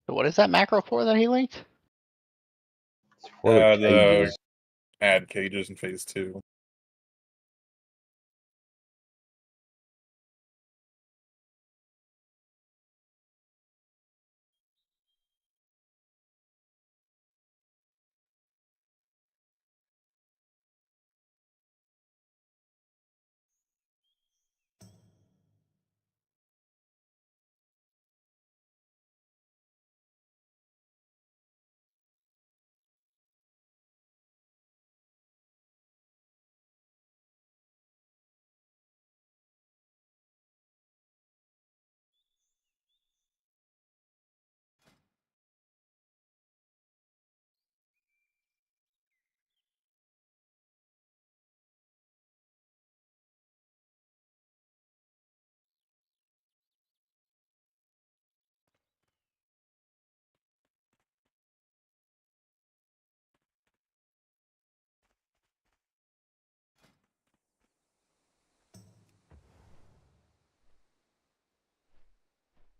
So what is that macro for that he linked? For the The cages. add cages in phase 2.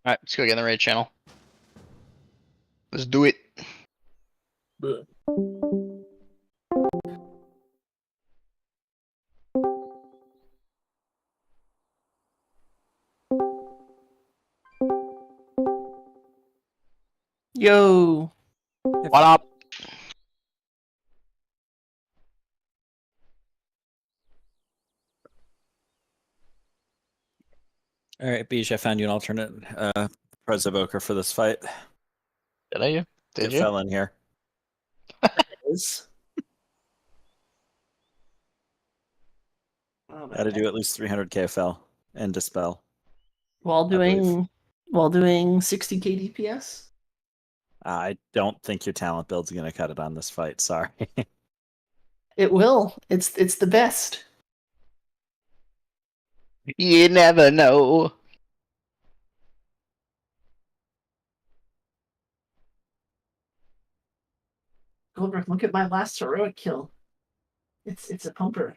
Alright, let's go get in the raid channel. Let's do it. But Yo. What up? All right, Beej, I found you an alternate Prez Evoker for this fight. Did I? Did Get you? Fel in here. Got to do at least 300k Fel and Dispel. While believe. doing 60k DPS. I don't think your talent build's going to cut it on this fight. Sorry. It will. It's the best. You never know. Goldberg, look at my last heroic kill. It's a pumper.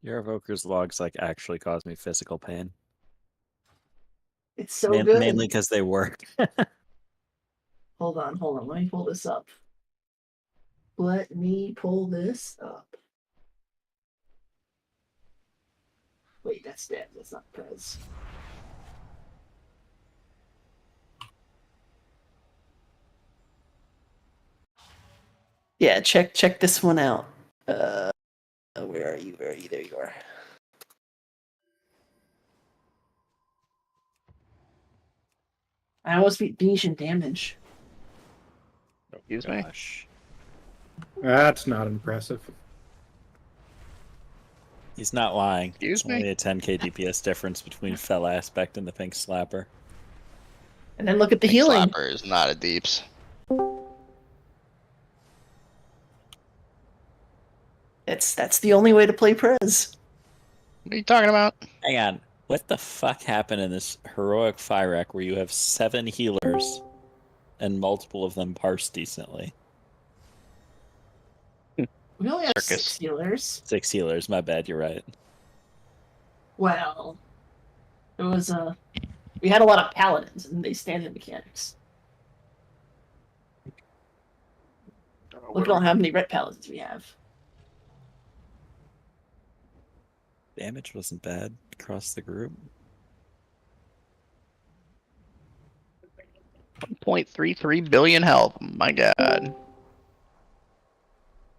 Your Evoker's logs like actually cause me physical pain. It's so good. Mainly because they work. Hold on. Let me pull this up. Let me pull this up. Wait, that's dead. That's not Prez. Yeah, check this one out. Where are you? There you are. I almost beat Beej in damage. Excuse me? Gosh. That's not impressive. He's not lying. Excuse It's only me? a 10k DPS difference between Fel Aspect and the Pink Slapper. And then look at the healing. Slapper is not a deeps. That's the only way to play Prez. What are you talking about? Hang on. What the fuck happened in this heroic Fyrek where you have 7 healers and multiple of them parse decently? We only have Circus. 6 healers. 6 healers, my bad, you're right. Well, it was we had a lot of paladins and they standard mechanics. Look at how many red paladins we have. Damage wasn't bad across the group. 1.33 billion health. My god.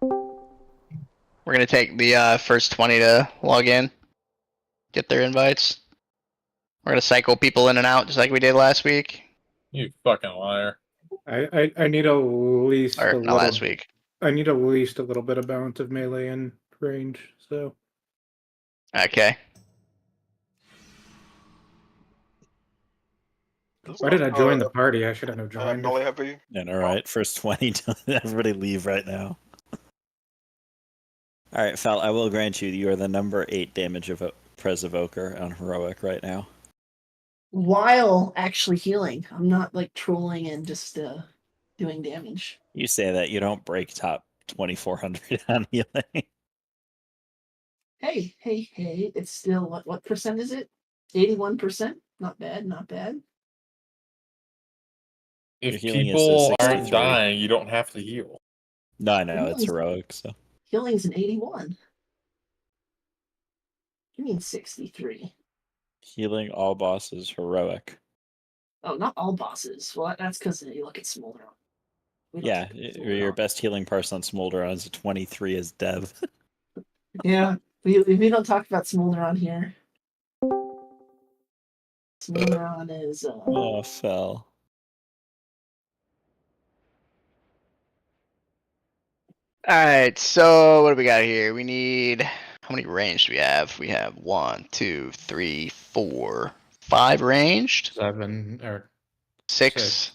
We're gonna take the first 20 to log in. Get their invites. We're gonna cycle people in and out just like we did last week. you fucking liar. I need at least Or a not little. last week. I need at least a little bit of balance of melee and range. So Okay. why did I join the party? I shouldn't have joined. Melee heavy. And alright, first 20. Everybody leave right now. Alright, Fel, I will grant you are the number 8 damage of Prez Evoker on Heroic right now. While actually healing. I'm not like trolling and just doing damage. You say that, you don't break top 2400 on healing. Hey, it's still what percent is it? 81%? Not bad, not bad. If Your healing is people a aren't 63. dying, you don't have to heal. No, I know it's Healing's- heroic. So Healing's an 81. You mean 63? healing all bosses heroic. Oh, not all bosses. Well, that's because you look at Smolder. We don't Yeah, look at your Smolder. best healing person on Smolderon is a 23 as Dev. Yeah, we don't talk about Smolderon here. Smolderon is Oh, fell. Alright, so what do we got here? We need, how many ranged do we have? We have 1, 2, 3, 4, 5 ranged, 7 or 6,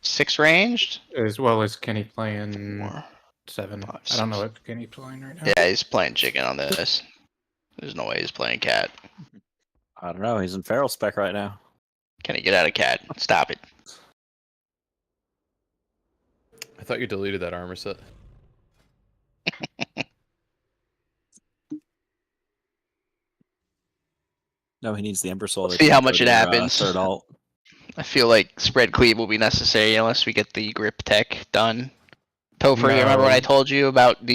6 ranged, as well as Kenny playing 4. 7. 5, I don't know 6. what Kenny playing right now. Yeah, he's playing chicken on this. There's no way he's playing cat. I don't know. He's in feral spec right now. Can he get out of cat? Stop it. I thought you deleted that armor set. No, he needs the Ember Soul. See how much it happens. Third alt. I feel like spread cleave will be necessary unless we get the grip tech done. Topher, you remember what I No. told you about the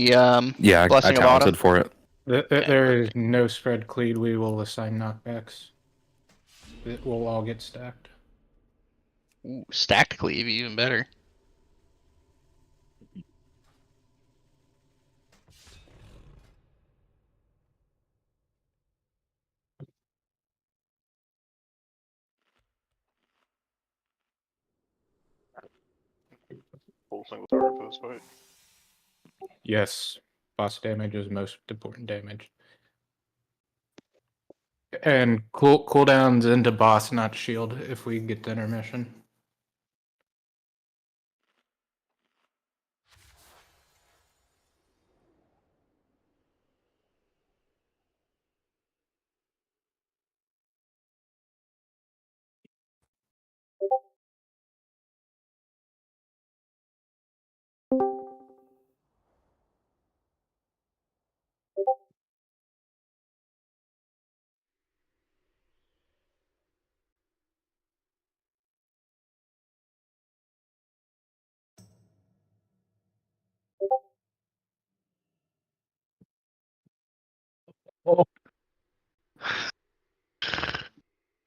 Yeah, I Blessing of Autumn? talented for it. There is no spread cleed. We will assign knockbacks. It will all get stacked. Ooh, stacked cleave, even better. Full single target for this fight. Yes, boss damage is most important damage. And cooldowns into boss, not shield, if we get the intermission.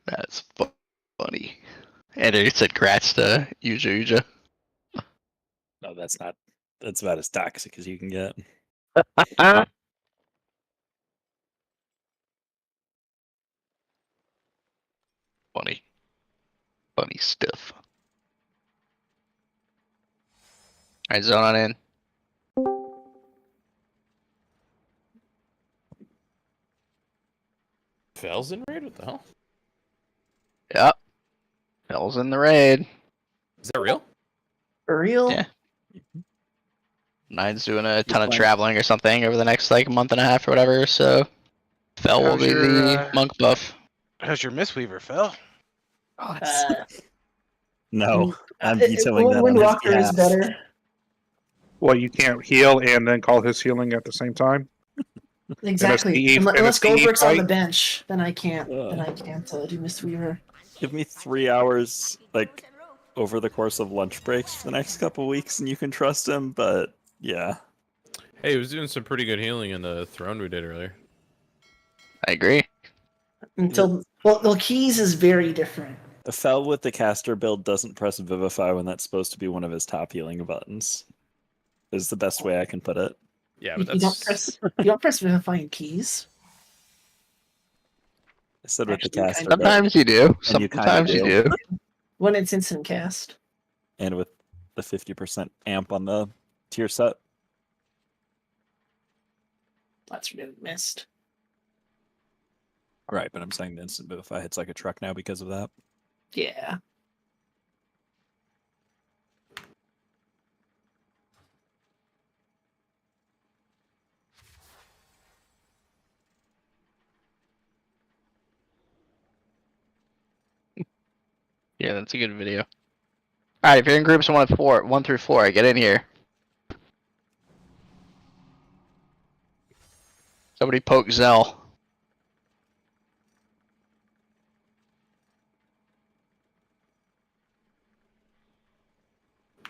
That's funny. And it said grats to Uja. No, that's not. That's about as toxic as you can get. Funny. Funny stuff. Alright, zone on in. Fell's in raid? What the hell? Yep. Fell's in the raid. Is that real? for real. Yeah. Nine's doing a ton of playing- traveling or something over the next like month and a half or whatever, so Fell will How's be your, the monk buff. How's your Mistweaver, Phil? No, I'm vetoing that on Wind his Walker is behalf. better. Well, you can't heal and then call his healing at the same time. Exactly. DE Unless and a DE Goldberg's on the fight? bench, then I can't. Ugh. Then I can't do Mistweaver. Give me 3 hours, like, over the course of lunch breaks for the next couple weeks, and you can trust him. But yeah, Hey, he was doing some pretty good healing in the throne we did earlier. I agree. Until well, Keys is very different. the Fell with the caster build doesn't press Vivify when that's supposed to be one of his top healing buttons. Is the best way I can put it. Yeah, You but that's don't press Vivifying Keys. I said with the Actually, caster, kind of. but- Sometimes you do. And you kinda Sometimes you do. do. When it's instant cast. and with the 50% amp on the tier set. That's really missed. Right, but I'm saying the instant Vivify hits like a truck now because of that. Yeah. Yeah, that's a good video. Alright, if you're in groups 1 through 4, get in here. Somebody poke Zell.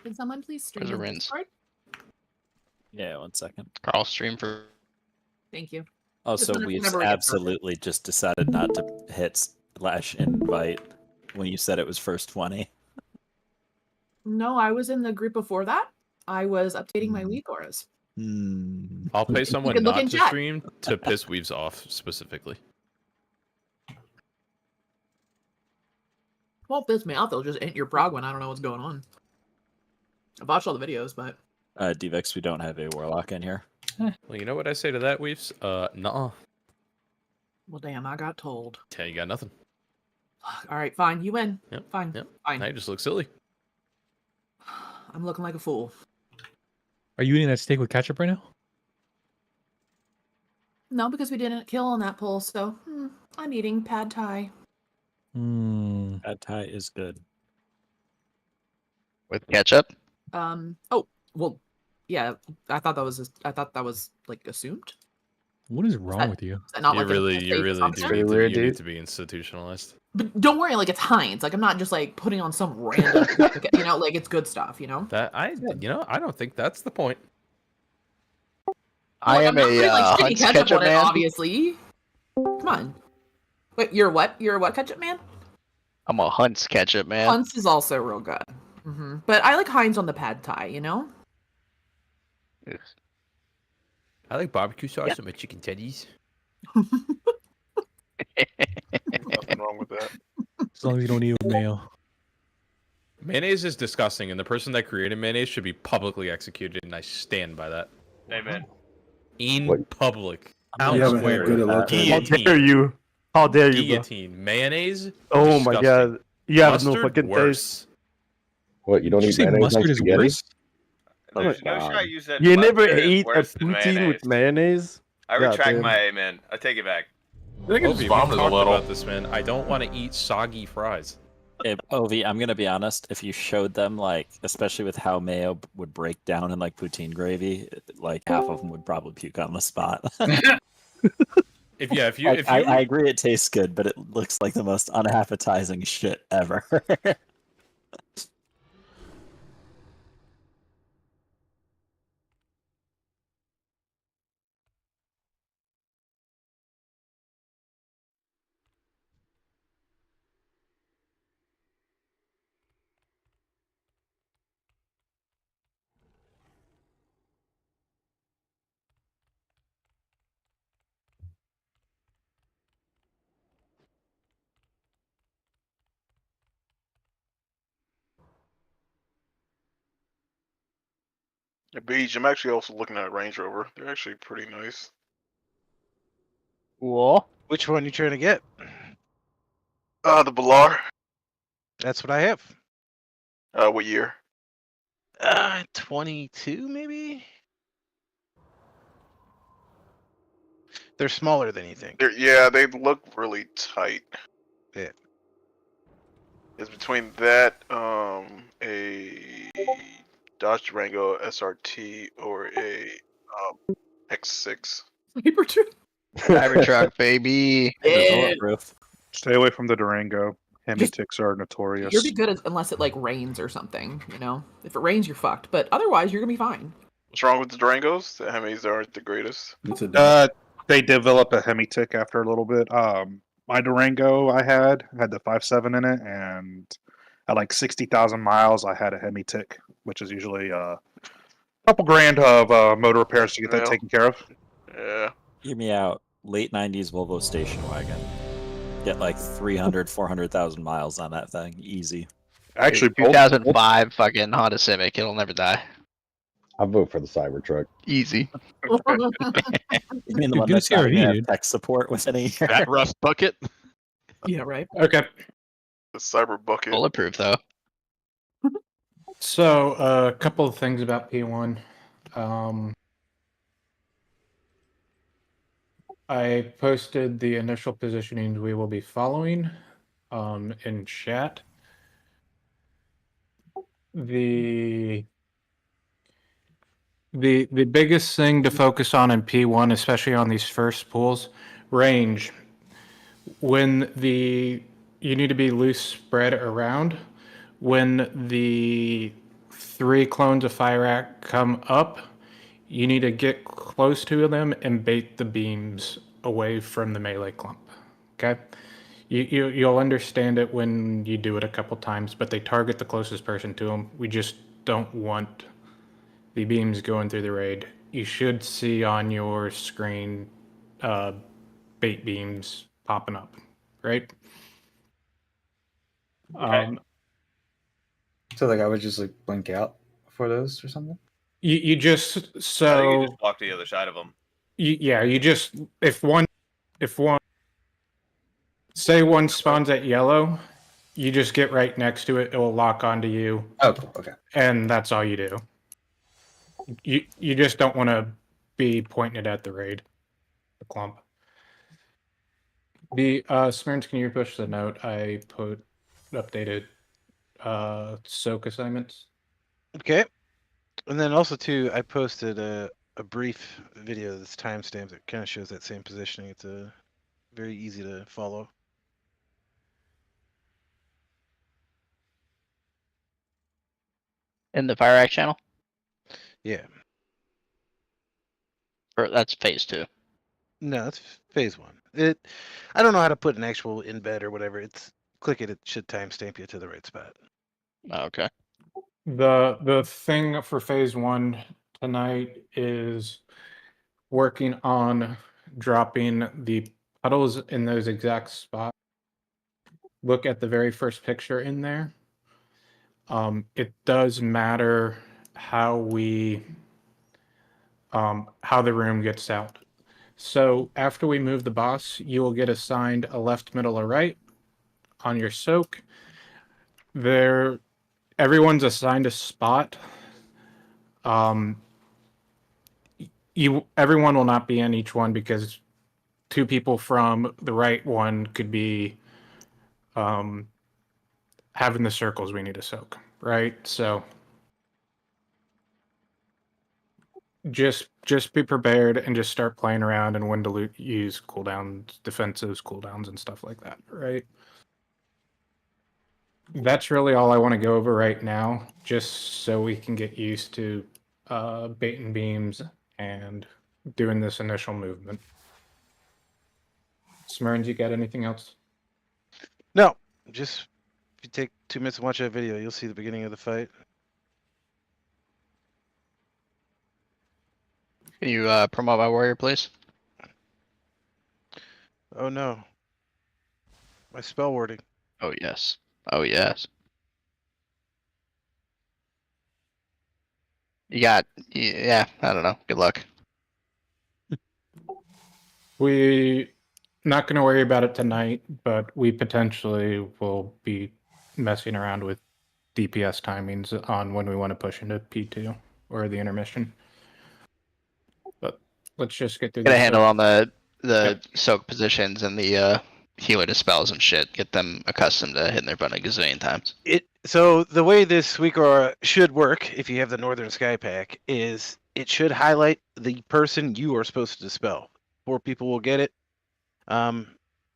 Can someone please stream There's a in rinse. Discord? Yeah, 1 second. Carl stream for. Thank you. Also, whenever- we've whenever we get absolutely just decided not to hit slash invite when you said it was first 20. No, I was in the group before that. I was updating my Hmm. week auras. I'll pay someone can look not in to chat. stream to piss Weaves off specifically. Won't piss me off. They'll just int your prog when I don't know what's going on. I've watched all the videos, but Dvex, we don't have a warlock in here. Well, you know what I say to that, Weaves? Nuh-uh. well, damn, I got told. Yeah, you got nothing. All right, fine. You win. Yep, Fine. yep. Fine. Now you just look silly. I'm looking like a fool. Are you eating that steak with ketchup right now? No, because we didn't kill on that poll, so I'm eating pad thai. Pad Thai is good. With ketchup? Oh, well, yeah. I thought that was like assumed. What is wrong that- with you? Is that not You like a really safe do assumption? need to, weird, you need dude. to be institutionalized. But don't worry, like it's Heinz. Like I'm not just like putting on some random, like it's good stuff. You know. That I don't think that's the point. I Like, am I'm not putting, a like, shitty Hunt's ketchup ketchup on it, man. obviously. Come on. Wait, you're what? You're a what ketchup man? I'm a Hunt's ketchup man. Hunt's is also real good. But I like Heinz on the pad thai. You know. I like barbecue sauce on my chicken teddies. Nothing wrong with that. As long as you don't eat it with mayo. Mayonnaise is disgusting, and the person that created mayonnaise should be publicly executed, and I stand by that. Amen. In public. I'm You gonna haven't had swear good to luck. that. How Guillotine. dare you? How dare you, bro? Guillotine. Mayonnaise? Oh my Disgusting. god. You have no Mustard? fucking taste. Worse. What, you don't Did you eat say mayonnaise on mustard is spaghetti? worse? Oh There's my no God. shot you said You never mustard is ate a worse than poutine with mayonnaise? I God retract damn. my amen. I take it back. I think Ovi, it's we vomited talked a little. about this, man. I don't want to eat soggy fries. Ovi, I'm gonna be honest. If you showed them, like, especially with how mayo would break down in like poutine gravy, like half of them would probably puke on the spot. If you I agree, it tastes good, but it looks like the most unappetizing shit ever. Beach, I'm actually also looking at Range Rover. They're actually pretty nice. Cool. Which one you trying to get? The Balar. That's what I have. What year? 22 maybe? They're smaller than you think. Yeah, they look really tight. Yeah. It's between that, a Dodge Durango SRT or a X6. Cybertruck, baby. Yeah. Stay away from the Durango. Hemi ticks are notorious. You'll be good unless it like rains or something. You know, if it rains, you're fucked. But otherwise, you're gonna be fine. What's wrong with the Durangos? The Hemis aren't the greatest. They develop a hemi tick after a little bit. My Durango I had the 5.7 in it, and at like 60,000 miles, I had a hemi tick, which is usually a couple grand of motor repairs to get that Yeah. taken care of. Yeah. Hear me out. Late 90s Volvo station wagon. Get like 300, 400,000 miles on that thing. Easy. Actually, 2005 fucking Honda Civic. It'll never die. I vote for the Cybertruck. Easy. You mean the one Dude, that's good not CRV, even have dude. tech support within a year? That rust bucket. Yeah, right. Okay. The Cyber Bucket. Bulletproof though. So, a couple of things about P1. I posted the initial positionings we will be following in chat. The biggest thing to focus on in P1, especially on these first pools, range. When you need to be loose spread around. When the 3 clones of Fyrak come up, you need to get close to them and bait the beams away from the melee clump. Okay? You'll understand it when you do it a couple times, but they target the closest person to them. We just don't want the beams going through the raid. You should see on your screen bait beams popping up, right? So like I would just like blink out for those or something. You just I think you so just walk to the other side of them. yeah, you just if one say one spawns at yellow, you just get right next to it. It will lock onto you. Oh, cool. Okay. And that's all you do. You just don't want to be pointing it at the raid, the clump. The Smearns, can you push the note? I put updated soak assignments. Okay. And then also too, I posted a brief video that's timestamped that kind of shows that same positioning. It's very easy to follow. In the Fire channel? Yeah. Or that's phase 2. No, that's phase 1. I don't know how to put an actual embed or whatever. It's click it, it should timestamp you to the right spot. Okay. The thing for phase 1 tonight is working on dropping the puddles in those exact spots. Look at the very first picture in there. It does matter how how the room gets out. So after we move the boss, you will get assigned a left, middle, or right on your soak. Everyone's assigned a spot. Everyone will not be in each one because 2 people from the right one could be having the circles we need to soak, right? So just be prepared and just start playing around and when to use cooldowns, defensives, cooldowns, and stuff like that, right? That's really all I want to go over right now, just so we can get used to baiting beams and doing this initial movement. Smearns, you got anything else? No, just if you take 2 minutes to watch that video, you'll see the beginning of the fight. Can you promote my warrior, please? Oh no. My spell wording. Oh yes. Oh yes. You got, yeah, I don't know. Good luck. We not going to worry about it tonight, but we potentially will be messing around with DPS timings on when we want to push into P2 or the intermission. But let's just get through Get a this. handle on the soak positions and the healer dispels and shit. Get them accustomed to hitting their button a gazillion times. So the way this week should work, if you have the Northern Sky Pack, is it should highlight the person you are supposed to dispel. 4 people will get it,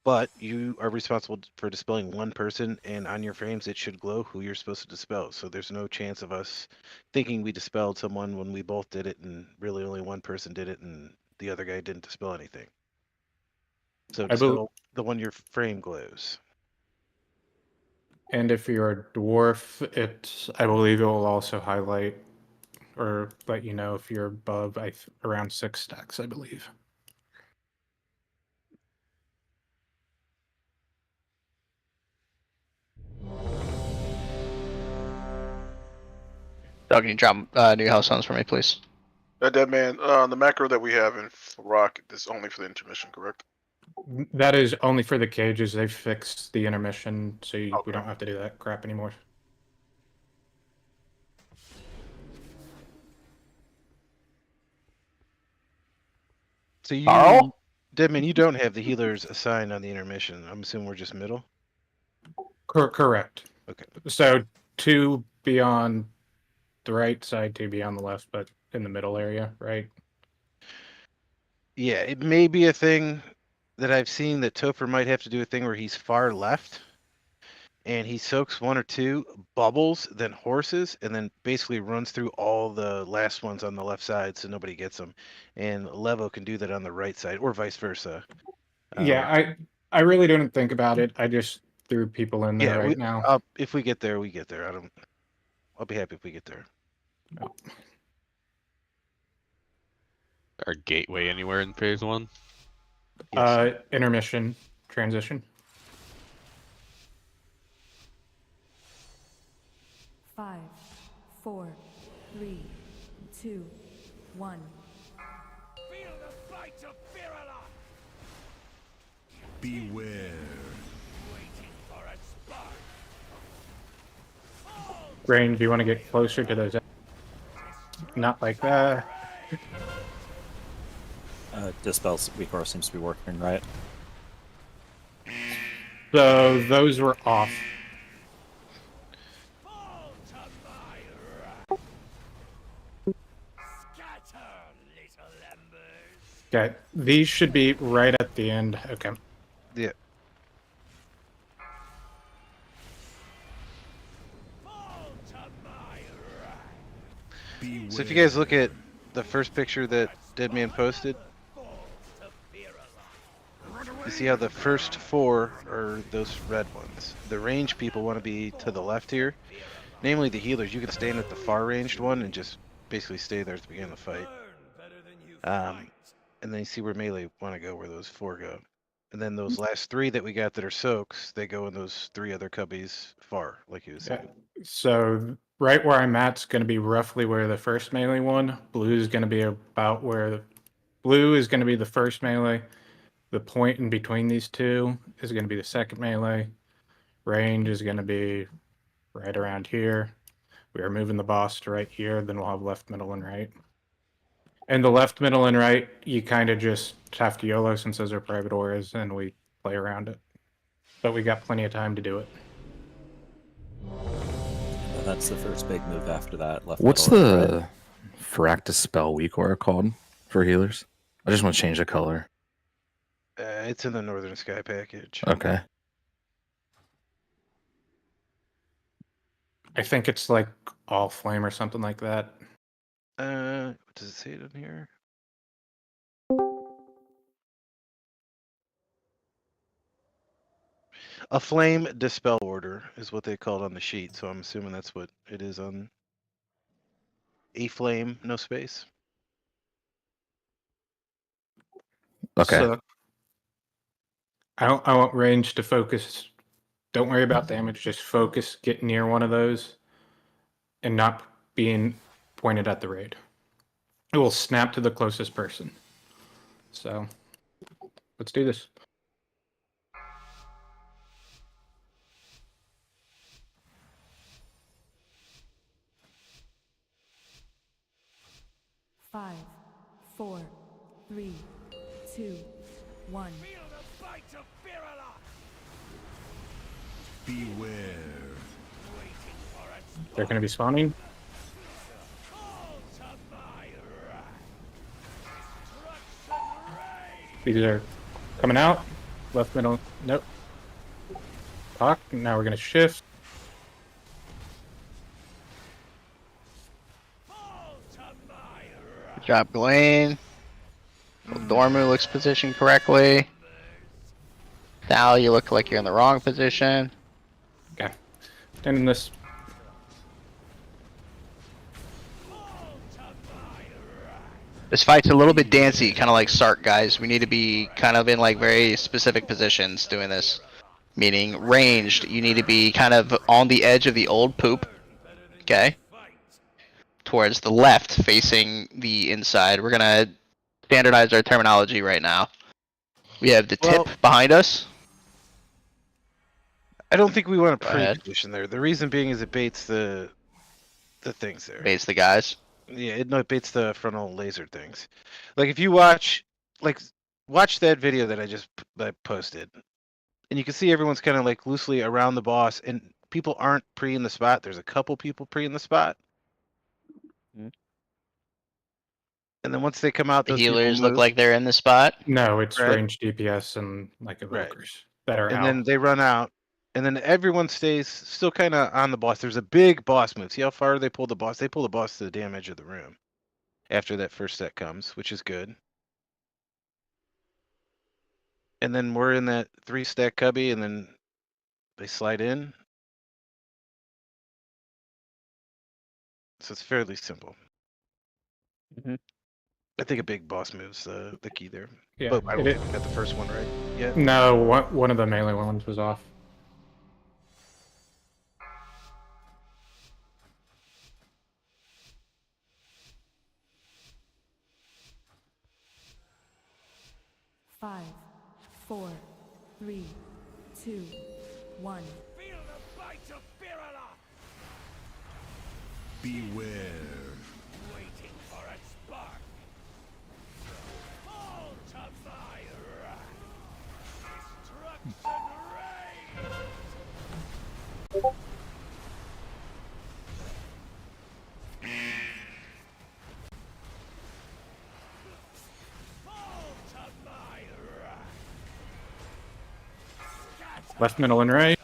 but you are responsible for dispelling 1 person, and on your frames it should glow who you're supposed to dispel. So there's no chance of us thinking we dispelled someone when we both did it, and really only 1 person did it, and the other guy didn't dispel anything. So dispel the one your frame glows. And if you're a dwarf, I believe it will also highlight or let you know if you're above around 6 stacks, I believe. Dog, can you drop new house sounds for me, please? Dead man, the macro that we have in Rock is only for the intermission, correct? That is only for the cages. They fixed the intermission, so we don't have to do that crap anymore. So you, Carl? Deadman, you don't have the healers assigned on the intermission. I'm assuming we're just middle? Correct. Okay. So 2 be on the right side, 2 be on the left, but in the middle area, right? Yeah, it may be a thing that I've seen that Topher might have to do a thing where he's far left. and he soaks 1 or 2, bubbles, then horses, and then basically runs through all the last ones on the left side so nobody gets them. And Levo can do that on the right side, or vice versa. Yeah, I really didn't think about it. I just threw people in there Yeah, right now. if we get there, we get there. I'll be happy if we get there. Our gateway anywhere in phase 1? Intermission, transition. 5, 4, 3, 2, 1. Feel the fight of Barial. Beware. Waiting for a spark. Rain, do you want to get closer to those? Not like that. Dispel's recourse seems to be working, right? So those were off. Okay, these should be right at the end. Okay. Yeah. So if you guys look at the first picture that Deadman posted, you see how the first 4 are those red ones. The range people want to be to the left here, namely the healers. You can stand at the far ranged one and just basically stay there at the beginning of the fight. And then you see where melee want to go, where those 4 go. And then those last 3 that we got that are soaks, they go in those 3 other cubbies far, like you was saying. So right where I'm at's going to be roughly where the first melee one. Blue is going to be about where blue is going to be the first melee. The point in between these two is going to be the second melee. Range is going to be right around here. We are moving the boss to right here. Then we'll have left, middle, and right. And the left, middle, and right, you kind of just have to YOLO since those are private auras, and we play around it. But we got plenty of time to do it. And that's the first big move after that. Left. What's middle, the Fractus spell weak aura called for healers? I just want to change the color. It's in the Northern Sky package. Okay. I think it's like all flame or something like that. What does it say down here? A flame dispel order is what they called on the sheet, so I'm assuming that's what it is on a flame, no space. Okay. So, I want range to focus. Don't worry about damage. Just focus, get near one of those, and not being pointed at the raid. It will snap to the closest person. So, let's do this. Five, 4, 3, 2, 1. Beware. They're going to be spawning. These are coming out. Left, middle. Nope. Talk. Now we're going to shift. Good job, Glenn. Dormu looks positioned correctly. Thal, you look like you're in the wrong position. Okay. Stand in this. This fight's a little bit dancey, kind of like Sark, guys. We need to be kind of in like very specific positions doing this. Meaning ranged, you need to be kind of on the edge of the old poop. Okay? Towards the left, facing the inside. We're gonna standardize our terminology right now. We have the tip behind us. I don't think we want to Go ahead. pre-position there. The reason being is it baits the things there. Baits the guys. Yeah, it baits the frontal laser things. Like if you watch that video that I posted, and you can see everyone's kind of like loosely around the boss, and people aren't pre in the spot. There's a couple people pre in the spot, and then once they come out, The those people healers look move. like they're in the spot. No, it's Right. range DPS and like evokers that are and out. then they run out, and then everyone stays still kind of on the boss. There's a big boss move. See how far they pull the boss? They pull the boss to the damn edge of the room after that first set comes, which is good. And then we're in that 3-stack cubby, and then they slide in. So it's fairly simple. I think a big boss move's the key there. Yeah, But I don't think we got the first one right yet. No, one of the melee ones was off. Five, 4, 3, 2, 1. Feel the bite of Birala! Beware. Waiting for a spark. Fall to thy wrath. Destruction reigns! Fall to thy wrath. Left, middle, and right.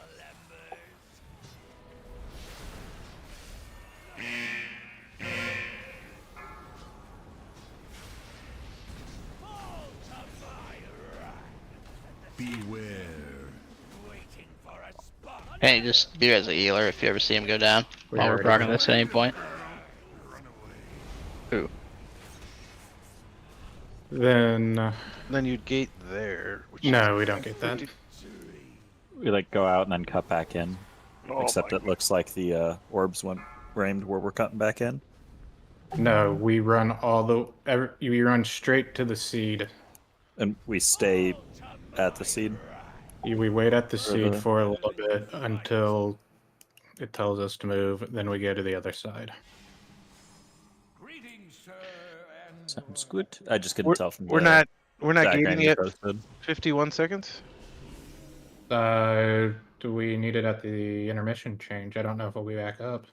Beware. Waiting for a spark. Hey, just be as a healer if you ever see him go down. While we're already rocking know. this at any point. Ooh. Then you'd gate there. Which no, we don't get that. We like go out and then cut back in. Oh Except my it looks like the orbs went framed where we're cutting back in. No, we run we run straight to the seed. And we stay at the seed. We wait at the seed the- for a little bit until it tells us to move. Then we go to the other side. Sounds good. I just couldn't tell from we're the not diagram gating you yet. posted. 51 seconds. Do we need it at the intermission change? I don't know if we'll be back up.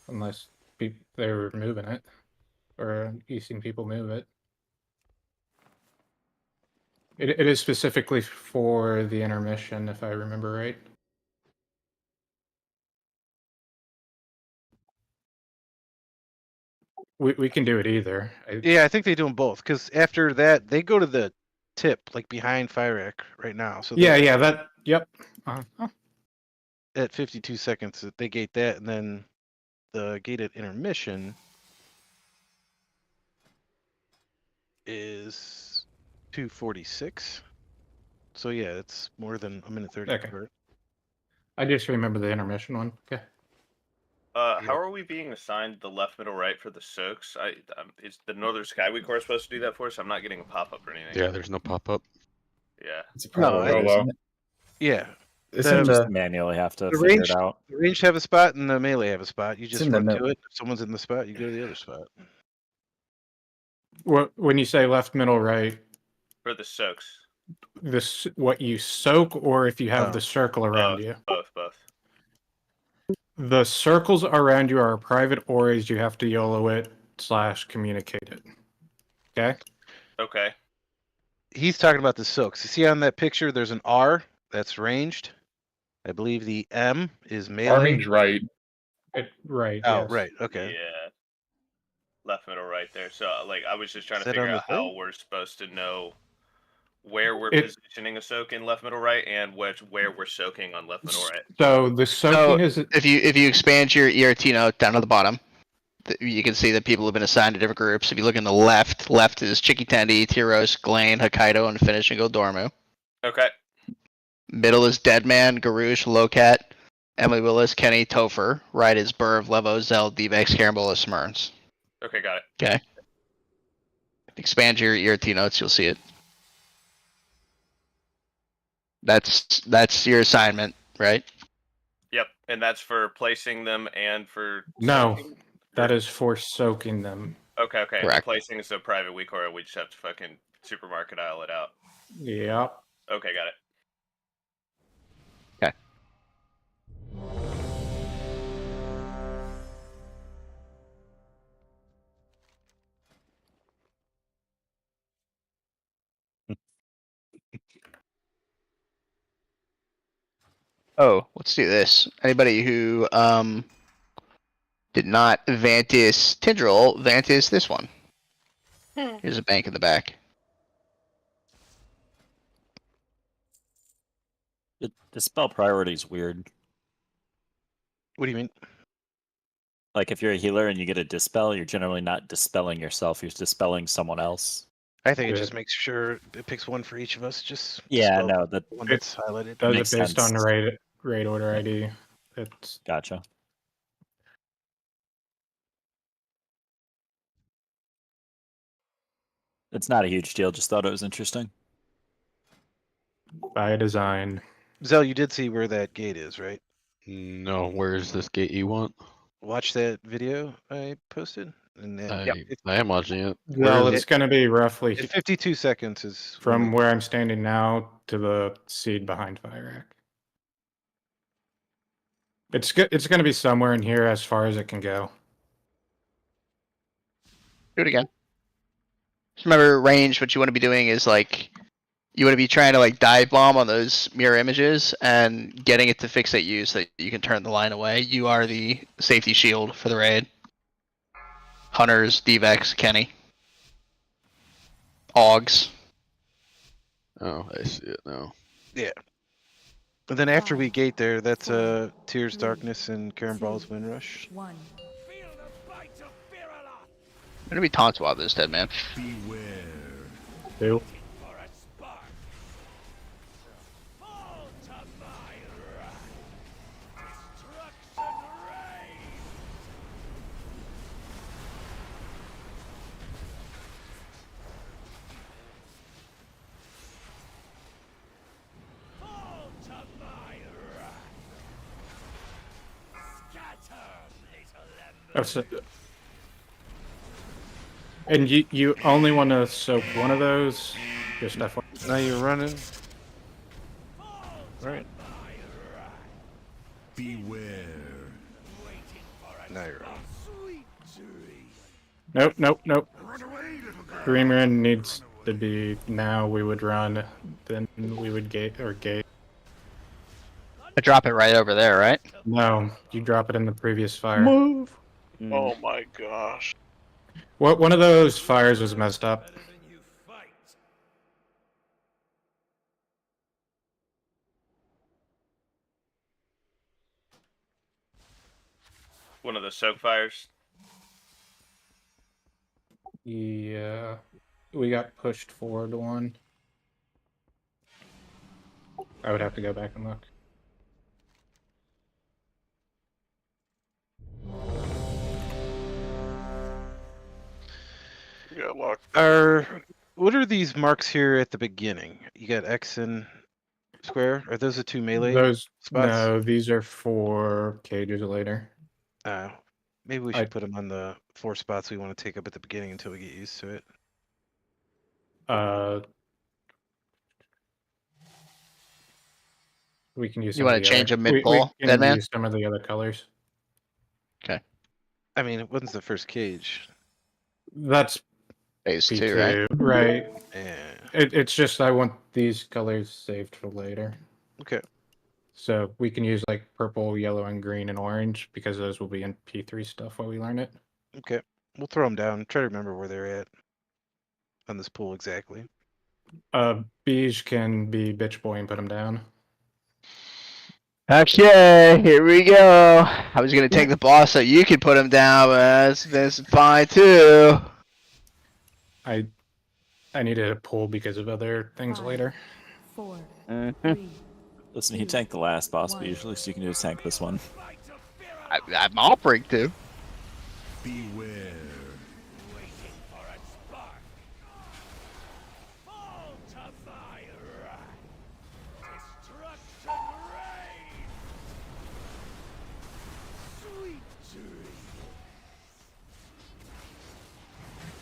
Unless they were moving it. Or you've seen people move it. It is specifically for the intermission, if I remember right. We can do it either. Yeah, I think they do them both because after that they go to the tip, like behind Firac right now. So Yeah, that. Yep. At 52 seconds, they gate that, and then the gated intermission is 2:46. So yeah, it's more than a minute 30. Okay. I just remember the intermission one. Okay. How are we being assigned the left, middle, right for the soaks? Is the Northern Skyway Corps supposed to do that for us? I'm not getting a pop up or anything. Yeah, there's no pop up. Yeah. Yeah. You just manually have to figure it out. The ranged have a spot and the melee have a spot. You just in the run to middle. it. If someone's in the spot, you go to the other spot. When you say left, middle, right, For the soaks. what you soak, or if you have the circle around you. Both. The circles around you are private auras. You have to YOLO it / communicate it. Okay. Okay. He's talking about the soaks. You see on that picture, there's an R that's ranged. I believe the M is melee. Means right. Right. Oh, yes. right. Okay. Yeah. Left, middle, right there. So, I was just trying Is to that on figure the out how thing? we're supposed to know where we're It- positioning a soak in left, middle, right, and where we're soaking on left, middle, right. So the soaking is if you expand your ERT note down to the bottom, you can see that people have been assigned to different groups. If you look in the left is Chicky Tendi, Tyros, Glane, Hokkaido, and finishing Dormu. Okay. Middle is Deadman, Garouche, Locat, Emily Willis, Kenny, Topher. Right is Burv, Levo, Zell, D-Vex, Carambola, Smurns. Okay, got it. Okay. Expand your ERT notes, you'll see it. That's your assignment, right? Yep, and that's for placing them and for no. soaking? That is for soaking them. Okay. Correct. Placing is a private weak aura. We just have to fucking supermarket aisle it out. Yep. Okay, got it. Oh, let's do this. Anybody who did not Vantis Tindril, Vantis this one. Here's a bank in the back. The spell priority is weird. What do you mean? Like if you're a healer and you get a dispel, you're generally not dispelling yourself, you're dispelling someone else. I think it just makes sure it picks one for each of us. Just Yeah, spell no, the one that's highlighted. Does it makes based on sense. the raid order ID. It's Gotcha. It's not a huge deal, just thought it was interesting. by design. Zell, you did see where that gate is, right? No, where is this gate you want? Watch that video I posted, and then I am watching it. Well, it's going to be roughly 52 seconds is from where I'm standing now to the seed behind Fire Rack. It's going to be somewhere in here as far as it can go. Do it again. Just remember, range, what you want to be doing is like, you want to be trying to like dive bomb on those mirror images and getting it to fixate you so that you can turn the line away. You are the safety shield for the raid. Hunters, Devex, Kenny. Augs. Oh, I see it now. Yeah. And then after we gate there, that's Tears, Darkness, and Karen Ball's Windrush. I'm gonna be taunt swab this dead man. Two. And you only want to soak one of those. Just FYI. Now you're running. Right. Beware. Now you're running. Nope. Green Run needs to be now. We would run, then we would gate. I drop it right over there, right? No, you drop it in the previous fire. Move. Oh my gosh. What one of those fires was messed up? One of the soak fires. Yeah, we got pushed forward one. I would have to go back and look. We got locked. What are these marks here at the beginning? You got X and square. Are those the two melee Those spots? no, these are for cages later. Maybe we should put them on the 4 spots we want to take up at the beginning until we get used to it. We can use. You want to change a mid pole, we dead can man? use some of the other colors. Okay. I mean, it wasn't the first cage. That's phase P2, 2, right? Right. Yeah. It's just I want these colors saved for later. Okay. So we can use like purple, yellow, and green and orange because those will be in P3 stuff while we learn it. Okay. We'll throw them down. Try to remember where they're at on this pool exactly. Beige can be bitch boy and put them down. Okay, here we go. I was gonna take the boss so you could put him down, but that's fine too. I need to pull because of other things later. 4, Listen, he tanked the last boss, but usually so you can just tank this one. I'm offering to. Beware.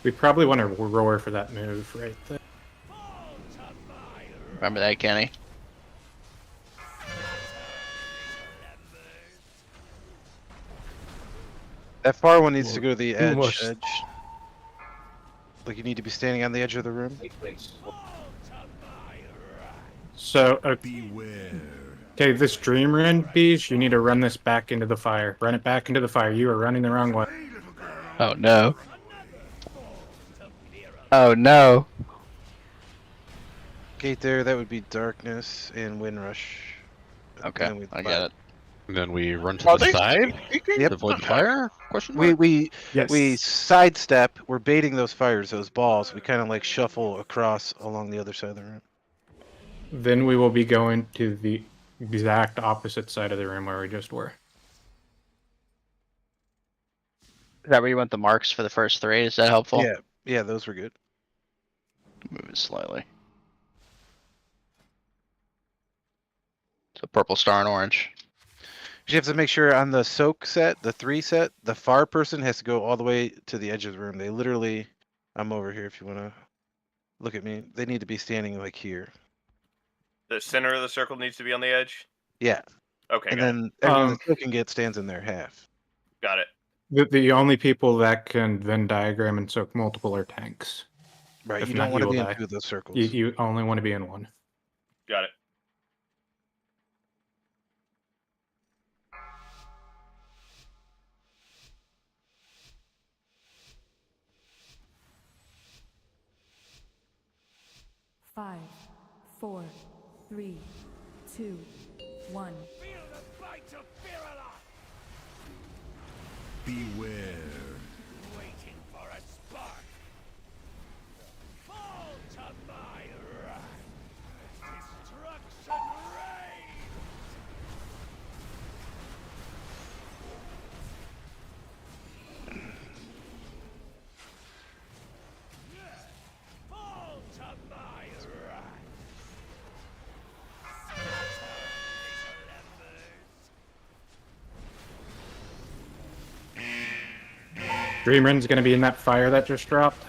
We probably want to roar for that move right there. Remember that, Kenny? That far one needs to go to the edge. Almost. Like you need to be standing on the edge of the room. So Beware. Okay, this Dream Rend beast, you need to run this back into the fire. Run it back into the fire. You are running the wrong way. Oh no. Oh no. Gate there, that would be darkness and Windrush. Okay, Then we'd I get it. And then we run to Are the they side Yep. to avoid the fire? Question mark? We Yes. sidestep. We're baiting those fires, those balls. We kind of like shuffle across along the other side of the room. Then we will be going to the exact opposite side of the room where we just were. Is that where you want the marks for the first 3? Is that helpful? Yeah, those were good. Move it slightly. So purple star and orange. You have to make sure on the soak set, the 3 set, the far person has to go all the way to the edge of the room. They literally, I'm over here if you want to look at me. They need to be standing like here. The center of the circle needs to be on the edge. Yeah. Okay, And got then everything the soak can get stands in their half. Got it. The only people that can Venn diagram and soak multiple are tanks. Right. If You not, don't want you to will be in die. 2 of those circles. You only want to be in one. Got it. Five, 4, 3, 2, 1. Feel the bite of Virala! Beware. Waiting for a spark. Fall to my wrath. Destruction reigns! Fall to my wrath. Dream Rend's going to be in that fire that just dropped.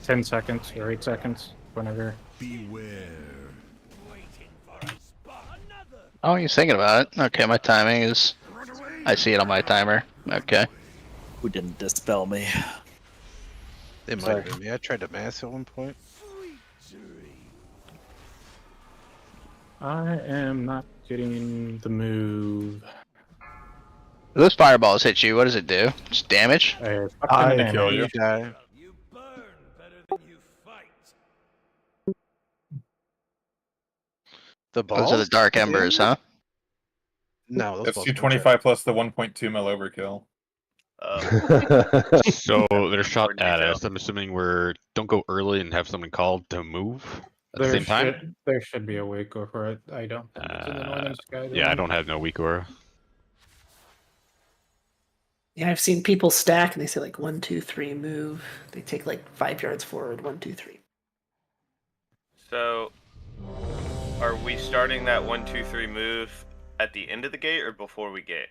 10 seconds or 8 seconds, whenever. Beware. Oh, you're thinking about it. Okay, my timing is... I see it on my timer. Okay. Who didn't dispel me? It might have been me. I tried to mass at one point. I am not getting the move. Those fireballs hit you, what does it do? Just damage? I kill you. Die. You burn better than you fight. The balls? Those are the dark embers, huh? No, those That's balls 225 plus the 1.2 mil overkill. So they're shot at us. I'm assuming we're don't go early and have someone called to move at the same time. There should be a weak for it. I don't think it's in the northern sky. Yeah, I don't have no weak aura. Yeah, I've seen people stack and they say like 1, 2, 3, move. They take like 5 yards forward, 1, 2, 3. So, are we starting that 1, 2, 3 move at the end of the gate or before we gate?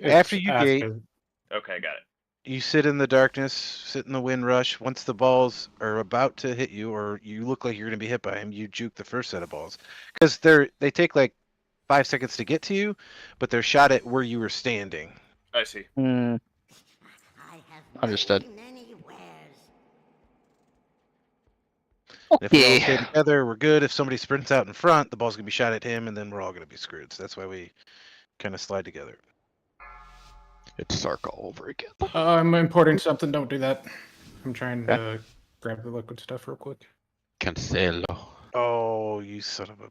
After you gate, Okay, got it. you sit in the darkness, sit in the wind rush. Once the balls are about to hit you, or you look like you're going to be hit by them, you juke the first set of balls. Because they take like 5 seconds to get to you, but they're shot at where you were standing. I see. Understood. If we all stay together, we're good. If somebody sprints out in front, the ball's going to be shot at him, and then we're all going to be screwed. So that's why we kind of slide together. It's Sark all over again. I'm importing something. Don't do that. I'm trying to grab the liquid stuff real quick. Cancelo. Oh, you son of a...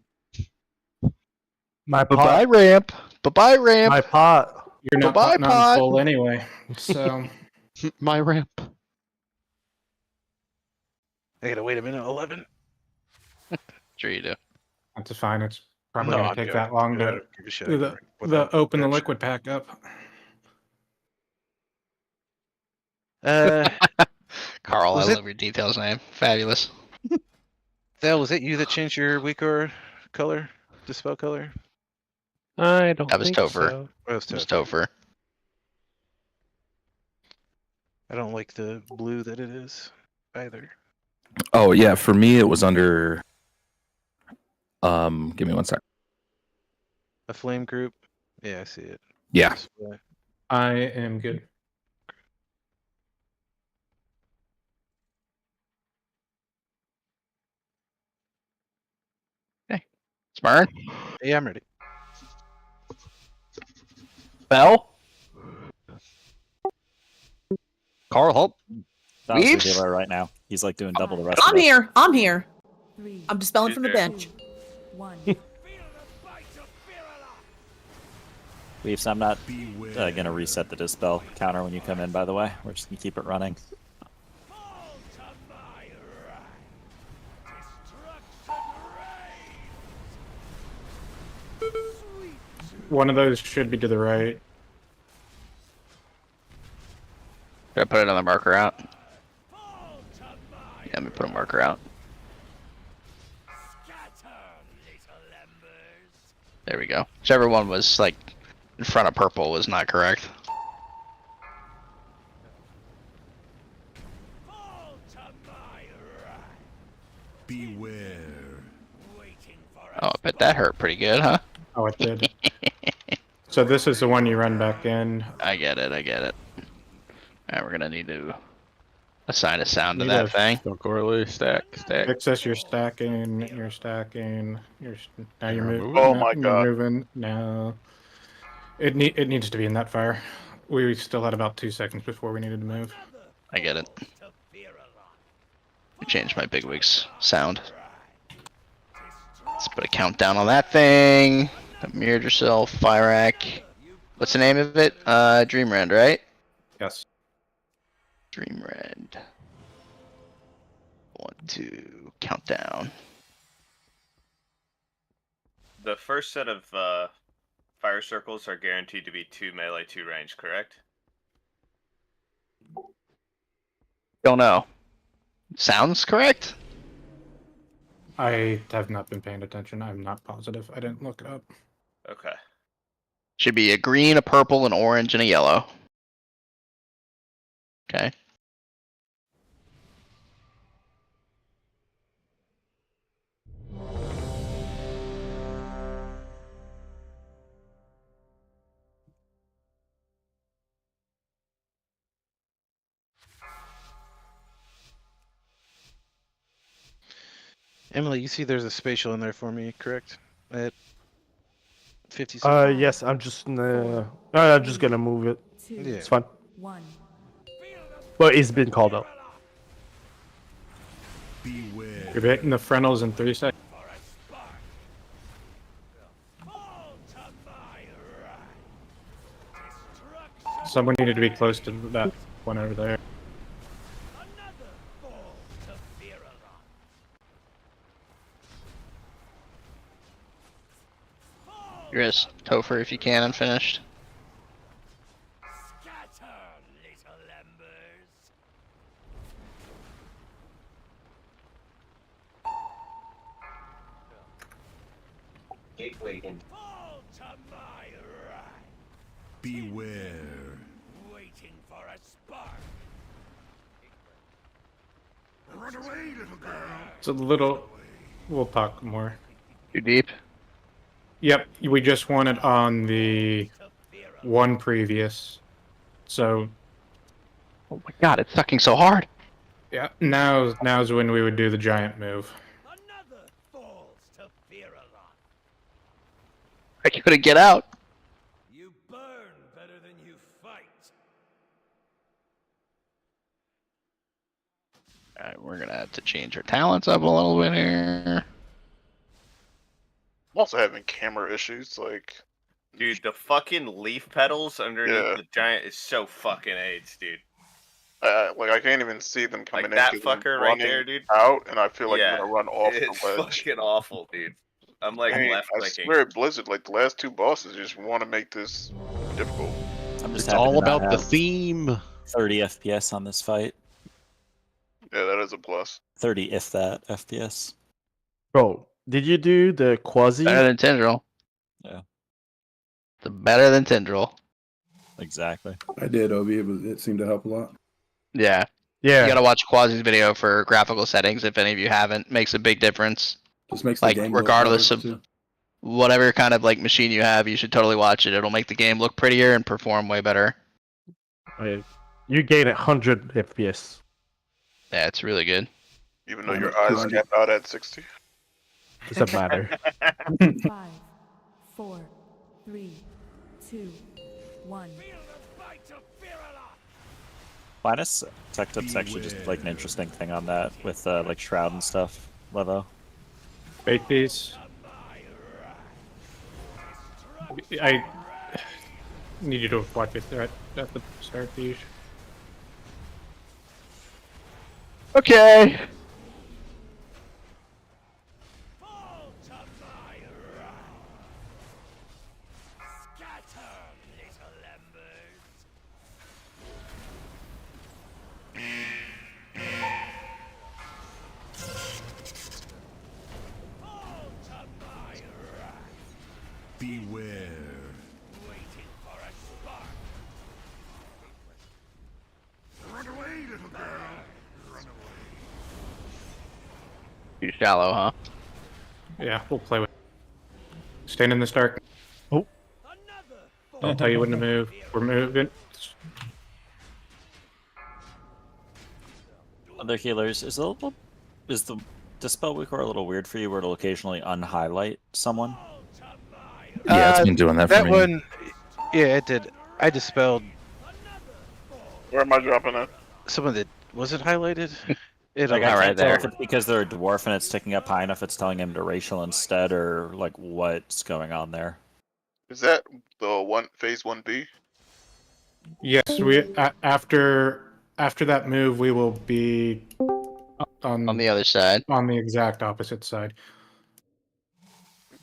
My Bye-bye pot. ramp. Bye-bye ramp. My pot. You're not Bye-bye, putting on pod. full anyway, so... My ramp. I gotta wait a minute, 11. Sure you do. That's fine. It's probably No, going I'm to take joking. that long I to don't give a shit. I can drink the without open the that shit. liquid pack up. Carl, I Was it- love your details name. Fabulous. Thel, was it you that changed your weaker color, dispel color? I don't That was think Topher. so. Or It was Topher. I don't like the blue that it is either. Oh yeah, for me it was under. Give me one sec. A flame group? Yeah, I see it. Yeah. Display. I am good. Smurn? Yeah, I'm ready. Bell? Carl, help. Don's the Weaves? healer right now. He's like doing double the rest I'm of us. here. I'm here. 3, I'm dispelling from the 2, bench. 1. Weaves, I'm not gonna reset the dispel counter when you come in, by the way. We're just gonna keep it running. One of those should be to the right. Should I put another marker out? Yeah, let me put a marker out. There we go. Whichever one was like in front of purple was not correct. Beware. Oh, I bet that hurt pretty good, huh? Oh, it did. So this is the one you run back in. I get it, I get it. Alright, we're gonna need to assign a sound to Need that a- thing. Don't go early. Stack. Excess, you're stacking. Now you're moving. Oh my God. Moving. No. It needs to be in that fire. We still had about 2 seconds before we needed to move. I get it. I changed my bigwig's sound. Let's put a countdown on that thing. Mirrored yourself, Fyrak. What's the name of it? Dreamrend, right? Yes. Dreamrend. 1, 2, countdown. The first set of fire circles are guaranteed to be 2 melee, 2 range, correct? Don't know. Sounds correct? I have not been paying attention. I'm not positive. I didn't look it up. Okay. Should be a green, a purple, an orange, and a yellow. Okay. Emily, you see there's a spatial in there for me, correct? At 50 seconds? Yes, I'm just gonna move it. Yeah. It's fine. 1. But it's been called out. Beware. You're hitting the frontals in 3 seconds. Someone needed to be close to that one over there. Here's Topher if you can, unfinished. Beware. Waiting for a spark. Run away, little girl. It's a little. We'll talk more. Too deep? Yep, we just won it on the one previous. So. Oh my god, it's sucking so hard. Yeah, now's when we would do the giant move. I couldn't get out. You burn better than you fight. Alright, we're gonna have to change our talents up a little bit here. I'm also having camera issues, like... Dude, the fucking leaf petals underneath Yeah. the giant is so fucking AIDS, dude. Like, I can't even see them coming Like in. that 'cause I'm fucker right running there, dude. out, and I feel like Yeah, I'm gonna run off it's the ledge. fucking awful, dude. I'm like I mean, left I clicking. swear, Blizzard, like, the last 2 bosses just want to make this difficult. I'm just It's happy all to not about the have theme. 30 FPS on this fight. Yeah, that is a plus. 30, if that, FPS. Bro, did you do the quasi? Better than Tendril. Yeah. It's better than Tendril. Exactly. I did, Obi. It seemed to help a lot. Yeah. Yeah. You gotta watch Quasi's video for graphical settings if any of you haven't. Makes a big difference. Just makes like the game look regardless better, of too. whatever kind of like machine you have, you should totally watch it. It'll make the game look prettier and perform way better. You gain 100 FPS. Yeah, it's really good. Even though Yeah, your but eyes 200. cap out at 60. Doesn't matter. 5, 4, 3, 2, 1. Linus tech tip's actually just like an interesting thing on that with like shroud and stuff. Levo. Bait these. I need you to watch it right at the start, these. Okay. Beware. Run away, little girl. Run away. Too shallow, huh? Yeah, we'll play with. Stand in this dark. Oh. I'll tell you when to move. We're moving. Other healers, is the Dispel Weaker a little weird for you where it'll occasionally unhighlight someone? Yeah, it's been doing that for me. One, yeah, it did. I dispelled Where am I dropping it? someone that wasn't highlighted. It Like I allowed- can't tell if it's because they're a dwarf and it's ticking up high enough it's telling him to racial instead, or like what's going on there. Is that the phase 1B? Yes, after that move, we will be on the other side, on the exact opposite side.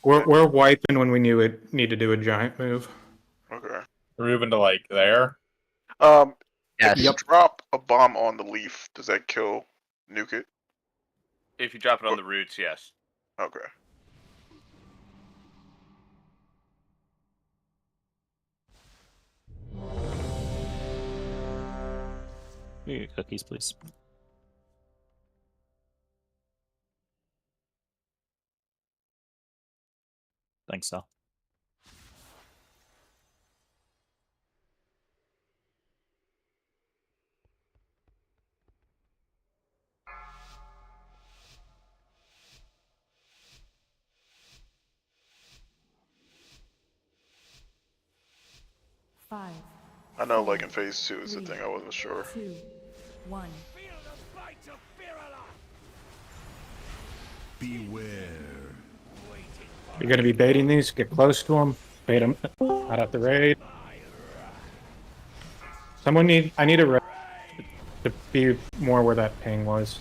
We're wiping when we need to do a giant move. Okay. We're moving to like there. If you drop a bomb on the leaf, does that nuke it? If you drop it on the roots, yes. Okay. Here you go, cookies, please. Thanks, Sal. Five. I know, like in phase 2 is the thing I wasn't sure. 2, 1. Beware. You're going to be baiting these. Get close to them. Bait them. Out at the raid. I need a raid to be more where that ping was.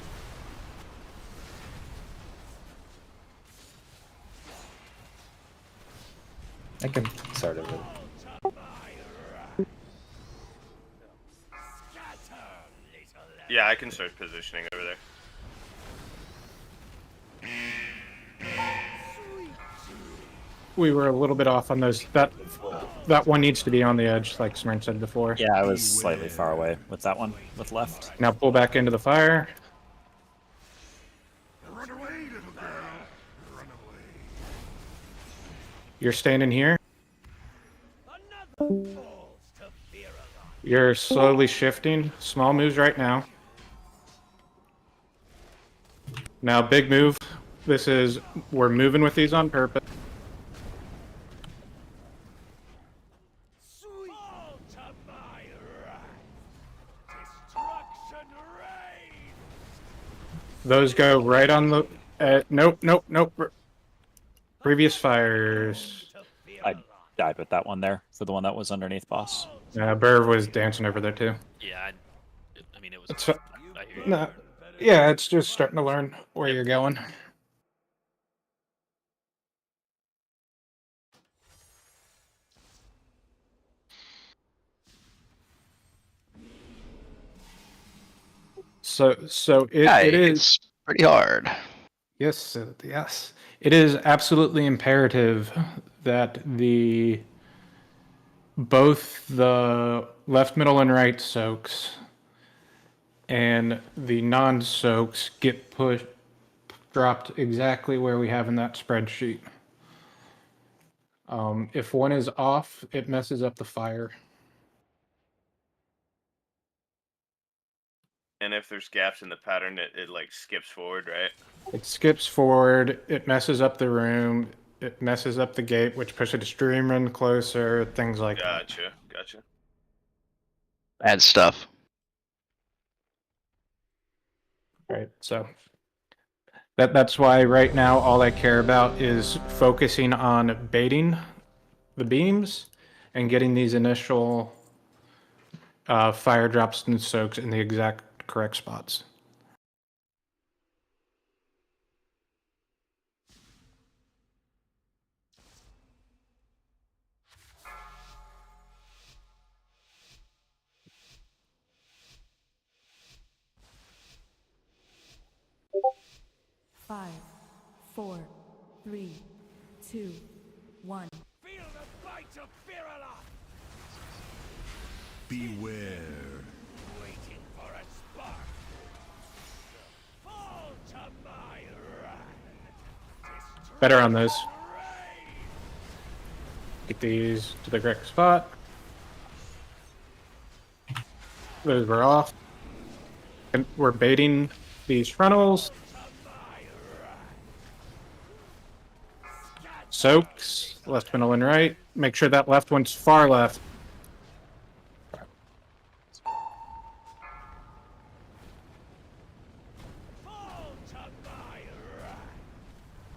I can start it. Yeah, I can start positioning over there. We were a little bit off on those. That one needs to be on the edge, like Smern said before. Yeah, I was slightly far away with that one, with left. Now pull back into the fire. Run away, little girl. Run away. You're standing here. You're slowly shifting. Small moves right now. Now big move. We're moving with these on purpose. Those go right on the. Nope. Previous fires. I died with that one there for the one that was underneath boss. Burr was dancing over there too. Yeah, I mean it was. It's, I hear you. no, yeah, it's just starting to learn where you're going. So it is pretty hard. Yes, yes. It is absolutely imperative that both the left, middle, and right soaks and the non-soaks get dropped exactly where we have in that spreadsheet. If one is off, it messes up the fire. And if there's gaps in the pattern, it like skips forward, right? It skips forward. It messes up the room. It messes up the gate, which pushes the stream in closer. Things like that. Gotcha. Add stuff. Right. So that's why right now all I care about is focusing on baiting the beams and getting these initial fire drops and soaks in the exact correct spots. Five, 4, 3, 2, 1. Feel the bite of Barial! Beware. Waiting for a spark. Fall to my wrath. Better on those. Get these to the correct spot. Those were off. And we're baiting these frontals. Soaks, left, middle, and right. Make sure that left one's far left.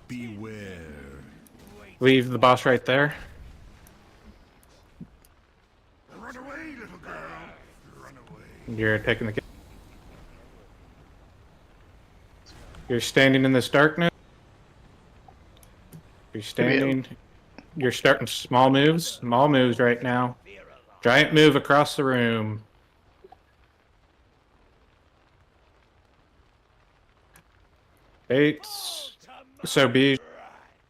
Beware. Leave the boss right there. Run away, little girl. Run away. You're taking the. You're standing in this darkness. You're standing. You're starting small moves right now. Giant move across the room. Baits. So B.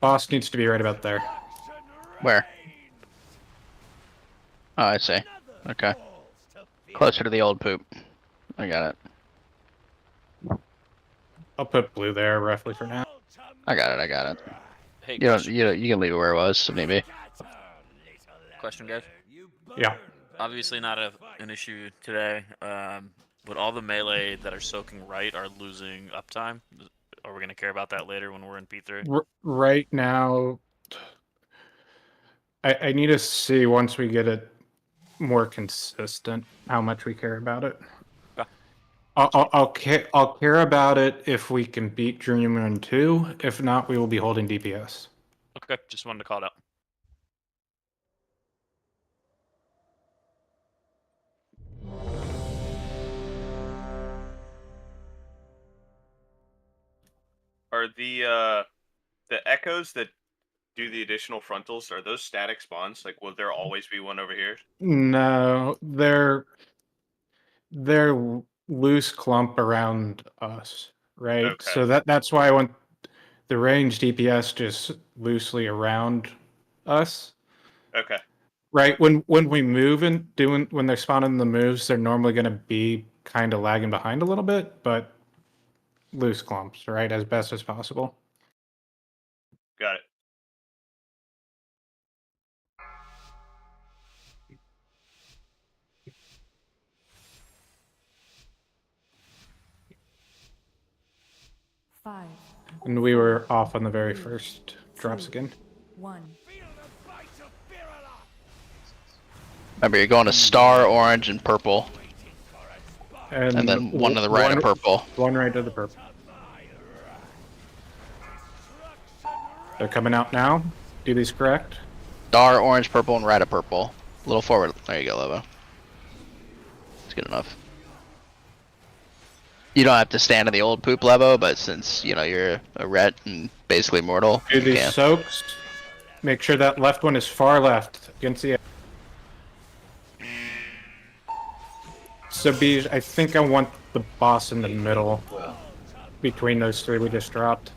Boss needs to be right about there. Where? Oh, I see. Okay. Closer to the old poop. I got it. I'll put blue there roughly for now. I got it. Hey, You don't. You can leave it where it was if need be. question, guys. Yeah. Obviously not an issue today. But all the melee that are soaking right are losing uptime. Are we going to care about that later when we're in P3? Right now, I need to see once we get it more consistent how much we care about it. Okay. I'll care about it if we can beat Journeyman 2. If not, we will be holding DPS. Okay, just wanted to call it out. Are the echoes that do the additional frontals, are those static spawns? Like, will there always be one over here? No, they're loose clump around us, right? Okay. So that's why I want the range DPS just loosely around us. Okay. Right, when we move and when they're spawning the moves, they're normally going to be kind of lagging behind a little bit, but loose clumps, right, as best as possible. Got it. Five, And we were off on the very first drops again. 1. Remember, you're going to star, orange, and purple. And then one to the right of purple. One right to the purple. They're coming out now. Do these correct? Star, orange, purple, and right of purple. A little forward. There you go, Lobo. It's good enough. You don't have to stand in the old poop, Levo, but since, you know, you're a ret and basically mortal, Do you these can. soaks. Make sure that left one is far left against the. So B, I think I want the boss in the middle between those three we just dropped.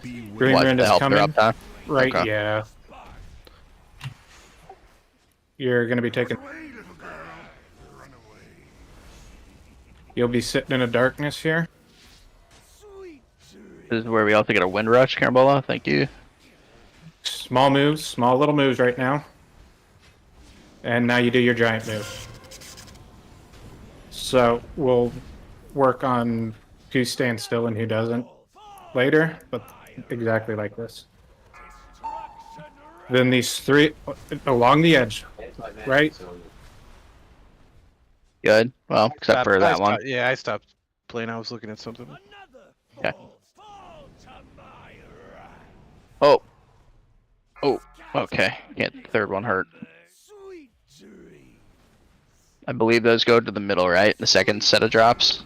Green What, Rend to is help their coming. uptime? Right, Okay. yeah. You're gonna be taking. You'll be sitting in a darkness here. This is where we also get a wind rush, Carambola. Thank you. Small moves, small little moves right now. And now you do your giant move. So we'll work on who stands still and who doesn't later, but exactly like this. Then these three along the edge, right? Good. Well, except for that one. Yeah, I stopped playing. I was looking at something. Okay. Oh. Oh. Okay. Yeah, the third one hurt. I believe those go to the middle, right? The second set of drops.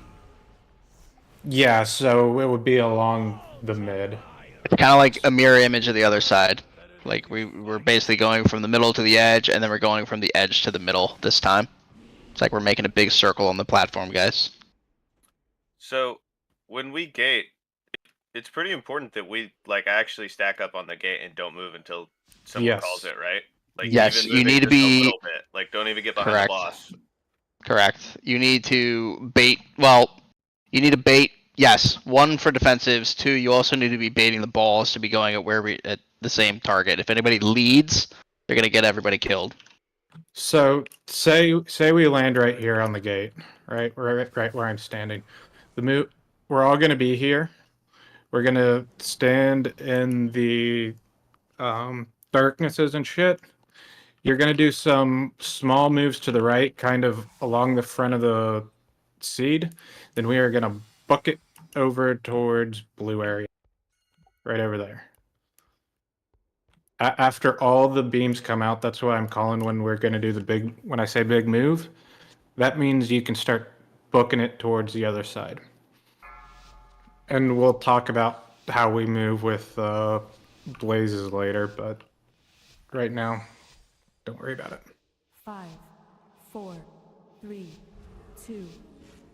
Yeah, so it would be along the mid. It's kind of like a mirror image of the other side. Like we're basically going from the middle to the edge, and then we're going from the edge to the middle this time. It's like we're making a big circle on the platform, guys. So when we gate, it's pretty important that we like actually stack up on the gate and don't move until someone Yes. calls it, right? Like Yes, even you need to moving just a be- little bit. Like don't even get behind Correct. the boss. Correct. You need to bait. Well, you need to bait. Yes, one for defensives. Two, you also need to be baiting the balls to be going at the same target. If anybody leads, they're gonna get everybody killed. So say we land right here on the gate, right where I'm standing. We're all gonna be here. We're gonna stand in the darknesses and shit. You're gonna do some small moves to the right, kind of along the front of the seed. Then we are gonna bucket over towards blue area, right over there. After all the beams come out, that's what I'm calling when we're gonna do the big. When I say big move, that means you can start booking it towards the other side. And we'll talk about how we move with blazes later, but right now, don't worry about it. 5, 4, 3, 2,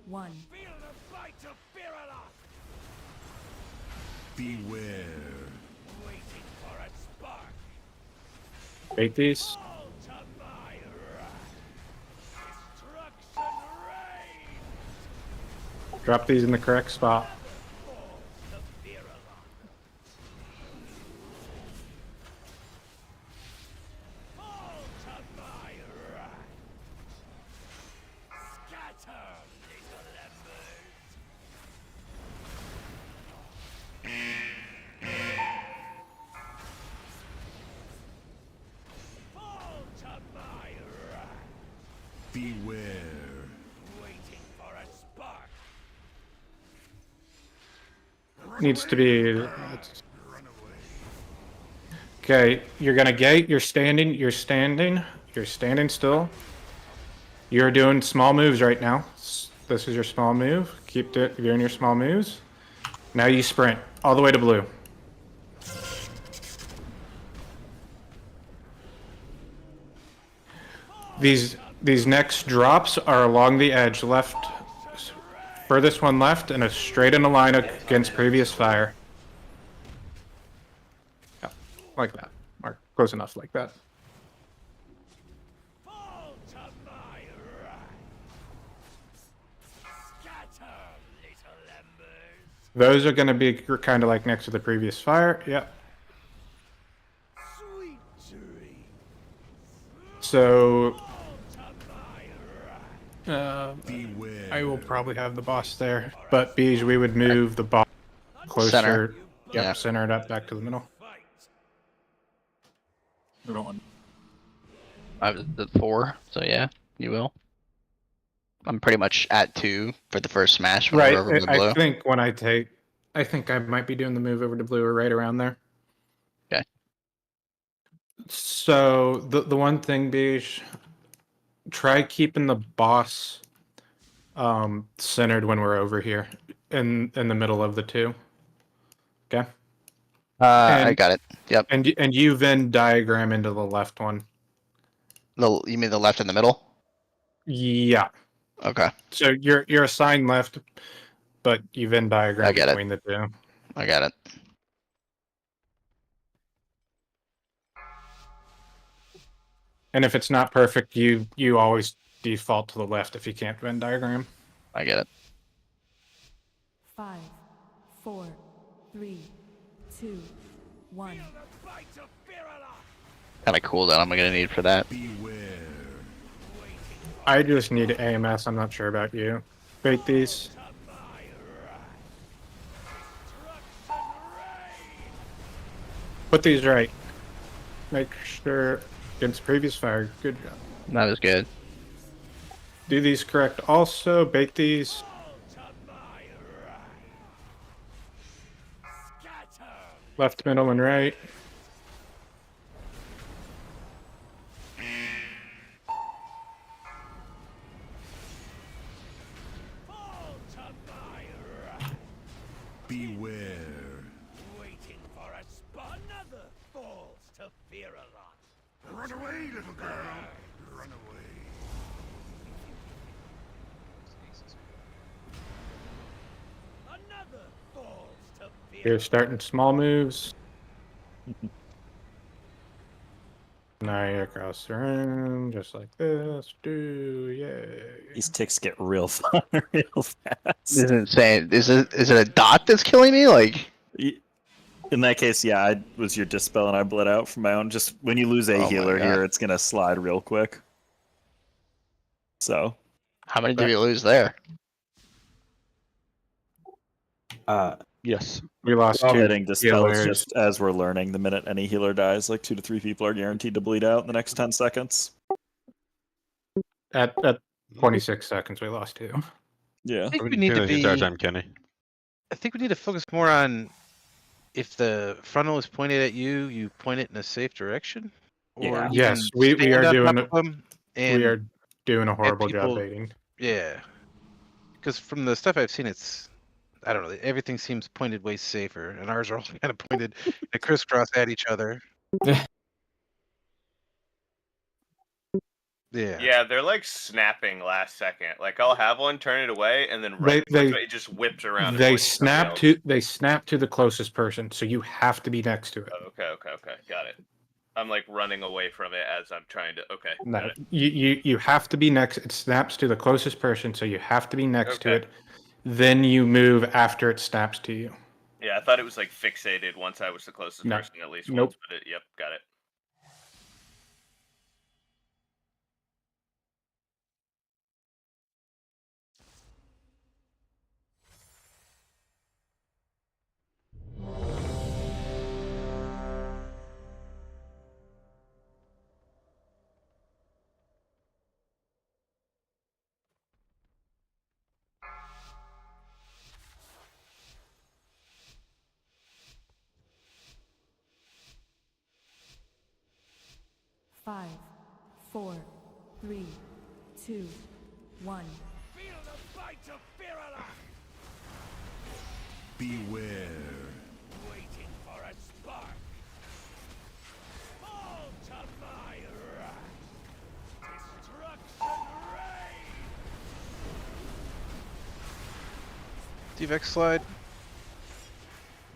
1. Feel the bite of Barial! Beware. Waiting for a spark. Bait these. Drop these in the correct spot. Beware. Waiting for a spark. Needs to be. Okay, you're gonna gate. You're standing. You're standing. You're standing still. You're doing small moves right now. This is your small move. Keep doing your small moves. Now you sprint all the way to blue. These next drops are along the edge, left, furthest one left, and a straight in a line against previous fire. Yeah, like that, or close enough like that. Those are going to be kind of like next to the previous fire. Yep. So I will probably have the boss there, but Beige, we would move the boss closer. Center. Yep, Yeah. center it up back to the middle. I was at 4, so yeah, you will. I'm pretty much at 2 for the first smash. When Right. we're over the blue. I think when I think I might be doing the move over to blue or right around there. Okay. So the one thing, Beige, try keeping the boss centered when we're over here in the middle of the two. Okay. I got it. Yep. And you Venn diagram into the left one. You mean the left in the middle? Yeah. Okay. So you're assigned left, but you Venn diagram I get it. between the two. I got it. And if it's not perfect, you always default to the left if you can't Venn diagram. I get it. 5, 4, 3, 2, 1. Kind of cooldown I'm gonna need for that. I just need AMS. I'm not sure about you. Bait these. Put these right. Make sure against previous fire. Good job. That was good. Do these correct. Also, bait these. Left, middle, and right. Beware. Waiting for a spot. Another falls to fear a lot. Run away, little girl. Run away. Another falls to fear. You're starting small moves. Now you're across the room, just like this. Yay. These ticks get real fun real fast. This is insane. Is it a dot that's killing me? Like, in that case, yeah, I was your dispel and I bled out from my own. Just when you lose a Oh my healer God. here, it's gonna slide real quick. So, how many did we lose there? Yes. We lost we're two hitting dispels healers. just as we're learning. The minute any healer dies, like 2 to 3 people are guaranteed to bleed out in the next 10 seconds. At 26 seconds, we lost two. I Yeah. think I've we been need doing to this the entire be. time, Kenny. I think we need to focus more on if the frontal is pointed at you, you point it in a safe direction. Or Yeah. you Yes, can we stand are on doing top of them and we are doing a get horrible job people- baiting. Yeah, because from the stuff I've seen, it's I don't know. Everything seems pointed way safer, and ours are all kind of pointed and crisscross at each other. Yeah. Yeah, they're like snapping last second. Like I'll have one, turn it away, and then it just whips around. and They points at somebody snap to the closest person, so you have to be next to it. else. Okay, got it. I'm like running away from it as I'm trying to. Okay, No, got it. you have to be next. It snaps to the closest person, so you have to be next to Okay. it. Then you move after it snaps to you. Yeah, I thought it was like fixated once I was the closest No. person at least Nope. once, but yep, got it. Five, 4, 3, 2, 1. Feel the bite of fear a lot. Beware. Waiting for a spark. Fall to my wrath. Destruction reigns. DVX slide.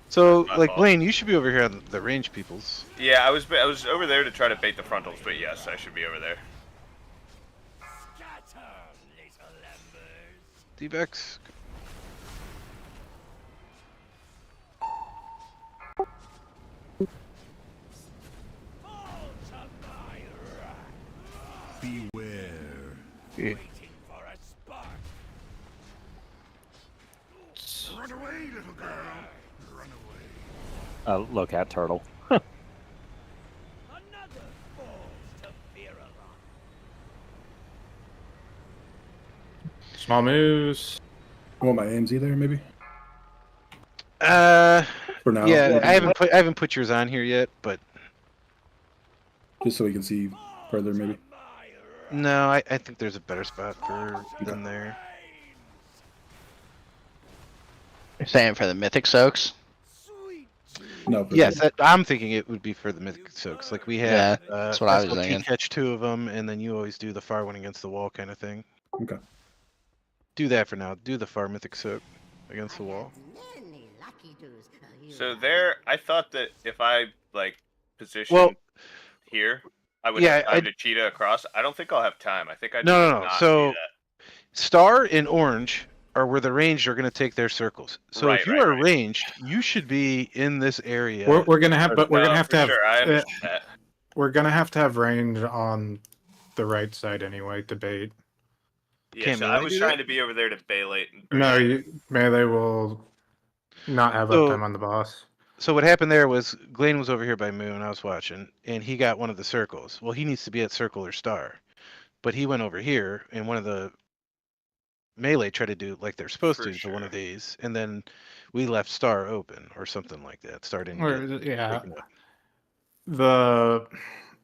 So, My like fault. Blaine, you should be over here on the range peoples. Yeah, I was over there to try to bait the frontals, but yes, I should be over there. Scatter, little embers. DVX. Fall to my wrath. Beware. Waiting for a spark. Run away, little girl. Run away. Look at turtle. Another falls to fear a lot. Small moves. You want my AMZ there, maybe? For now. Yeah, I haven't put yours on here yet, but Just so we can see further, maybe. no, I think there's a better spot for them there. You're saying for the mythic soaks? No. For Yes, I'm thinking it would be for the mythic soaks. Like we Yeah, have, that's what I was SLT thinking. catch 2 of them, and then you always do the far one against the wall kind of thing. Okay. Do that for now. Do the far mythic soak against the wall. So there, I thought that if I like position here, I would have time to cheetah across. I don't think I'll have time. I think I No. not So, do that. star and orange are where the ranged are going to take their circles. So Right, if you are ranged, you should be in this area. We're gonna have, but we're No, gonna have for to have. sure, I understand that. We're gonna have to have range on the right side anyway to bait. Yeah, so I was trying to be over there to bailate. No, melee will not have So- uptime on the boss. So what happened there was Glenn was over here by Moon. I was watching, and he got one of the circles. Well, he needs to be at circle or star, but he went over here, and one of the melee tried to do like they're supposed to one of these, and then we left star open or something like that. Star didn't Or, get yeah. taken up.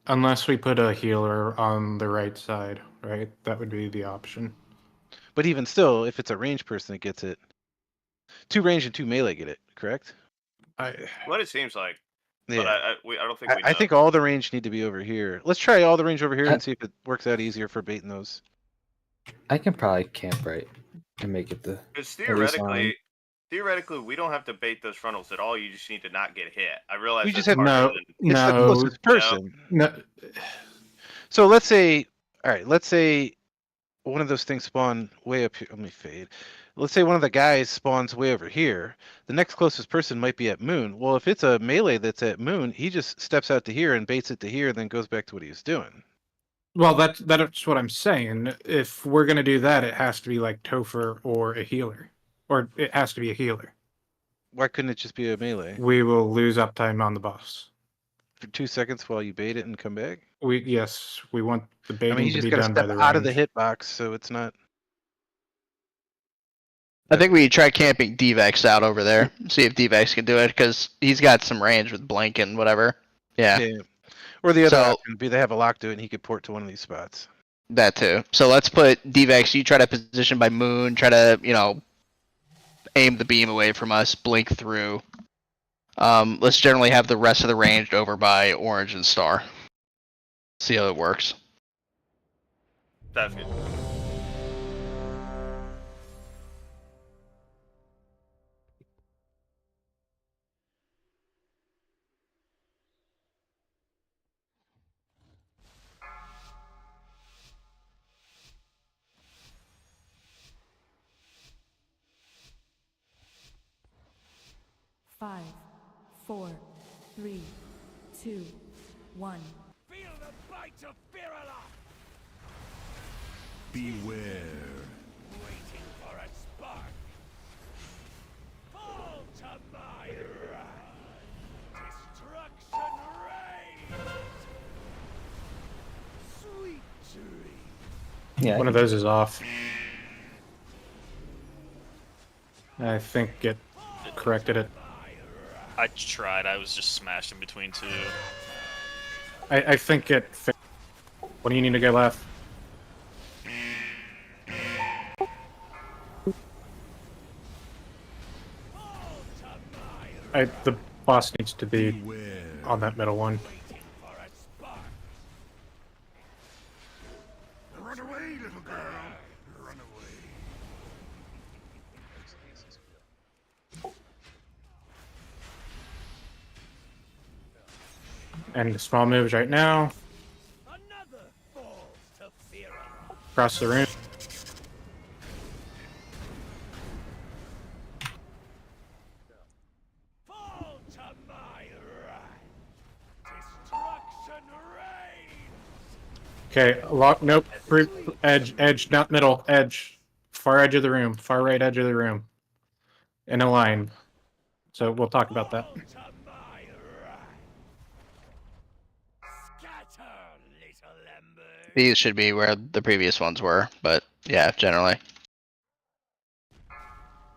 Unless we put a healer on the right side, right? That would be the option. But even still, if it's a range person that gets it, 2 range and 2 melee get it, correct? What it seems like. Yeah. But I don't think we know. I think all the range need to be over here. Let's try all the range over here and see if it works out easier for baiting those. I can probably camp right and make it the. Because at least line. theoretically, we don't have to bait those frontals at all. You just need to not get hit. I realize We that's just have harder than- It's the closest person. So let's say, all right, let's say one of those things spawn way up here. Let me fade. Let's say one of the guys spawns way over here. The next closest person might be at Moon. Well, if it's a melee that's at Moon, he just steps out to here and baits it to here, then goes back to what he was doing. Well, that's what I'm saying. If we're gonna do that, it has to be like Topher or a healer, or it has to be a healer. Why couldn't it just be a melee? We will lose uptime on the boss. For 2 seconds while you bait it and come back? We want the baiting I mean, you to just be gotta done by step the out of the range. hitbox, so it's not. I think we try camping Dvex out over there. See if Dvex can do it because he's got some range with Blink and whatever. Yeah. Or the other So- option would be they have a lock to it and he could port to one of these spots. That too. So let's put Dvex. You try to position by Moon. Try to aim the beam away from us. Blink through. Let's generally have the rest of the range over by Orange and Star. See how it works. That's good. Five, 4, 3, 2, 1. Feel the bite of Barial! Beware. Waiting for a spark. Fall to my wrath. Destruction reigns. Sweet dream. Yeah. One of those is off. I think it corrected it. I tried. I was just smashed in between two. I think it. What do you need to go left? The boss needs to be on that middle one. Run away, little girl. Run away. And the small moves right now. Another falls to Barial. Across the room. Fall to my wrath. Destruction reigns. Okay, lock. Nope. Edge, not middle. Edge. Far edge of the room. Far right edge of the room. In a line. So we'll talk about that. These should be where the previous ones were, but yeah, generally.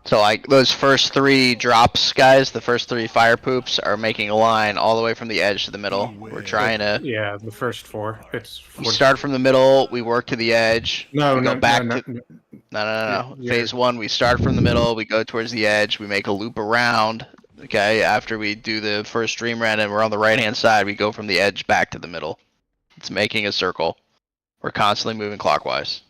So like those first 3 drops, guys, the first 3 fire poops are making a line all the way from the edge to the middle. We're trying to. Yeah, the first 4. We start from the middle, we work to the edge. No, we go no, back no, to. no. No. You're- Phase 1, we start from the middle, we go towards the edge, we make a loop around. Okay, after we do the first stream run and we're on the right hand side, we go from the edge back to the middle. It's making a circle. We're constantly moving clockwise.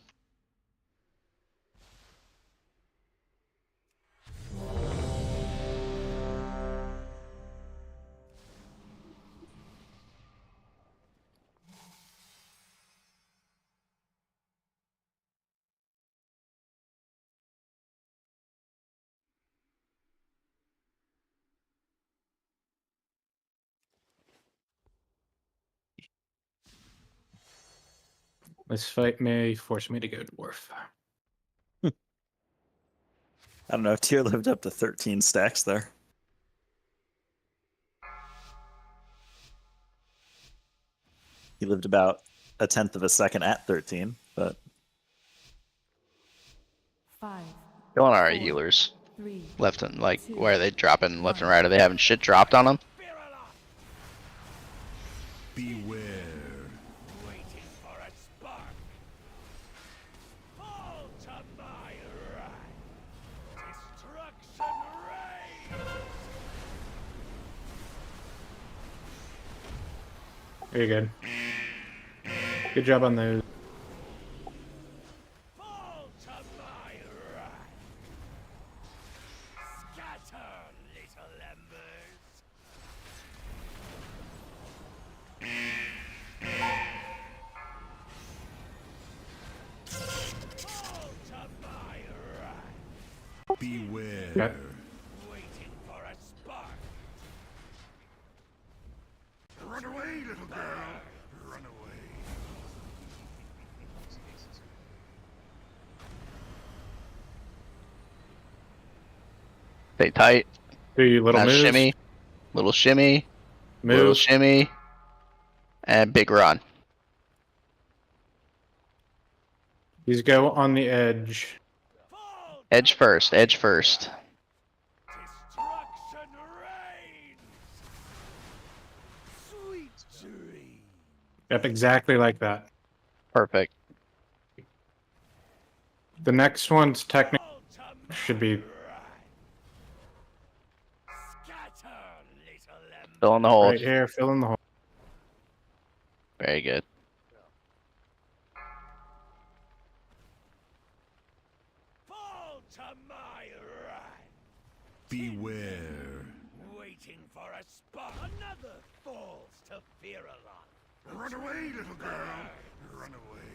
This fight may force me to go dwarf. I don't know. Tier lived up to 13 stacks there. He lived about a tenth of a second at 13, but 5, Killing our healers. 3, Left and like, 2, where are they dropping left and right? Are they having shit dropped on them? Beware. Waiting for a spark. Fall to my wrath. Destruction reigns. Very good. Good job on those. Fall to my wrath. Scatter, little embers. Fall to my wrath. Beware. Okay. Waiting for a spark. Run away, little girl. Run away. Stay tight. Do your little Now moves. shimmy. Little shimmy. Little Move. shimmy. And big run. These go on the edge. Edge first. Edge first. Destruction reigns. Sweet dream. Yep, exactly like that. Perfect. The next one's technically should be Scatter, little embers. Fill in the hole. right here. Fill in the hole. Very good. Fall to my wrath. Beware. Waiting for a spot. Another falls to Firalon. Run away, little girl. Run away.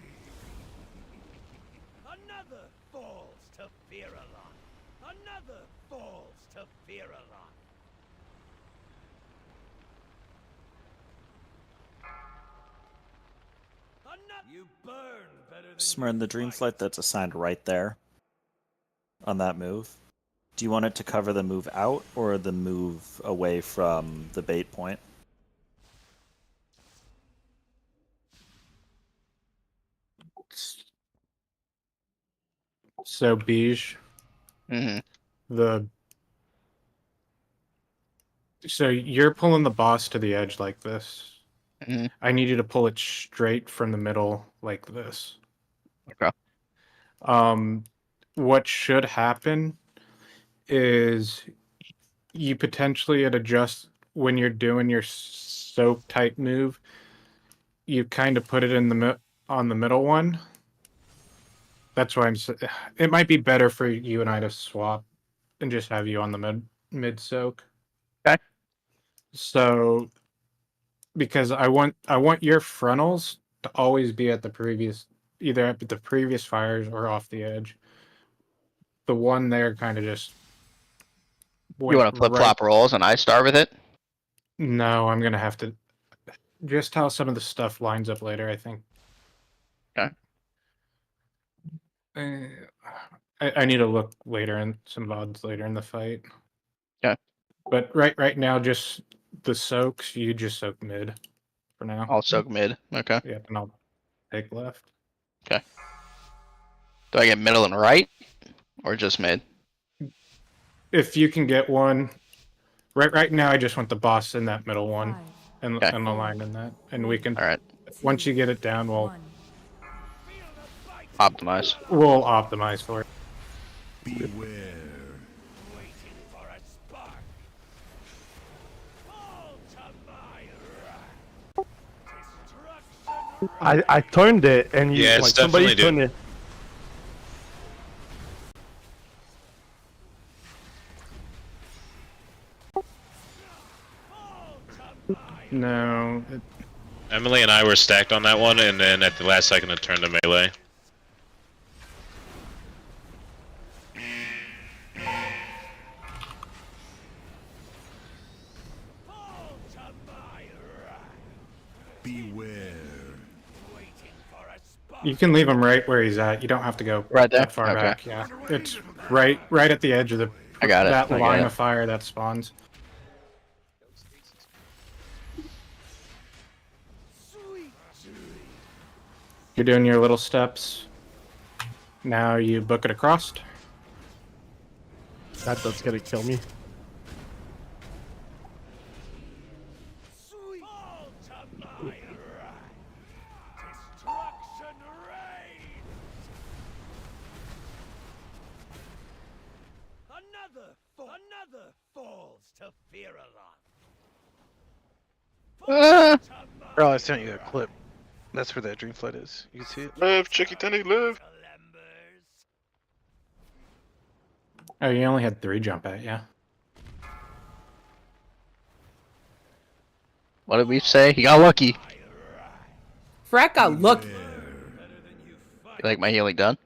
Another falls to Firalon. Another falls to Firalon. You burn better than Smyrn, the dream flight that's assigned right there on that move. Do you want it to cover the move out or the move away from the bait point? So beige. Mm-hmm. So you're pulling the boss to the edge like this. Mm-hmm. I need you to pull it straight from the middle like this. Okay. What should happen is you potentially adjust when you're doing your soak type move. You kind of put it in the on the middle one. That's why it might be better for you and I to swap and just have you on the mid soak. Okay. So because I want your frontals to always be at the previous, either at the previous fires or off the edge. The one there kind of just You want to flip flop rolls and I star with it? No, I'm gonna have to just how some of the stuff lines up later, I think. Okay. I need to look later in some VODs later in the fight. Okay. But right now, just the soaks, you just soak mid for now. I'll soak mid. Okay. Yeah, and I'll take left. Okay. Do I get middle and right? Or just mid? If you can get one. Right now, I just want the boss in that middle one and the line in that. And we can. All right. Once you get it down, we'll optimize. We'll optimize for it. Beware. Waiting for a spark. Fall to my wrath. Destruction. I turned it and you Yeah, it's like somebody definitely turned it. No. Emily and I were stacked on that one, and then at the last second it turned to melee. Beware. Waiting for a spark. You can leave him right where he's at. You don't have to go right there? that far Okay. back. Yeah, it's right at the edge of the. I got it. That I got line it. of fire that spawns. Sweet You're doing your little steps. Now you book it across. That's gonna kill me. Fall to my wrath. Destruction reigns. Another falls to Firalon. Earl, I sent you a clip. That's where that dream flight is. You can see it. Live, Chicky Tenny, live. Oh, you only had 3 jump at, yeah. What did we say? He got lucky. Frack got lucky. You like my healing done?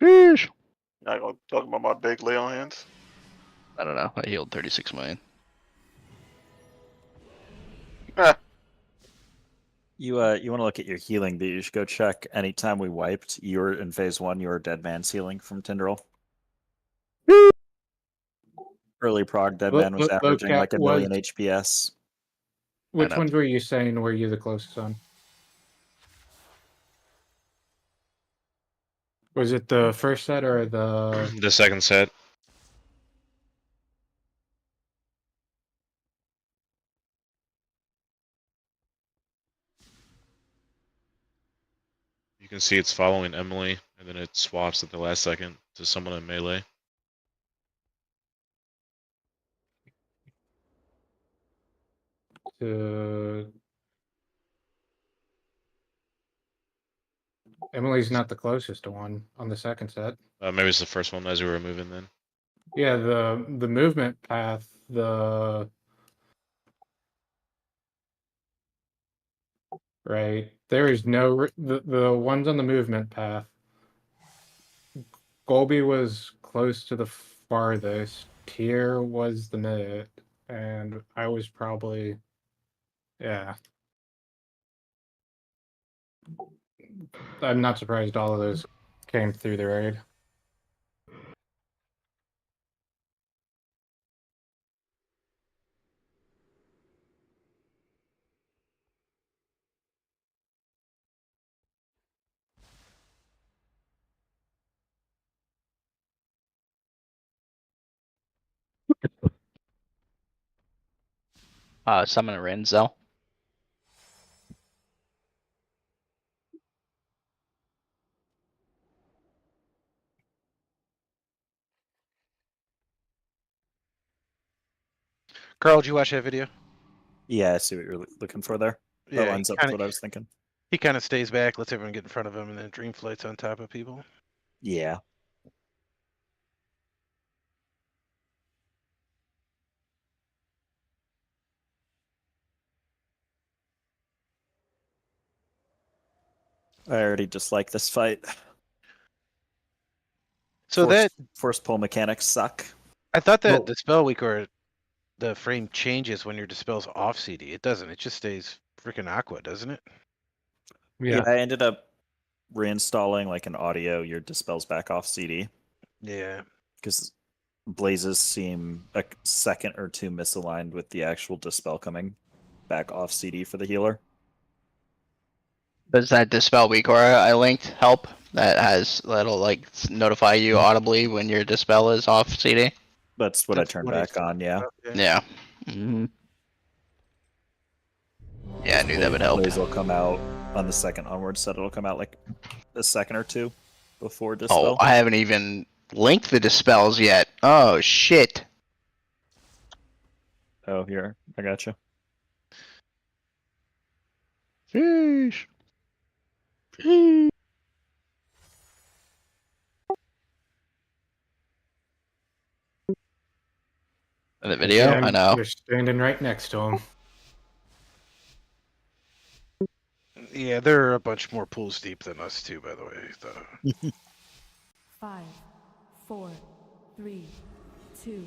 Sheesh. Not gonna talk about my big lay on hands. I don't know. I healed 36 million. You want to look at your healing, but you should go check. Anytime we wiped, you were in phase 1. You were dead man's healing from Tindril. Early prog dead man was averaging like a million HPS. Which ones were you saying were you the closest on? Was it the first set or The second set. You can see it's following Emily, and then it swaps at the last second to someone in melee. Emily's not the closest to one on the second set. Maybe it's the first one as we were moving then. Yeah, the movement path, right. There is no the ones on the movement path. Golby was close to the farthest. Tier was the mid, and I was probably, yeah. I'm not surprised all of those came through the raid. Summon a Renzel. Carl, did you watch that video? Yeah, I see what you're looking for there. That Yeah, lines up with what I was thinking. He kind of stays back, lets everyone get in front of him, and then dream flights on top of people. Yeah. I already dislike this fight. So force pull mechanics suck. I thought that the spell week or the frame changes when your dispel's off CD. It doesn't. It just stays freaking aqua, doesn't it? Yeah, I ended up reinstalling like an audio. Your dispel's back off CD. Yeah. Because blazes seem a second or 2 misaligned with the actual dispel coming back off CD for the healer. Does that Dispel Weak Aura I linked help? That'll like notify you audibly when your Dispel is off CD? That's what I turned back on, yeah. Yeah. Yeah, I knew that would help. Blaze will come out on the second onward set. It'll come out like a second or 2 before Dispel. Oh, I haven't even linked the Dispels yet. Oh, shit. Oh, here. I gotcha. Sheesh. In the video? I know. You're standing right next to him. Yeah, they're a bunch more pools deep than us too, by the way. 5, 4, 3, 2.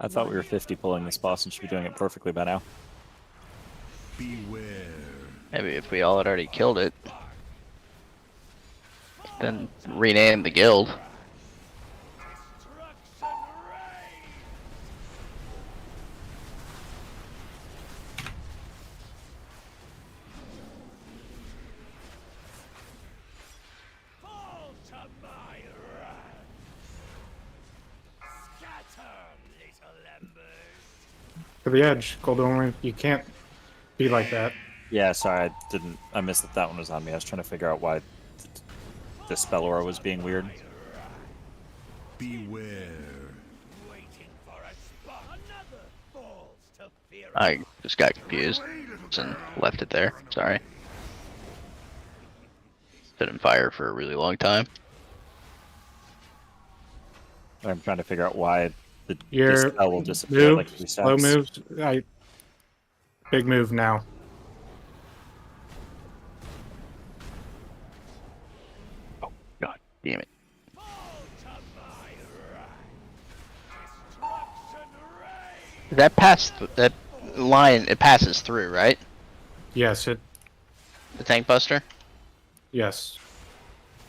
I thought we were 50 pulling this boss and should be doing it perfectly by now. Beware. Maybe if we all had already killed it. Then rename the guild. To the edge, Golden. You can't be like that. Yeah, sorry, I missed that one was on me. I was trying to figure out why the spell aura was being weird. Beware. I just got confused and left it there. Sorry. Been in fire for a really long time. I'm trying to figure out why the Your spell will disappear like 3 slow steps. moves. Big move now. God damn it. That that line, it passes through, right? Yes, it. The tank buster? Yes.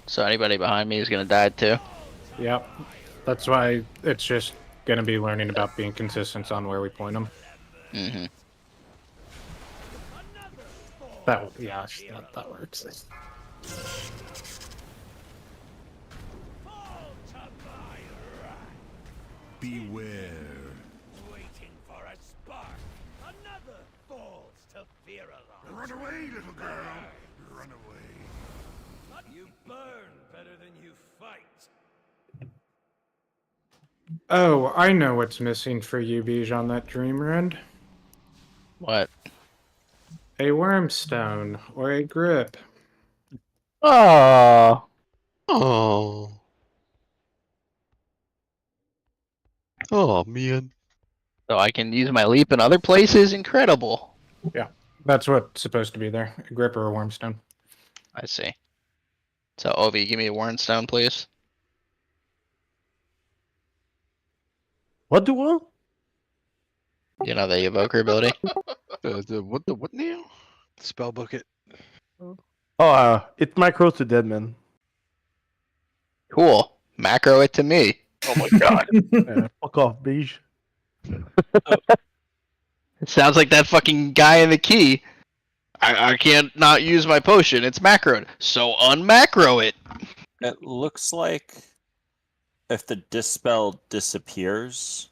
So anybody behind me is gonna die too? Yep. That's why it's just gonna be learning about being consistent on where we point them. Mm-hmm. That works. Beware. Waiting for a spark. Another falls to Virulon. Run away, little girl. Run away. You burn better than you fight. Oh, I know what's missing for you, Bij, on that dream rend. What? A wormstone or a grip. Oh. Oh. Oh man. So I can use my leap in other places? Incredible. Yeah, that's what's supposed to be there. A grip or a wormstone. I see. So Ovi, give me a Warren Stone, please. What do what? You know the evoker ability? What now? Spell book it. Oh, it's macro to dead man. Cool. Macro it to me. Oh my god. Fuck off, Beige. It sounds like that fucking guy in the key. I can't not use my potion. It's macroed. So unmacro it. It looks like if the dispel disappears,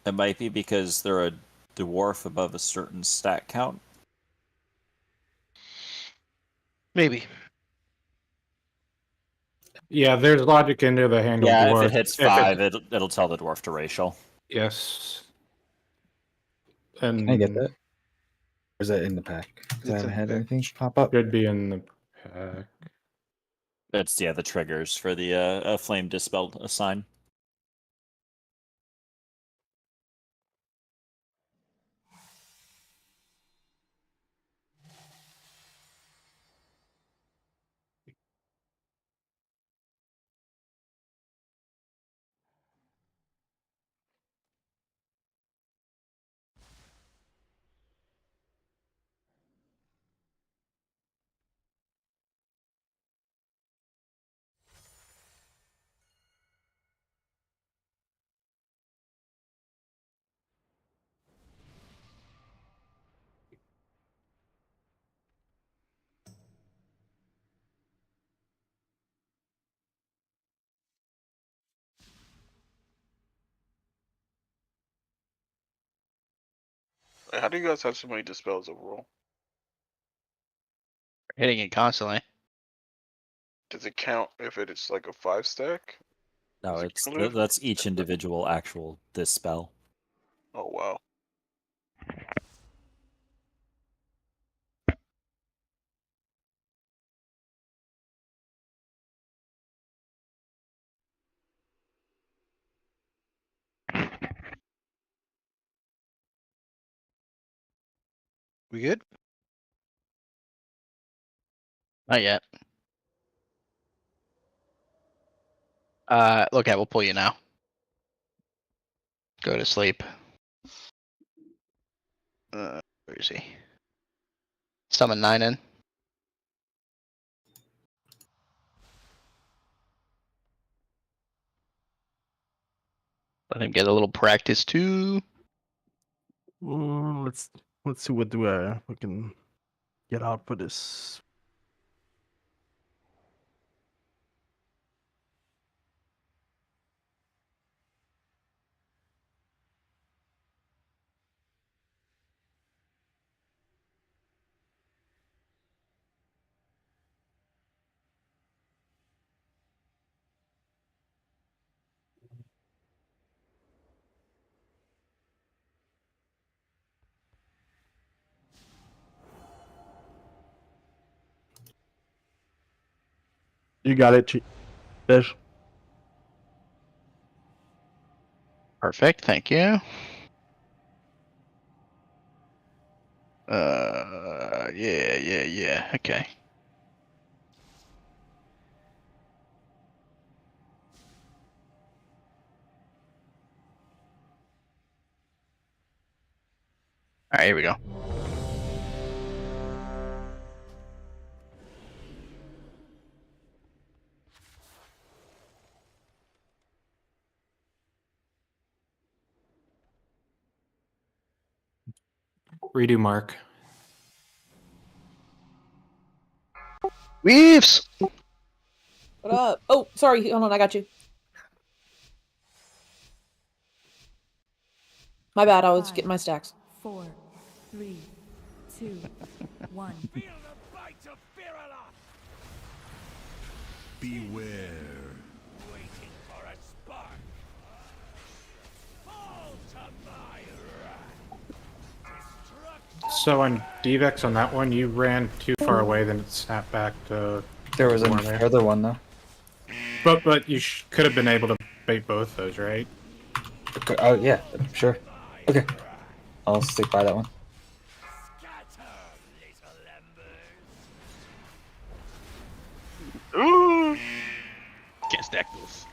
it might be because they're a dwarf above a certain stat count. Maybe. Yeah, there's logic into the handle Yeah, dwarf. if it hits 5, it'll tell the dwarf to racial. Yes. And Can I get that? Or is that in the pack? 'Cause I haven't had anything pop up. Should be in the pack. It's the triggers for the flame dispel assign. How do you guys have so many dispels overall? Hitting it constantly. Does it count if it is like a 5 stack? No, Is it it's cumulative? that's each individual actual dispel. Oh wow. We good? Not yet. Look at, we'll pull you now. Go to sleep. Where is he? Summon 9 in. Let him get a little practice too. Let's see what do we can get out for this. You got it, Fish. Perfect. Thank you. Yeah. Okay. All right, here we go. Redo mark. Weaves. What up? Oh, sorry. Hold on, I got you. My bad. I was getting my stacks. 4, 3, 2, 1. Feel the bite of Virulon! Beware. Waiting for a spark. Fall to my wrath. So on Devex on that one, you ran too far away, then it snapped back to. There was more there. another one though. But you could have been able to bait both those, right? Okay, oh yeah, sure. Okay, I'll stick by that one. Ooh. Can't stack those.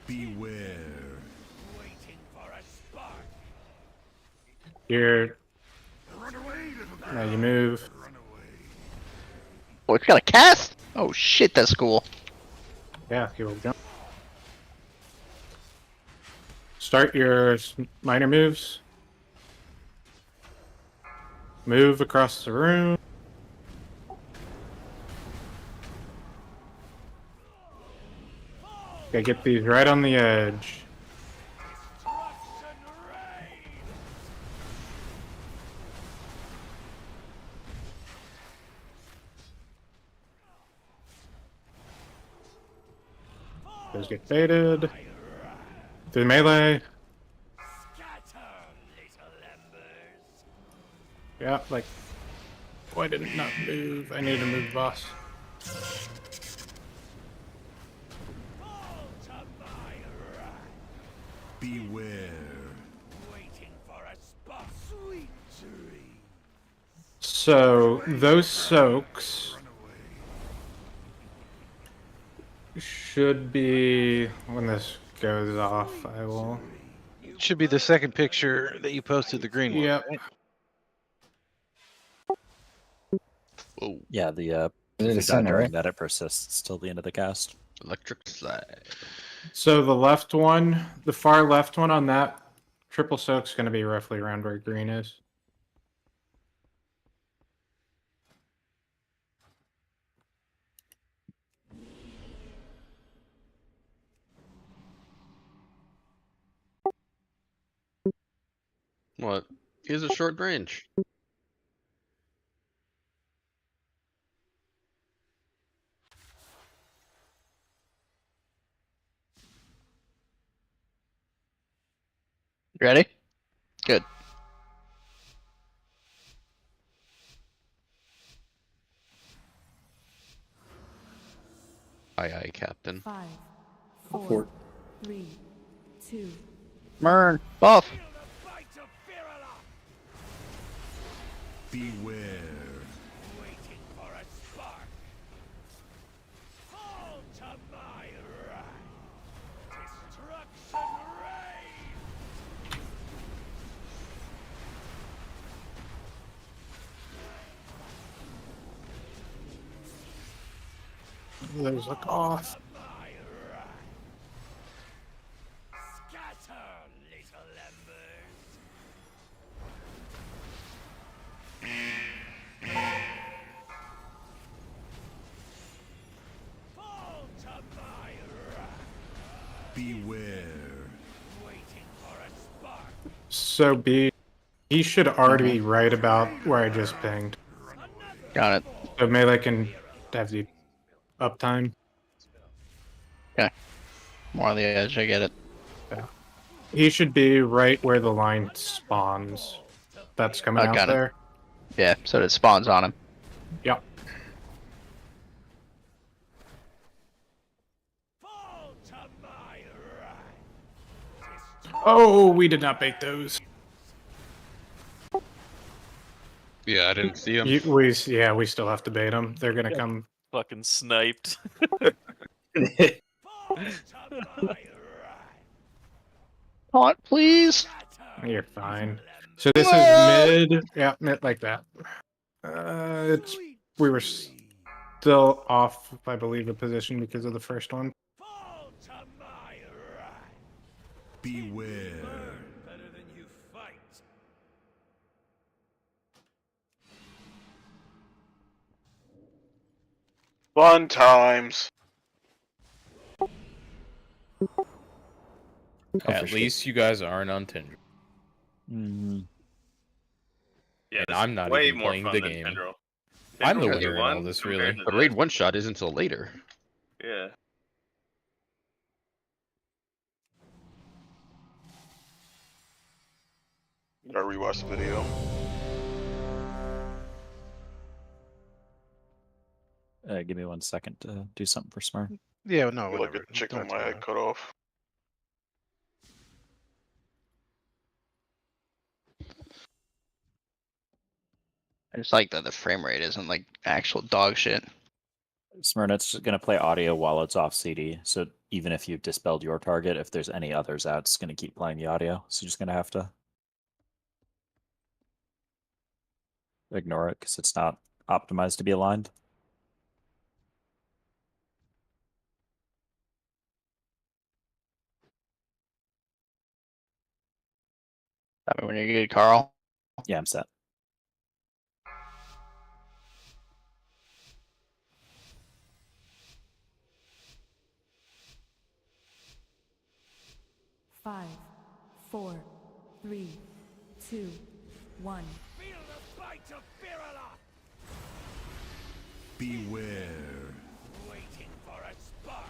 Beware. Waiting for a spark. You're. Now you move. Oh, it's got a cast? Oh shit, that's cool. Yeah, he will jump. Start your minor moves. Move across the room. Okay, get these right on the edge. Those get baited. Through the melee. Yeah, like. Why did it not move? I need to move, boss. Beware. Waiting for a spark. Sweet dreams. So, those soaks should be, when this goes off, I will. It should be the second picture that you posted, the green one. Yep. Right? Whoa. Yeah, the Is it if a you die center, during right? that, it persists till the end of the cast. Electric slide. So the left one, the far left one on that triple soak's going to be roughly around where green is. What? He has a short range. Ready? Good. Aye, Captain. 5, 4, 3, 2. Mern, buff. Beware. Waiting for a spark. Fall to my wrath. Destruction reigns. Those look off. Scatter, little embers. Fall to my wrath. Beware. Waiting for a spark. So B, he should already be right about where I just pinged. Got it. So melee can have the uptime. Okay. More on the edge, I get it. Yeah. He should be right where the line spawns. That's coming out got it. there. Yeah, so it spawns on him. Yep. Oh, we did not bait those. Yeah, I didn't see him. We still have to bait them. They're gonna come. Fucking sniped. Taunt, please. You're fine. So this is mid. Yeah, mid like that. We were still off, I believe, the position because of the first one. Beware. Fun times. At least you guys aren't on Tinder. Yeah, And I'm not way even more playing fun the than game. Tendril. I'm the Tendril winner in all this, really. compared to But this. raid 1 shot isn't until later. Yeah. Gotta rewatch the video. Give me 1 second to do something for Smart. Yeah, no, I feel like whatever. a chicken Don't with my worry head cut off. I just like that the frame rate isn't like actual dog shit. Smyrna's going to play audio while it's off CD. So even if you've dispelled your target, if there's any others out, it's going to keep playing the audio. So you're just going to have to ignore it because it's not optimized to be aligned. I mean, when you're good, Carl. Yeah, I'm set. Five, four, three, two, one. Feel the bite of Barial! Beware. Waiting for a spark.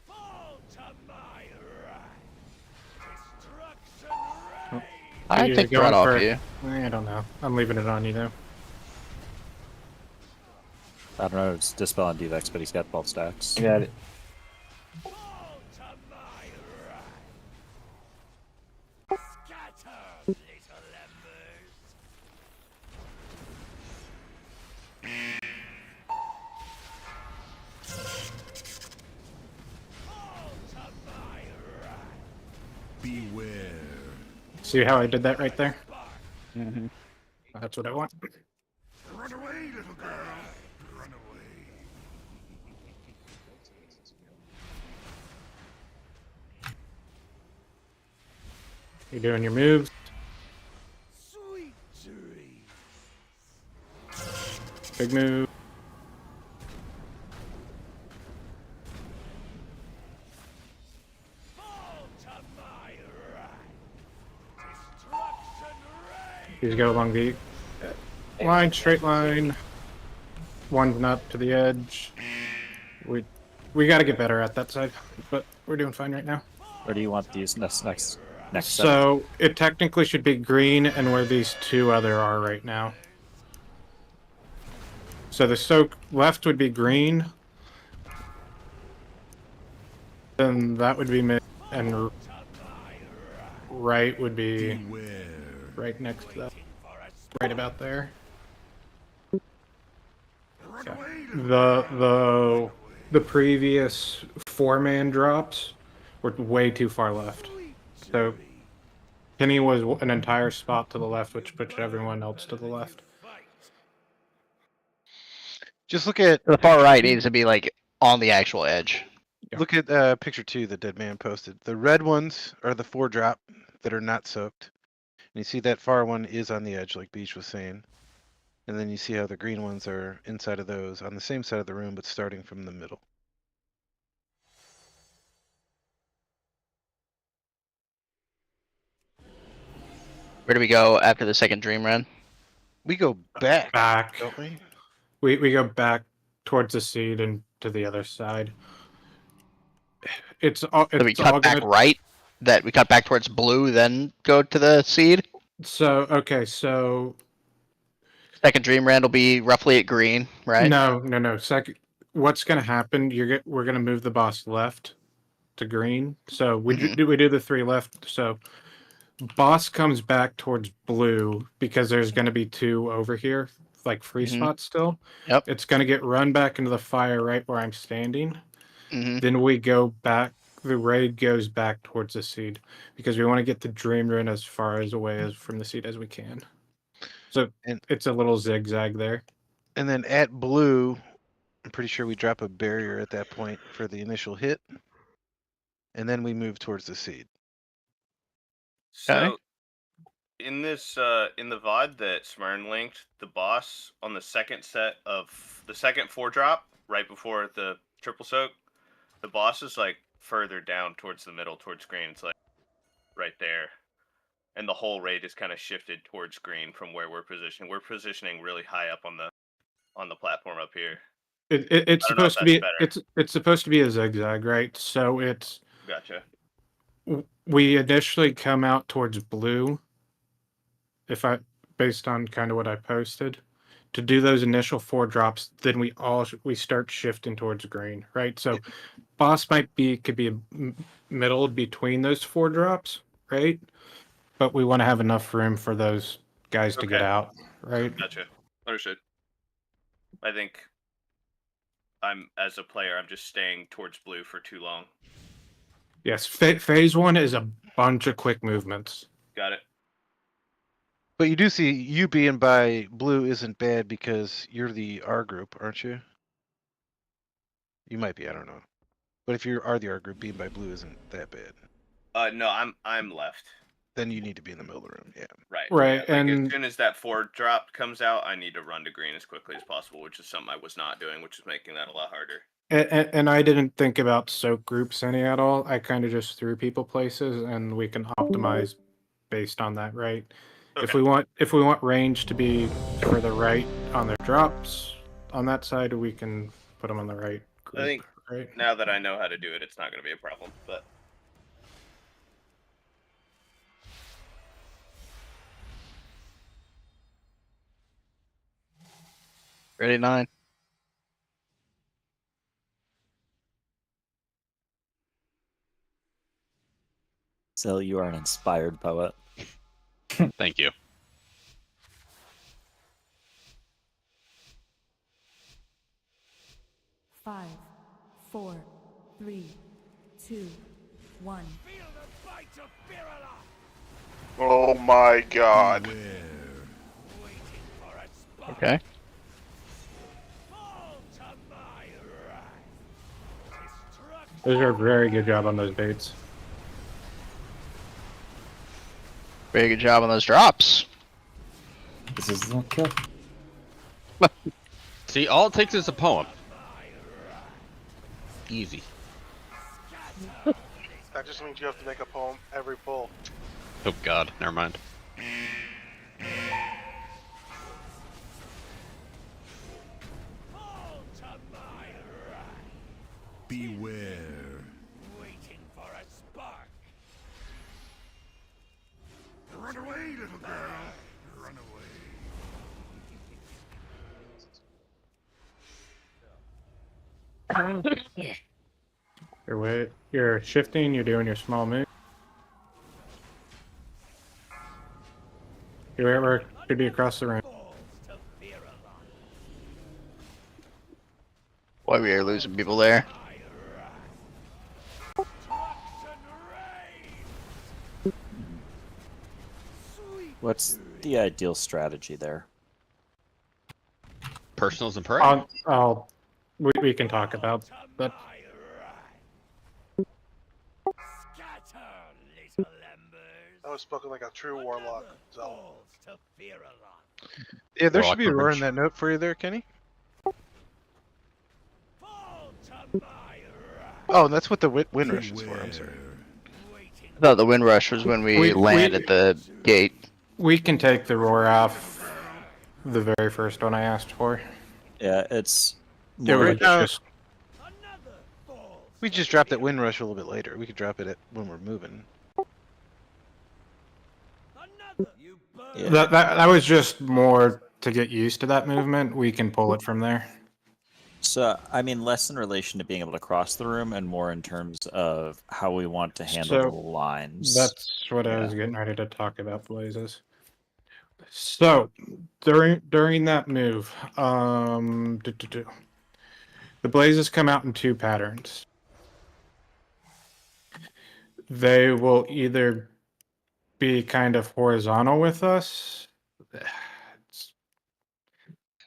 Fall to my wrath. Destruction reigns. I You're take the going run off for- you. I don't know. I'm leaving it on you though. I don't know, it's Dispel on Devex, but he's got 12 stacks. Got it. Fall to my wrath. Scatter, little embers. Fall to my wrath. Beware. See how I did that right there? Mm-hmm. That's what I want. Run away, little girl. Run away. You're doing your moves. Sweet dreams. Big move. Fall to my wrath. Destruction reigns. You just go along the line, straight line. One's not to the edge. We got to get better at that side, but we're doing fine right now. Where do you want these next set? So it technically should be green, and where these two other are right now. So the soak left would be green. Then that would be mid, and right would be Beware. right next to that, right about there. Run Yeah. away, The previous 4-man drops were way too far left. So Kenny was an entire spot to the left, which pushed everyone else to the left. Just look at The far right needs to be like on the actual edge. look at picture 2 the dead man posted. The red ones are the 4 drop that are not soaked. And you see that far one is on the edge, like Beach was saying. And then you see how the green ones are inside of those on the same side of the room, but starting from the middle. Where do we go after the second dream run? We go back, Back. don't we? We go back towards the seed and to the other side. It's all. So we It's all cut back gonna, right. That we cut back towards blue, then go to the seed. So okay, so Second Dream Rand will be roughly at green, right? No. Second, what's going to happen? We're going to move the boss left to green. So we do the 3 left. So boss comes back towards blue because there's going to be 2 over here, like free spots still. Yep. It's going to get run back into the fire right where I'm standing. Then we go back. The raid goes back towards the seed because we want to get the Dream Rune as far away as from the seed as we can. So it's a little zigzag there. And then at blue, I'm pretty sure we drop a barrier at that point for the initial hit. And then we move towards the seed. So, in this in the VOD that Smyrn linked, the boss on the second set of the second 4-drop, right before the triple soak, the boss is like further down towards the middle, towards green. It's like right there. And the whole raid is kind of shifted towards green from where we're positioned. We're positioning really high up on the platform up here. It's supposed to be it's supposed to be a zigzag, right? So it's Gotcha. We initially come out towards blue. Based on kind of what I posted, to do those initial 4 drops, then we start shifting towards green, right? So boss could be a middle between those 4 drops, right? But we want to have enough room for those guys to get out, right? Gotcha. Understood. I think as a player, I'm just staying towards blue for too long. Yes, phase 1 is a bunch of quick movements. Got it. But you do see you being by blue isn't bad because you're the R group, aren't you? You might be, I don't know. But if you are the R group, being by blue isn't that bad. No, I'm left. Then you need to be in the middle of the room, yeah. Right. Right, Yeah, like and as soon as that 4-drop comes out, I need to run to green as quickly as possible, which is something I was not doing, which is making that a lot harder. And I didn't think about soak groups any at all. I kind of just threw people places, and we can optimize based on that, right? If we want range to be further right on their drops on that side, we can put them on the right group. I think right? now that I know how to do it, it's not going to be a problem. But Ready 9. So you are an inspired poet. Thank you. Five, 4, 3, 2, 1. Oh my god. Okay. Those are a very good job on those baits. Very good job on those drops. This is no kill. See, all it takes is a poem. Easy. That just means you have to make a poem every pull. Oh god, never mind. Beware. Waiting for a spark. Run away, little girl. Run away. You're shifting, you're doing your small move. You're could be across the room. Boy, we are losing people there. What's the ideal strategy there? Personals and prey. We can talk about that. That was spoken like a true warlock. So. Yeah, there Warlock should be a roar in privilege. that note for you there, Kenny. Oh, and that's what the wind rush is for. I'm sorry. I thought the wind rush was when we land at the gate. We can take the roar off the very first one I asked for. Yeah, it's Yeah, more right like now- just We just drop that wind rush a little bit later. We could drop it when we're moving. That was just more to get used to that movement, we can pull it from there. So, I mean, less in relation to being able to cross the room and more in terms of how we want to handle So, the lines. That's what I was Yeah. getting ready to talk about, Blazes. So, during that move, the Blazes come out in two patterns. They will either be kind of horizontal with us.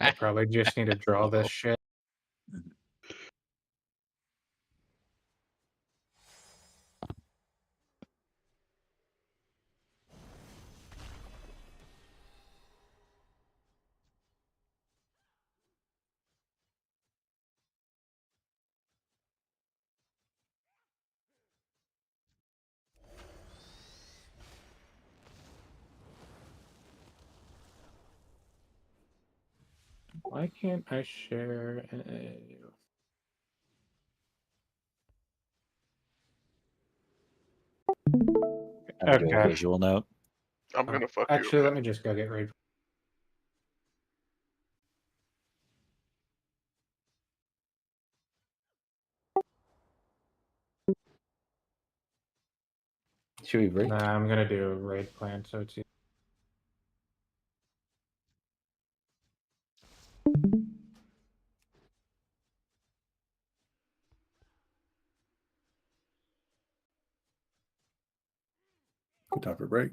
I probably just need to draw this shit. Why can't I share I'll do a Okay. visual note. I'm gonna fuck Actually, you. let me just go get ready. Should we break? Nah, I'm gonna do a raid plan, so it's Good time for a break.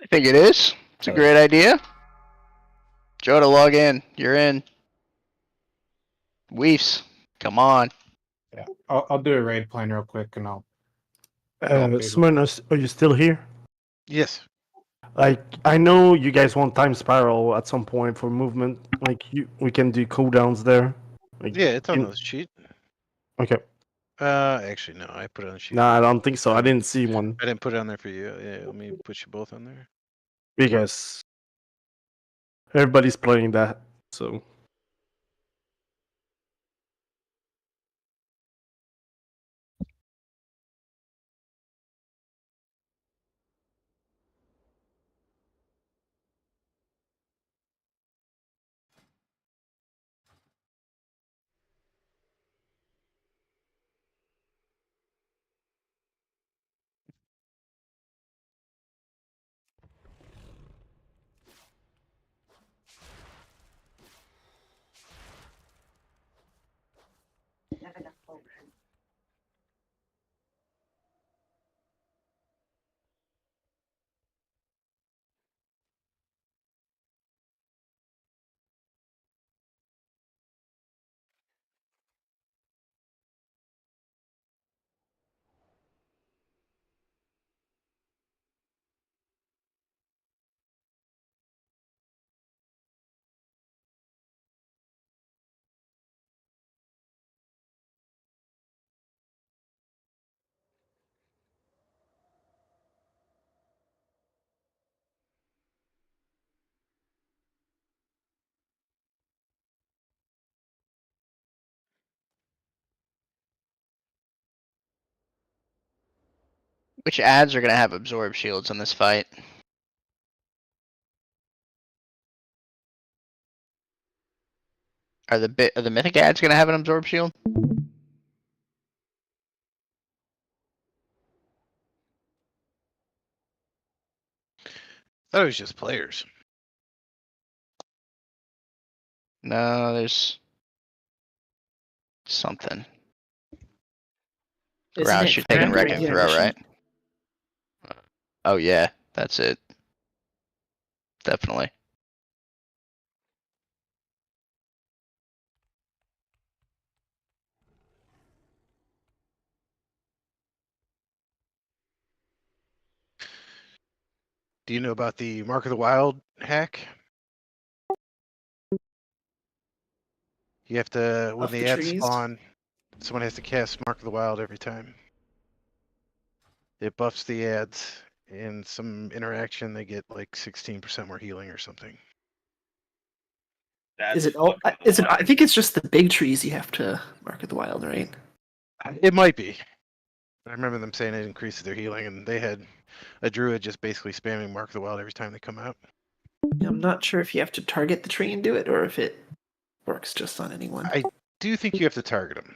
I think it is. It's a great idea. Joe to log in. You're in. Weefs. Come on. yeah. I'll do a raid plan real quick, and I'll. drop people. Smyrna, are you still here? Yes. Like, I know you guys want time spiral at some point for movement. Like, we can do cooldowns there. Like, Yeah, it's on the sheet. Okay. Actually, no, I put it on the sheet. No, I don't think so. I didn't see one. I didn't put it on there for you. Yeah, let me put you both on there. Because everybody's playing that, so. Which ads are gonna have absorb shields in this fight? Are the mythic ads gonna have an absorb shield? Thought it was just players. No, there's something. Isn't Roush, it you're taking friend wrecking throw, regulation? right? Oh yeah, that's it. Definitely. Do you know about the Mark of the Wild hack? You have to, when Off the the ads trees? spawn, someone has to cast Mark of the Wild every time. It buffs the ads. In some interaction, they get like 16% more healing or something. Is it all? Is it? I think it's just the big trees you have to mark at the wild, right? It might be. I remember them saying it increases their healing, and they had a druid just basically spamming Mark of the Wild every time they come out. I'm not sure if you have to target the tree and do it, or if it works just on anyone. I do think you have to target him.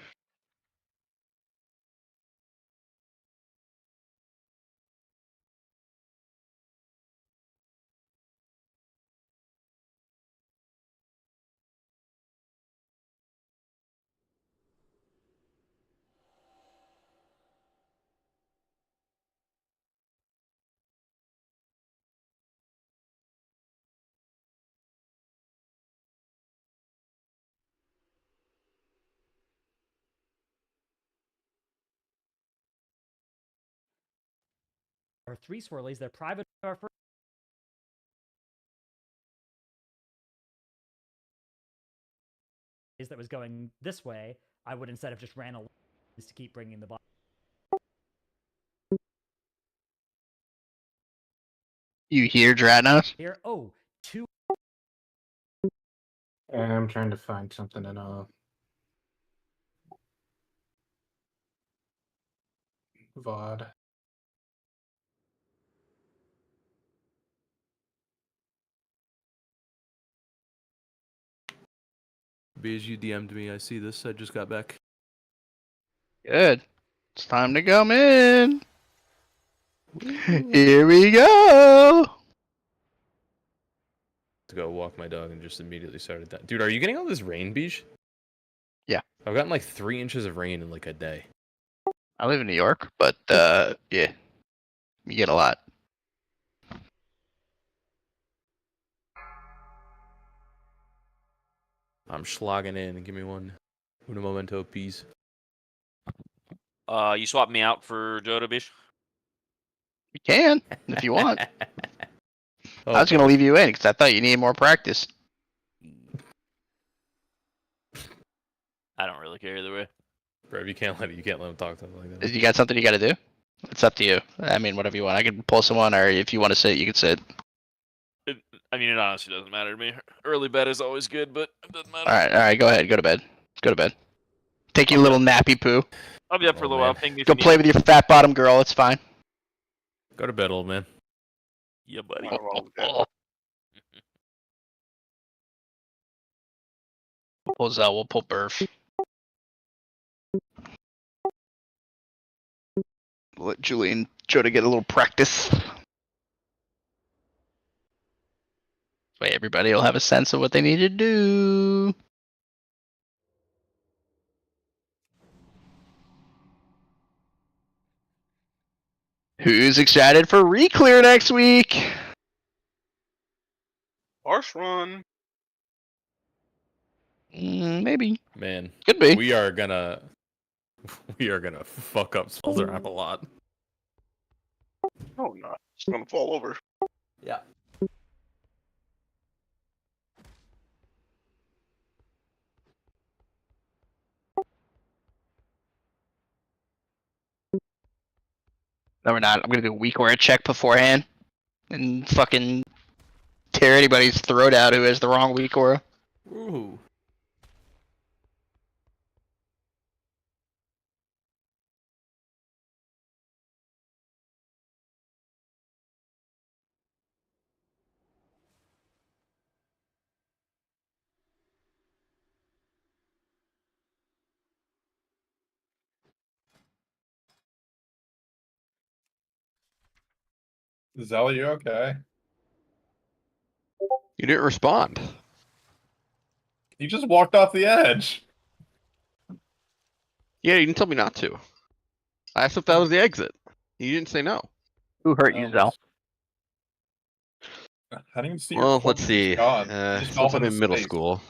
Our 3 swirlies, they're private to our first. That was going this way, I would instead have just ran a to keep bringing the ball. You hear Dratnos? Here, oh, 2. I'm trying to find something in VOD. Beige, you DM'd me. I see this. I just got back. Good. It's time to come in. Here we go. To go walk my dog and just immediately started that. Dude, are you getting all this rain, Beige? Yeah. I've gotten like 3 inches of rain in like a day. I live in New York, but yeah, you get a lot. I'm slogging in. Give me one. Uno momento, please. You swap me out for Jodo Bish? You can, if you want. Oh, I was going to leave you in because I thought you needed more practice. I don't really care either way. Bro, you can't let him talk to him like that. You got something you got to do? It's up to you. I mean, whatever you want. I can pull someone, or if you want to sit, you can sit. It honestly doesn't matter to me. Early bed is always good, but it doesn't matter. All right. Go ahead. Go to bed. Go to bed. Take your little nappy poo. I'll be up for a little while. Ping me if Go you need play me. with your fat bottom girl. It's fine. Go to bed, old man. Yeah, buddy. We'll pull Zell. We'll pull Burf. We'll let Julie and Joda get a little practice. Way everybody will have a sense of what they need to do. Who's excited for Reclear next week? Horse run. Maybe. Man, could be. We are gonna fuck up spells around a lot. Oh no, it's gonna fall over. Yeah. No, we're not. I'm gonna do a weak aura check beforehand and fucking tear anybody's throat out who has the wrong weak aura. Ooh. Zell, you okay? You didn't respond. You just walked off the edge. Yeah, you didn't tell me not to. I asked if that was the exit. You didn't say no. Who hurt you, Zell? I didn't even see your Well, corner. let's see. It's gone. Just Since fell I'm into in middle space. school.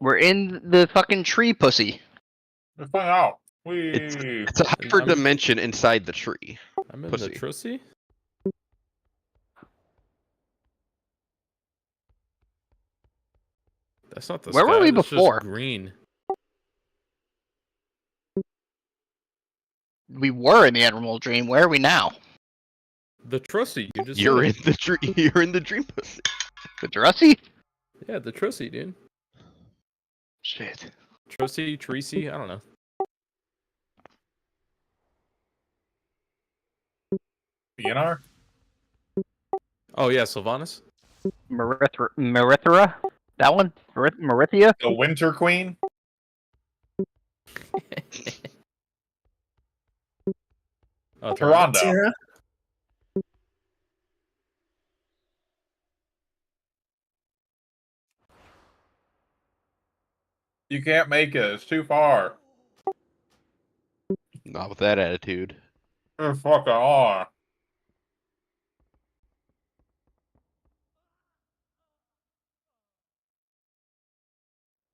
We're in the fucking tree, pussy. Let's find out. It's a hyperdimension inside the tree. I'm in Pussy. the Trussi? That's not the Where sky. were we That's before? Just green. We were in the Emerald Dream. Where are we now? The Trussi. You just You're said in the tree. You're in the dream pussy. The Drussi? Yeah, the Trussi, dude. Shit. Trussi, Treacy, I don't know. BNR? Oh yeah, Sylvanas. Marithra? That one? Marithia? The Winter Queen? Oh, Toronto. You can't make it. It's too far. Not with that attitude. Fuck off.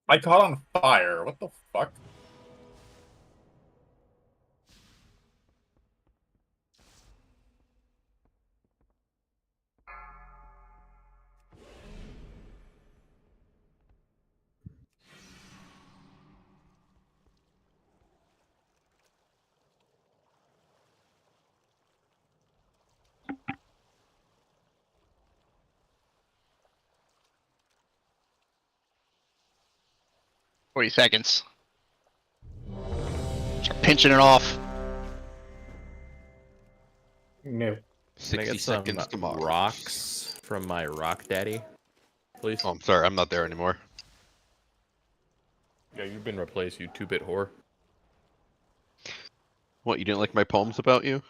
I caught on fire. What the fuck? $40. Start pinching it off. No. Can I 60 get some seconds to Mars. rocks from my rock daddy, please? Oh, I'm sorry, I'm not there anymore. Yeah, you've been replaced, you 2-bit whore. What, you didn't like my poems about you?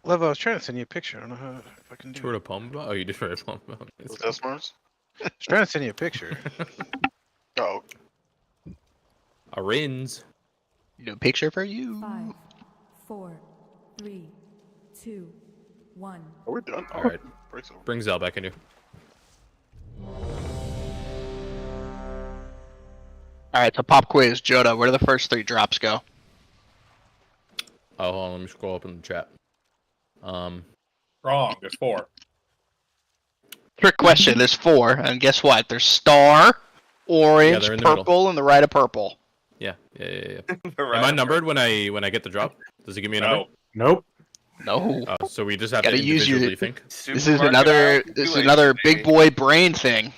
Love, I was trying to send you a picture. I don't know if I can do Wrote a poem about? Oh, you just wrote a poem about it. Was that Smurfs? I was trying to send you a picture. Oh. A rins. No picture for you. 5, 4, 3, 2, 1. Are we done? All right. Break's over. Bring Zell back in here. Alright, so pop quiz. Joda, where do the first 3 drops go? Oh, hold on, let me scroll up in the chat. Wrong. There's 4. Trick question. There's 4, and guess what? There's star, orange, they're in the purple, and the right of purple. Yeah. Am I numbered when I get the drop? Does it give me a number? Nope. No. Oh, so we just have Gotta to use individually your. think. This is another big boy brain thing.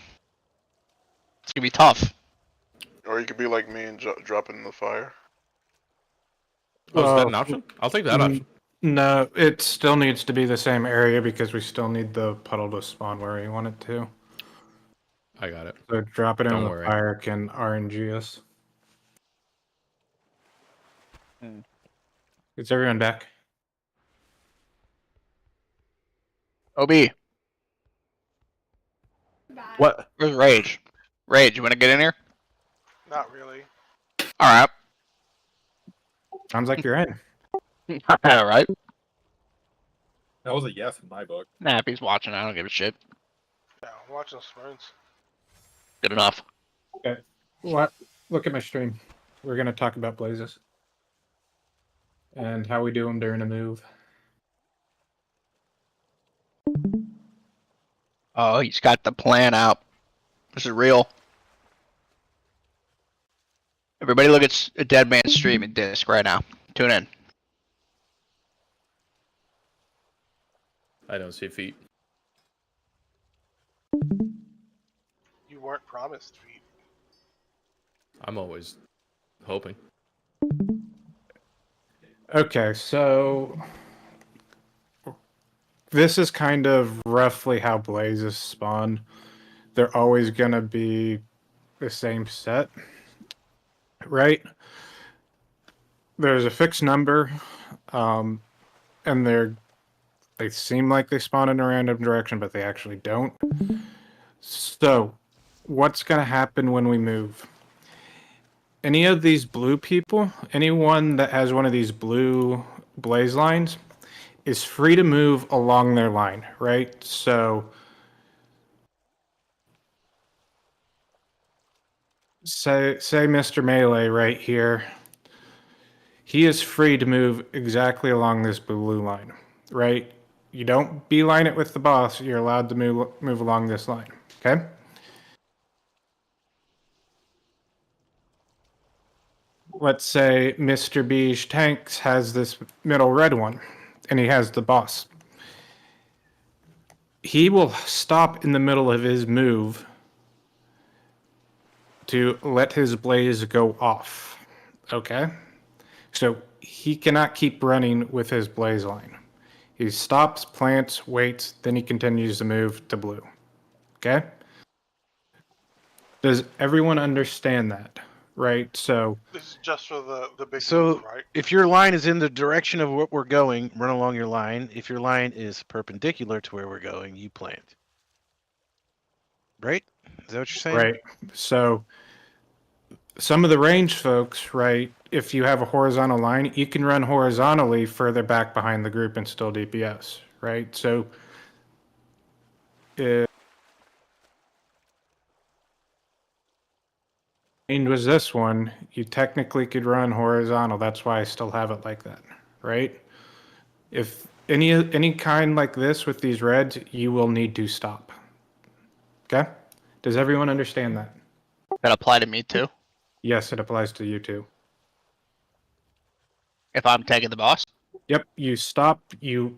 It's gonna be tough. Or you could be like me and drop it in the fire. Oh, is that an option? I'll take that option. No, it still needs to be the same area because we still need the puddle to spawn where we want it to. I got it. So drop it in Don't the worry. fire can RNG us. Is everyone back? OB. What? Where's Rage? Rage, you wanna get in here? Not really. Alright. Sounds like you're in. Alright. That was a yes in my book. Nah, if he's watching, I don't give a shit. Yeah, I'm watching Smurfs. Good enough. Okay. What? Look at my stream. We're gonna talk about blazes and how we do them during a move. Oh, he's got the plan out. This is real. Everybody look at a dead man's stream in disc right now. Tune in. I don't see feet. You weren't promised feet. I'm always hoping. Okay, so this is kind of roughly how blazes spawn. They're always gonna be the same set, right? There's a fixed number, and they seem like they spawn in a random direction, but they actually don't. So, what's gonna happen when we move? Any of these blue people, anyone that has one of these blue blaze lines, is free to move along their line, right? So, say Mr. Melee right here, he is free to move exactly along this blue line, right? You don't beeline it with the boss, you're allowed to move along this line, okay? Let's say Mr. Beige Tanks has this middle red one, and he has the boss. He will stop in the middle of his move to let his blaze go off, okay? So he cannot keep running with his blaze line. He stops, plants, waits, then he continues to move to blue. Okay? Does everyone understand that? Right? So This is just for the big So move, right? if your line is in the direction of what we're going, run along your line. If your line is perpendicular to where we're going, you plant. Right? Is that what you're saying? right. So some of the range folks, right, if you have a horizontal line, you can run horizontally further back behind the group and still DPS, right? So and was this one, you technically could run horizontal. That's why I still have it like that, right? If any kind like this with these reds, you will need to stop. Okay? Does everyone understand that? That apply to me too? Yes, it applies to you too. If I'm taking the boss? Yep, you stop,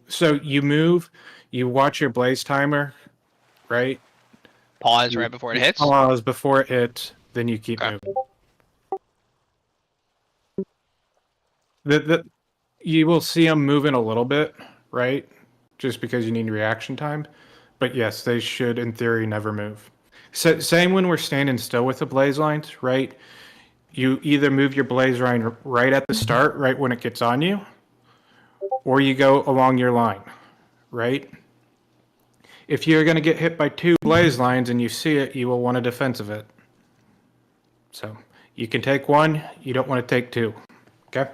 so you move, you watch your blaze timer, right? Pause right before it hits? Pause before it hits, then you keep moving. You will see them moving a little bit, right? Just because you need reaction time. But yes, they should, in theory, never move. So, same when we're standing still with the blaze lines, right? You either move your blaze line right at the start, right when it gets on you, or you go along your line, right? If you're going to get hit by 2 blaze lines and you see it, you will want a defense of it. So you can take 1, you don't want to take 2. Okay?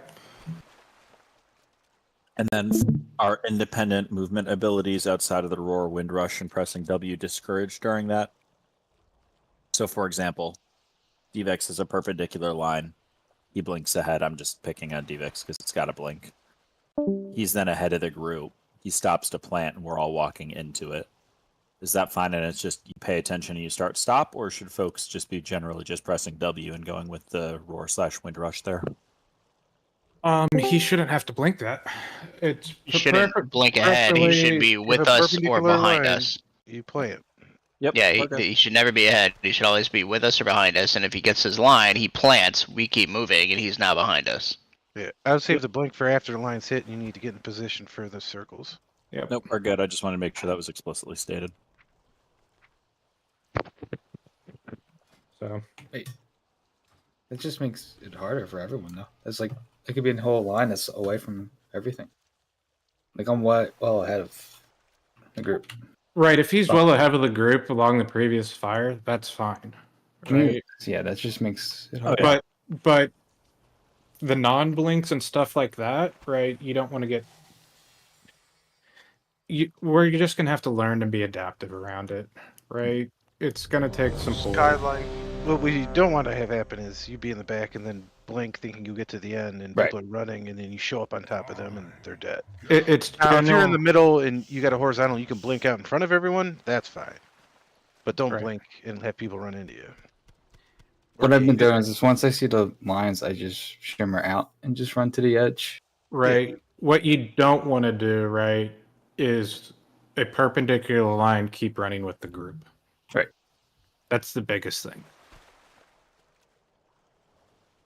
And then are independent movement abilities outside of the roar, wind rush, and pressing W discouraged during that? So, for example, Dvex is a perpendicular line. He blinks ahead. I'm just picking on Dvex because it's got a blink. He's then ahead of the group. He stops to plant, and we're all walking into it. Is that fine? And it's just you pay attention and you start stop, or should folks just be generally just pressing W and going with the roar/wind rush there? He shouldn't have to blink that. It's He shouldn't blink ahead. He should be with us or behind us. You play it. Yep. Yeah, he should never be ahead. He should always be with us or behind us. And if he gets his line, he plants, we keep moving, and he's now behind us. Yeah, I would save the blink for after the line's hit and you need to get in position for the circles. Yep. Nope, we're good. I just want to make sure that was explicitly stated. So wait, it just makes it harder for everyone though. It's like it could be a whole line that's away from everything. Like I'm well ahead of the group. Right, if he's well ahead of the group along the previous fire, that's fine. Right? Yeah, that just makes it harder. But the non-blinks and stuff like that, right? You don't want to get. We're just gonna have to learn to be adaptive around it, right? It's gonna take some Skyline. What we don't want to have happen is you be in the back and then blink thinking you get to the end and people are running and then you show up on top of them and they're dead. It's now, if you're in the middle and you got a horizontal, you can blink out in front of everyone. That's fine, but don't blink and have people run into you. What I've been doing is just once I see the lines, I just shimmer out and just run to the edge. Right. What you don't want to do, right, is a perpendicular line keep running with the group. Right. That's the biggest thing.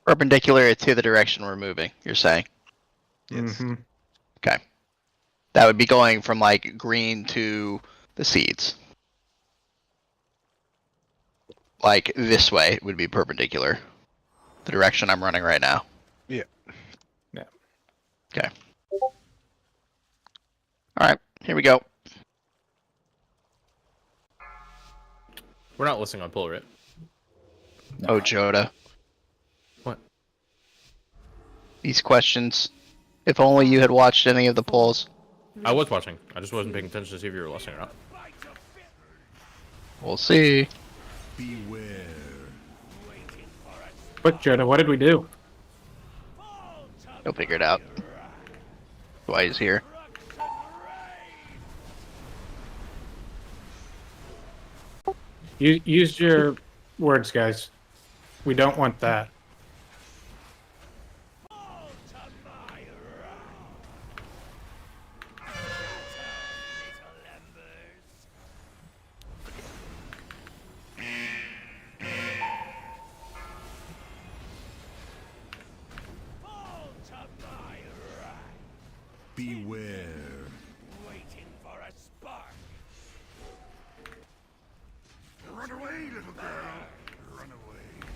Perpendicular to the direction we're moving, you're saying? Yes. Mm-hmm. Okay. That would be going from like green to the seeds. Like this way would be perpendicular. The direction I'm running right now. Yeah. Yeah. Okay. Alright, here we go. We're not listening on pull, right? Oh, Joda. What? These questions. If only you had watched any of the polls. I was watching. I just wasn't paying attention to see if you were listening or not. We'll see. Beware. But Jonah, what did we do? He'll figure it out. That's why he's here. Use your words, guys. We don't want that. Beware. Run away, little girl. Run away.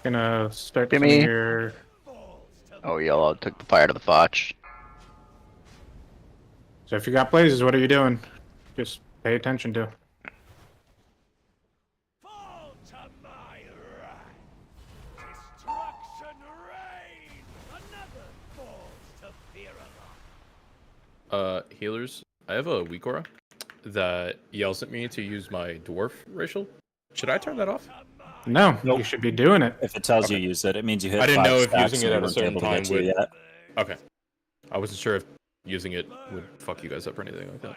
Gonna start Give some me- of your. Oh, yellow took the fire to the Foch. So if you got blazes, what are you doing? Just pay attention to. Fall to my wrath. Destruction reigns. Another falls to Firalon. Healers. I have a weak aura that yells at me to use my dwarf racial. Should I turn that off? No, you should be doing it. If it tells Okay. you use it, it means you hit I didn't 5 know if stacks using and it we at a weren't certain able to time get to you would. yet. Okay. I wasn't sure if using it would fuck you guys up or anything like that.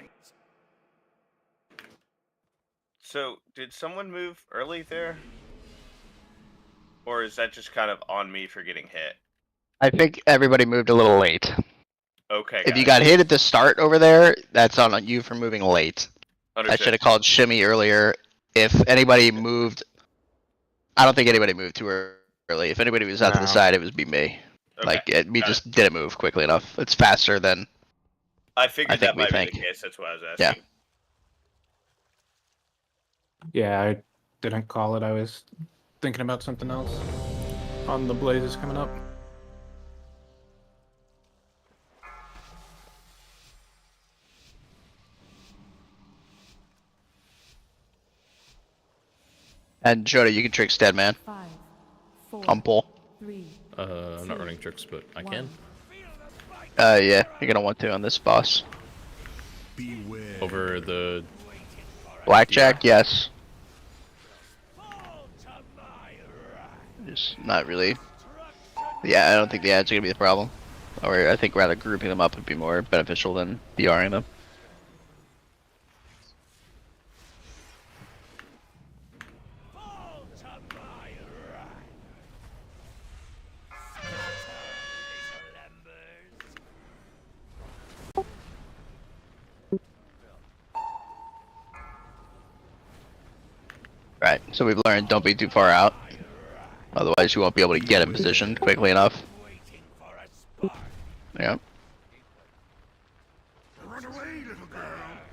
So, did someone move early there? Or is that just kind of on me for getting hit? I think everybody moved a little late. Okay, If you guys. got hit at the start over there, that's on you for moving late. I Understood. should have called Shimmy earlier. If anybody moved, I don't think anybody moved too early. If anybody was out to the No. side, it would be me. Okay, Like we got just didn't move quickly enough. It's faster than I figured think that we might think. be the case. That's why I was Yeah. asking. Yeah, I didn't call it. I was thinking about something else on the blazes coming up. And Joda, you can trick Stead, man. 5, 4, On pull. 3. I'm not running tricks, but I can. Yeah, you're gonna want to on this boss. Beware. Over the Blackjack, yes. Just not really. Yeah, I don't think the ads are gonna be the problem. Or I think rather grouping them up would be more beneficial than BRing them. Right, so we've learned don't be too far out. Otherwise you won't be able to get in position quickly enough. Yeah.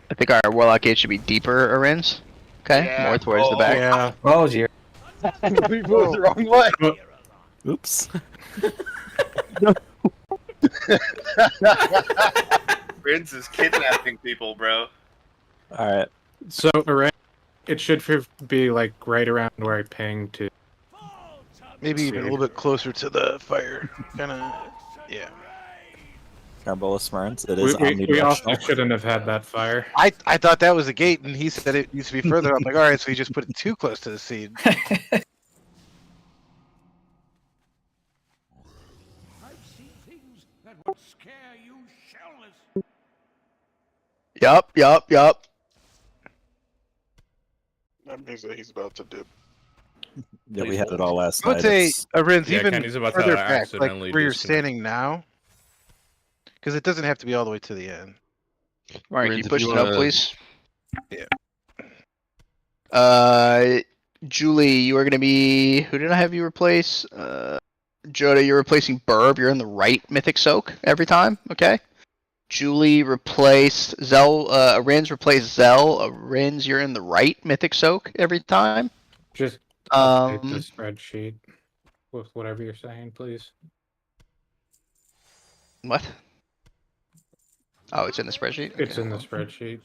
I think our Warlock gate should be deeper, Arins. Okay, Yeah. more towards the back. Yeah. Oh, dear. We moved the wrong way. Oops. Rinz is kidnapping people, bro. Alright. So it should be like right around where I pinged to. Maybe even a little bit closer to the fire. Kind of, yeah. Carbola Smurns, it We, is we also omnidirectional. shouldn't have had that fire. I thought that was the gate, and he said it needs to be further. I'm like, all right, so he just put it too close to the seed. I've seen things that would scare you shelless. Yup. That means that he's about to dip. Yeah, we had it all last I would night. say, It's- Arins, Yeah, even Kenny's about to further back, like accidentally where you're disconnect. standing now, because it doesn't have to be all the way to the end. Mark, Arins, you if push you it up, wanna- please. Yeah. Julie, you are gonna be. Who did I have you replace? Joda, you're replacing Burb. You're in the right Mythic Soak every time. Okay. Julie replaced Zell. Arins replaced Zell. Arins, you're in the right Mythic Soak every time. Just update the Um, spreadsheet with whatever you're saying, please. what? Oh, it's in the spreadsheet. It's Okay. in the spreadsheet.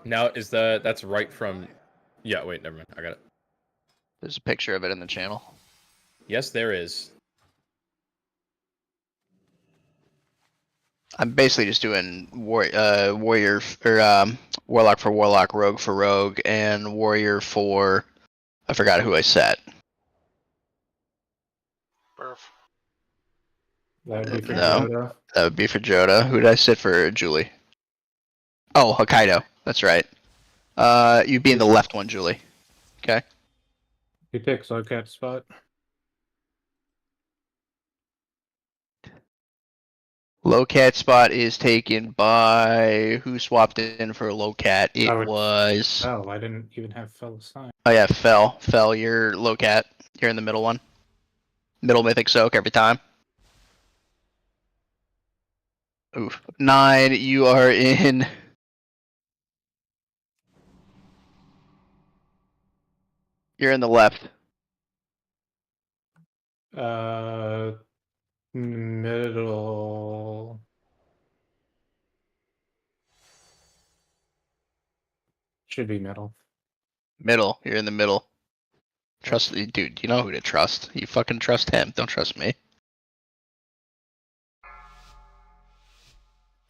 Now is that's right from? Yeah, wait, never mind. I got it. There's a picture of it in the channel. Yes, there is. I'm basically just doing warrior or warlock for warlock, rogue for rogue, and warrior for. I forgot who I set. Perf. That would be for No. Joda. That would be for Joda. Who did I sit for Julie? Oh, Hokkaido. That's right. You'd be in the left one, Julie. Okay. He takes Locat spot. Locat spot is taken by who swapped in for Locat? It Oh, it's was. Oh, I didn't even have Fell sign. Oh yeah, Fell. Fell, you're Locat. You're in the middle one. Middle Mythic Soak every time. Oof. 9, you are in. You're in the left. Middle. Should be middle. Middle. You're in the middle. Trust, dude. You know who to trust. You fucking trust him. Don't trust me.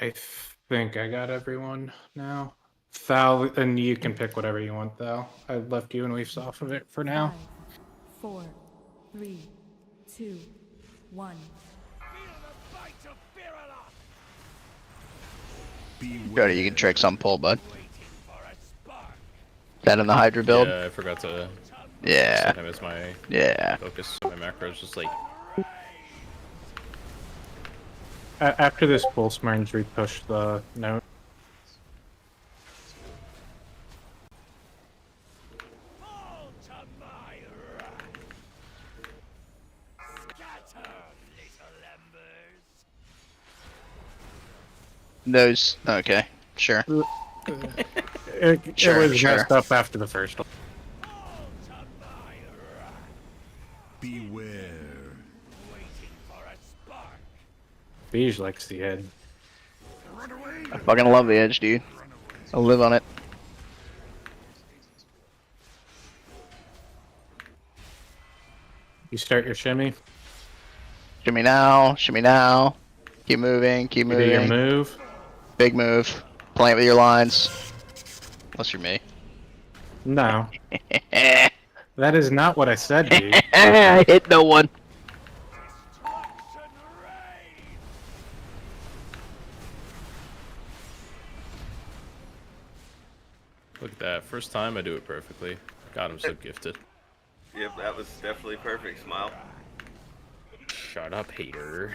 I think I got everyone now. Thal, and you can pick whatever you want, Thal. I left you and Weaves off of it for now. 5, 4, 3, 2, 1. Jody, you can trick some pull, bud. That in the Hydra build? Yeah, I forgot to. Yeah. Set him as my focus. My macro is just like. After this pull, Smurns repush the note. Those. Okay. Sure. It was messed up after the first one. Beware. Beige likes the edge. I fucking love the edge, dude. I'll live on it. You start your shimmy. Shimmy now. Shimmy now. Keep moving. Keep You do moving. your move. Big move. Play it with your lines. Unless you're me. No. That is not what I said, dude. I hit no one. Look at that. First time I do it perfectly. God, I'm so gifted. Yep, that was definitely perfect. Smile. Shut up, hater.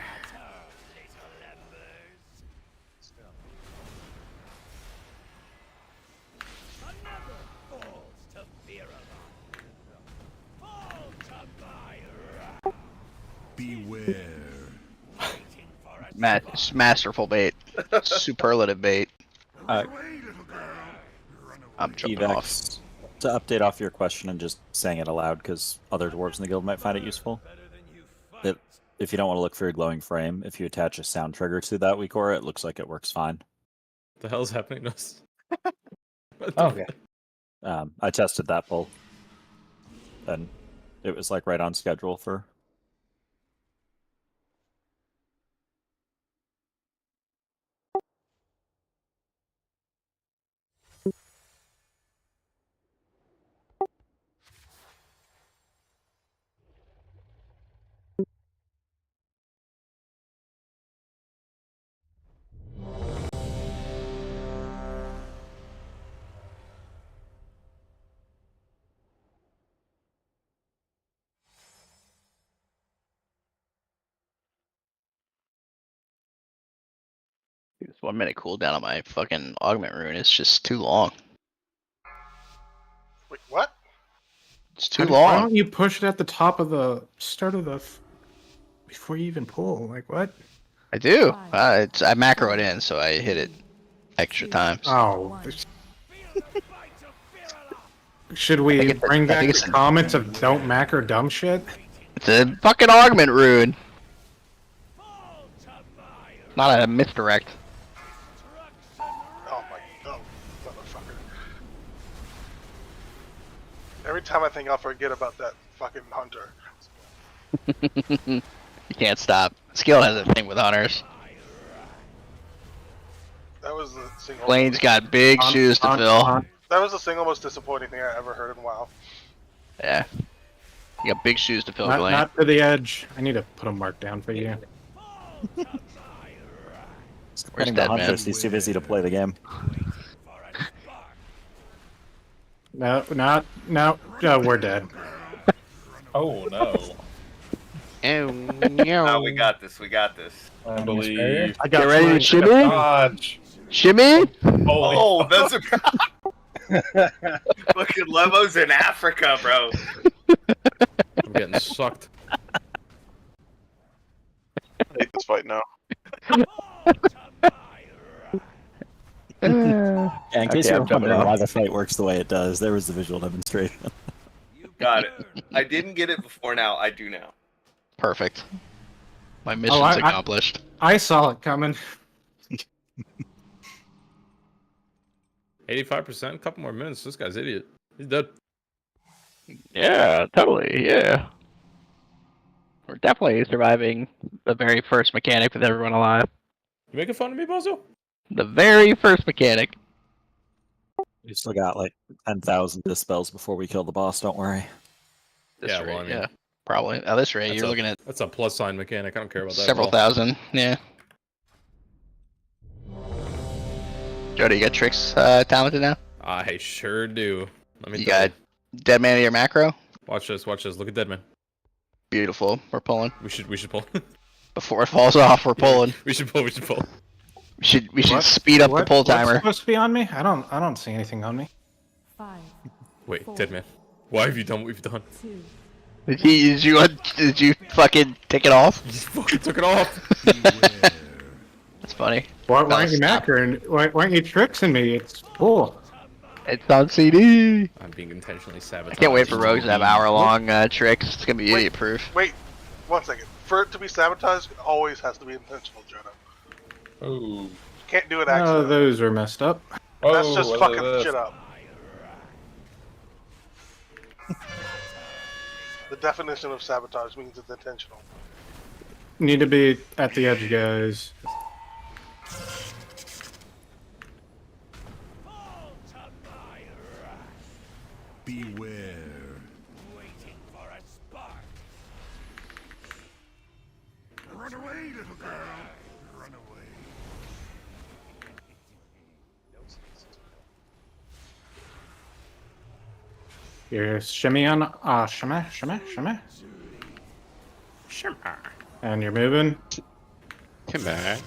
Beware. Masterful bait. Superlative bait. I'm jumping off. Evex, to update off your question and just saying it aloud because other dwarves in the guild might find it useful. That if you don't want to look for your glowing frame, if you attach a sound trigger to that weak aura, it looks like it works fine. What the hell's happening to us? Okay. I tested that pull, and it was like right on schedule for. Dude, this 1 minute cooldown on my fucking augment rune is just too long. Wait, what? It's too Why long. don't you push it at the top of the start of the before you even pull? Like what? I do. I macro it in, so I hit it extra times. Oh. Should we bring back the comments of don't macro dumb shit? It's a fucking augment rune. Not a misdirect. Oh my god, motherfucker. Every time I think I'll forget about that fucking hunter. You can't stop. Skill has a thing with hunters. That was the single. Blaine's got big shoes to fill. That was the single most disappointing thing I ever heard in WoW. Yeah. You got big shoes to fill, Not, Blaine. not to the edge. I need to put a mark down for you. Where's the that man? hunters? He's too busy to play the game. No, we're dead. Oh no. No, we got this. We got this. I believe. I got Get ready to mine. shimmy? Dodge. Shimmy? Oh, those are fucking levos in Africa, bro. I'm getting sucked. I hate this fight now. Yeah, in case Okay, you're I'm jumping wondering why off. the fight works the way it does, there was the visual demonstration. Got it. I didn't get it before now. I do now. Perfect. My Oh, mission's accomplished. I saw it coming. 85%. A couple more minutes. This guy's idiot. He's dead. Yeah, totally. Yeah. We're definitely surviving the very first mechanic with everyone alive. You making fun of me, Bozo? The very first mechanic. We still got like 10,000 dispels before we kill the boss. Don't worry. This Yeah, rate, well, I mean, yeah, probably. At this rate, you're looking at that's a plus sign mechanic. I don't care about that. several at all. thousand. Yeah. Jody, you got tricks talented now? I sure do. Let me You tell got Dead Man of your macro? Watch this. Watch this. Look at Deadman. Beautiful. We're pulling. We should pull. Before it falls off, we're pulling. We should pull. We should pull. We should What? speed up the pull What's timer. supposed to be on me? I don't see anything on me. 5, Wait, Deadman. Why have you done what we've done? 2. Did you fucking take it off? You fucking took it off. That's funny. Why No, aren't you stop. macroing? Why aren't you tricksing me? It's cool. It's on CD. I'm being intentionally sabotaged. I can't wait for Rogues to have hour-long tricks. It's gonna be idiot-proof. Wait, 1 second. For it to be sabotaged, it always has to be intentional, Jonah. Oh. Can't do it Oh, accidentally. those are messed up. That's just what fucking is this? shit up. The definition of sabotage means it's intentional. Need to be at the edge, guys. Beware. Waiting for a spark. Run away, little girl. Run away. You're shimmy on, shimmy. And you're moving. Come back.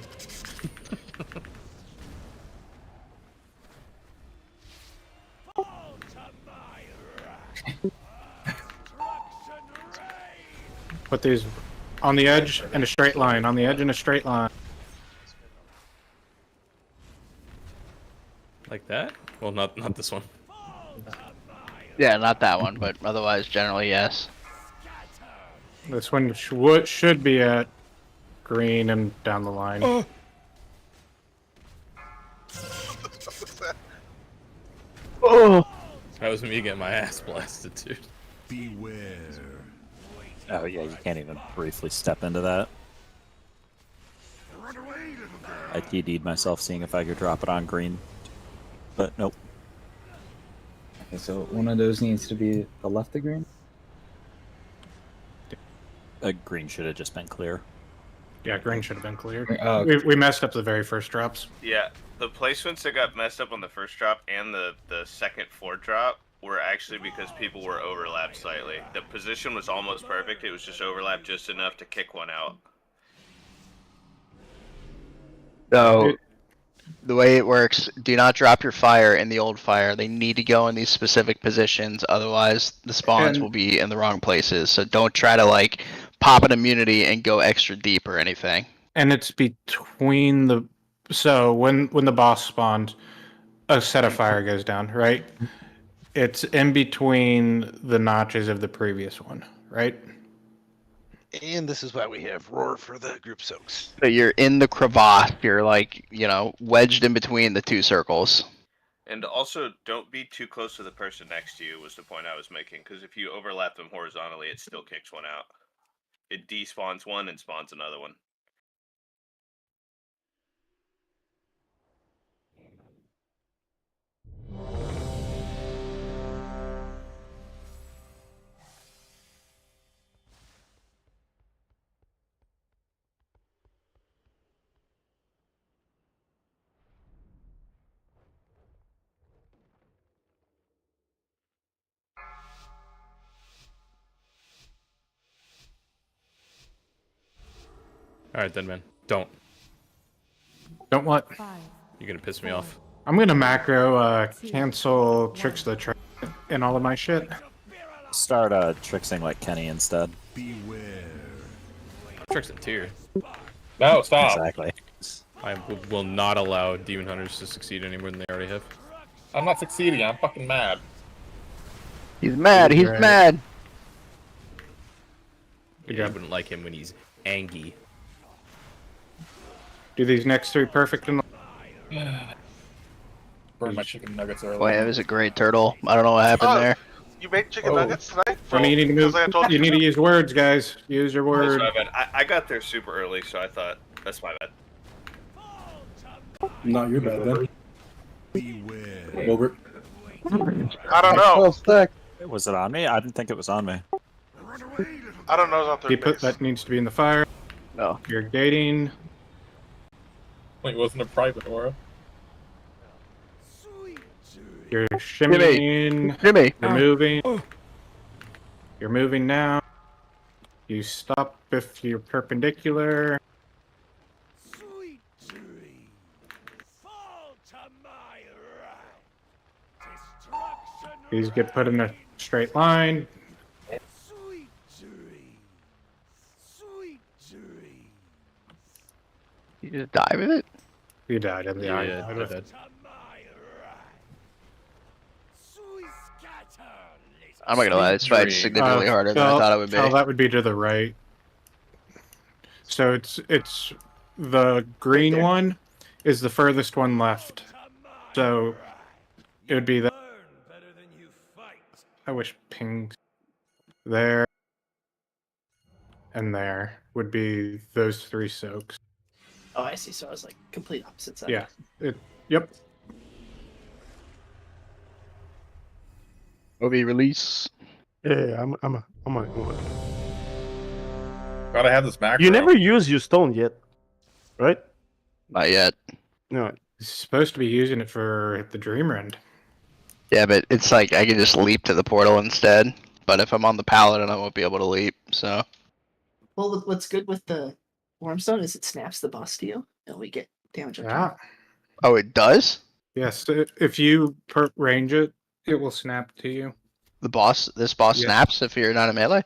Put these on the edge in a straight line. On the edge in a straight line. Like that? Well, not this one. Yeah, not that one, but otherwise, generally, yes. This one should be at green and down the line. Oh. Oh. That was me getting my ass blasted, dude. Beware. Oh yeah, you can't even briefly step into that. Run away, little girl. I TD'd myself seeing if I could drop it on green, but nope. Okay, so one of those needs to be the left of green. Green should have just been clear. Yeah, green should have been clear. Oh, okay. We messed up the very first drops. Yeah, the placements that got messed up on the first drop and the second 4 drop were actually because people were overlapped slightly. The position was almost perfect. It was just overlapped just enough to kick one out. So, the way it works, do not drop your fire in the old fire. They need to go in these specific positions, otherwise the spawns will be in the wrong places. So don't try to like pop an immunity and go extra deep or anything. And it's between the... So when the boss spawned, a set of fire goes down, right? It's in between the notches of the previous one, right? And this is why we have Roar for the group soaks. So you're in the crevasse. You're like, wedged in between the two circles. And also, don't be too close to the person next to you was the point I was making, because if you overlap them horizontally, it still kicks one out. It despawns one and spawns another one. Alright then, man. Don't. Don't what? You're gonna piss me off. I'm gonna macro cancel tricks the trick and all of my shit. Start tricksing like Kenny instead. Beware. Tricks in tier. No, stop. Exactly. will not allow Demon Hunters to succeed any more than they already have. I'm not succeeding. I'm fucking mad. He's mad. He's Right. mad. Yeah, I wouldn't like him when he's angry. Do these next 3 perfect in Burn my chicken nuggets early. Boy, that was a great turtle. I don't know what happened there. You made chicken nuggets tonight? When you need to move, Because I told you need to use words, guys. Use your That's word. my bad. I got there super early, so I thought that's my bad. Not your bad then. Wilbert. I don't know. Was it on me? I didn't think it was on me. I don't know. It's on third base. That needs to be in the fire. No. You're gating. Wait, wasn't a private aura? You're shimmying. Shimmy. You're moving. You're moving now. You stop if you're perpendicular. These get put in a straight line. You just die with it? You died in the eye. Yeah, go ahead. I'm not gonna lie, this fight's significantly harder than I thought it would be. That would be to the right. So it's the green one is the furthest one left. So it would be that. I wish pings there and there would be those 3 soaks. Oh, I see. So I was like complete opposite side. Yeah. Yep. Obi release. Yeah, I'm a. Gotta have this macro. You never use your stone yet, right? Not yet. No. It's supposed to be using it for the Dream Rend. Yeah, but it's like I can just leap to the portal instead. But if I'm on the paladin, I won't be able to leap. So. Well, what's good with the Wormstone is it snaps the boss to you, and we get damage on time. Oh, it does? Yes. If you range it, it will snap to you. This boss Yes. snaps if you're not a melee?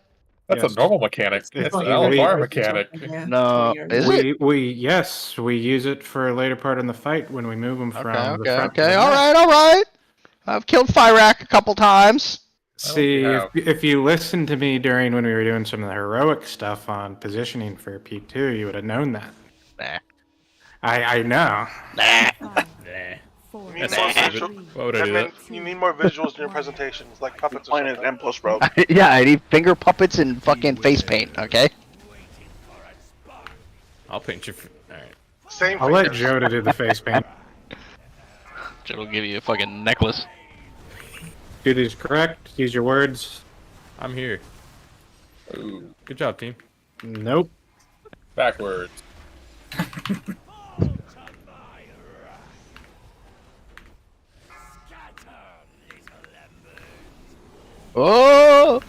That's Yes. a normal mechanic. That's like an LFR mechanic. No, is it? We use it for a later part in the fight when we move them from the front. to Okay. the All back. right. I've killed Fyrak a couple times. See, if you listened to me during when we were doing some of the heroic stuff on positioning for P2, you would have known that. Nah. I know. Nah. You need more visuals. You need more visuals in your presentations, like puppets or something. M plus, bro. Yeah, I need finger puppets and fucking face paint, okay? I'll paint you. Alright. Same I'll let fingers. Joe to do the face paint. Joe will give you a fucking necklace. Do these correct. Use your words. I'm here. Ooh. Good job, team. Nope. Backwards. Oh!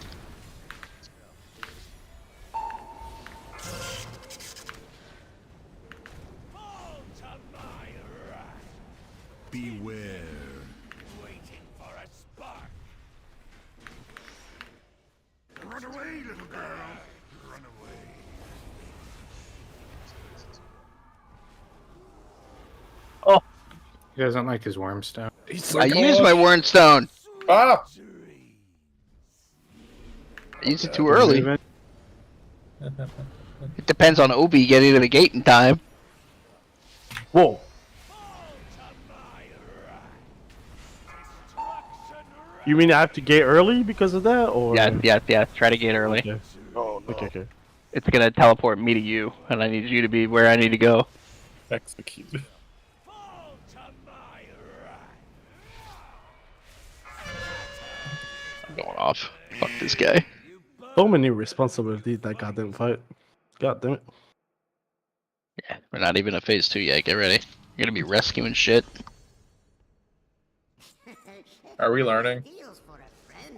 Beware. Run away, little girl. Run away. Oh. He doesn't like his Wormstone. I used my Wernstone. Ah! I used it too early. It depends on Obi getting to the gate in time. Whoa. You mean I have to gate early because of that, or? Yeah. Try to gate early. Okay. Oh, no. Okay. It's gonna teleport me to you, and I need you to be where I need to go. Execute. I'm going off. Fuck this guy. So many responsibilities that goddamn fight. God damn it. Yeah, we're not even at phase 2 yet. Get ready. You're gonna be rescuing shit. Are we learning?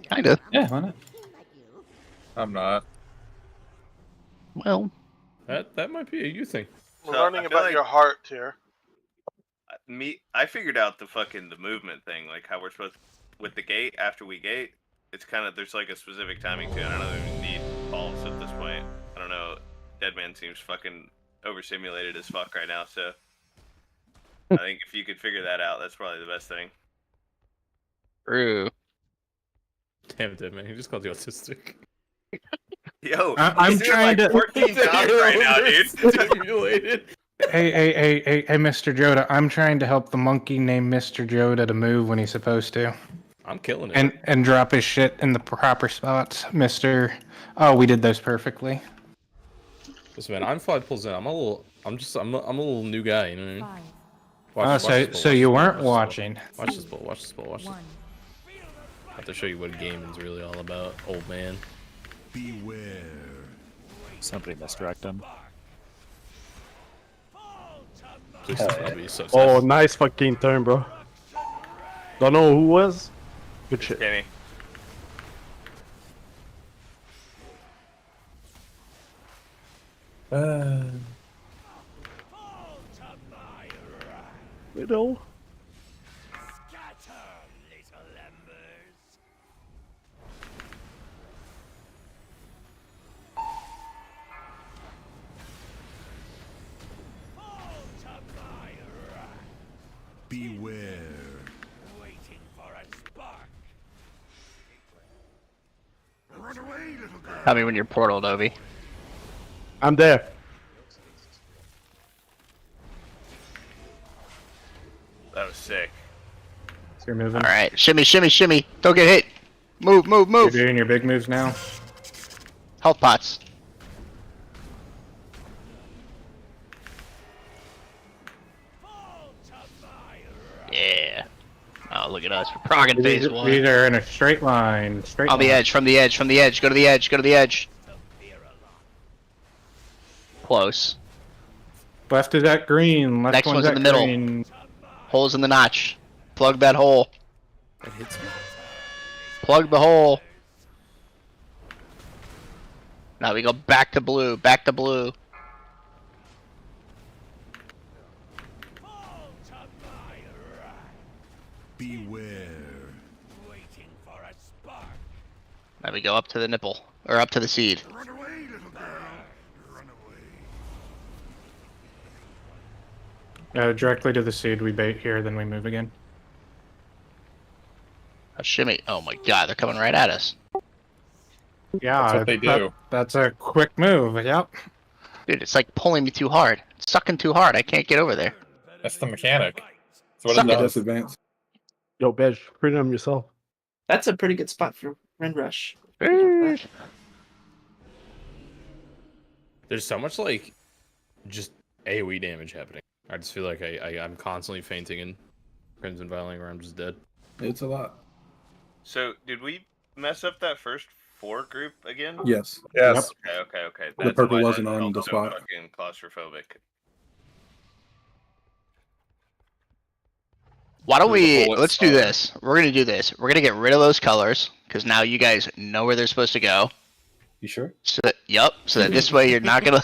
Kinda. Yeah, why not? I'm not. Well, that might be a you thing. We're So, learning I feel about like- your heart here. I figured out the movement thing, like how we're supposed with the gate after we gate. It's kind of there's like a specific timing to it. I don't know if we need pulse at this point. I don't know. Deadman seems fucking overstimulated as fuck right now. So I think if you could figure that out, that's probably the best thing. True. Damn it, man. He just called you autistic. Yo, I'm he's doing trying like to- 14 jobs right now, dude. Stimulated. Hey, Mr. Joda, I'm trying to help the monkey named Mr. Joda to move when he's supposed to. I'm killing it. And drop his shit in the proper spots, Mr. Oh, we did those perfectly. Listen, man, I'm 5 pulls in. I'm a little new guy, you know what I mean? So this pull, so watch you this weren't pull, watching. Watch this pull, watch this pull, watch this. I have to show you what gaming's really all about, old man. Beware. Somebody misdirect him. Please Hell don't yeah. be so Oh, sad. nice fucking turn, bro. Don't know who was. Good shit. Kenny. Middle. Beware. Waiting for a spark. Run away, little girl. Tell me when you're portal, Dobie. I'm there. That was sick. So you're moving. All right, shimmy, shimmy, shimmy. Don't get hit. Move, move, move. You're doing your big moves now. Health pots. Yeah. Oh, look at us. We're progging phase one. These are in a straight line. Straight On the line. edge, from the edge, from the edge. Go to the edge, go to the edge. Close. Left is at green. Left Next one's in at the middle. green. Holes in the notch. Plug that hole. That hits me. Plug the hole. Now we go back to blue, back to blue. Beware. Waiting for a spark. Now we go up to the nipple, or up to the seed. Run away, little girl. Run away. Directly to the seed. We bait here, then we move again. A shimmy. Oh my god, they're coming right at us. Yeah, That's what they do. That's a quick move. Yep. Dude, it's like pulling me too hard. It's sucking too hard. I can't get over there. That's the mechanic. That's what Suck it it. does. Advance. Yo, Bedge, print them yourself. That's a pretty good spot for Rend Rush. There's so much like just AoE damage happening. I just feel like I'm constantly fainting and Crimson Viling where I'm just dead. It's a lot. So, did we mess up that first 4 group again? Yes. Yes. Okay. The That's purple why wasn't that on felt the so spot. fucking claustrophobic. Why don't we, Bullet let's do spell. this. We're gonna do this. We're gonna get rid of those colors, because now you guys know where they're supposed to go. You sure? So that, yep, so that this way you're not gonna,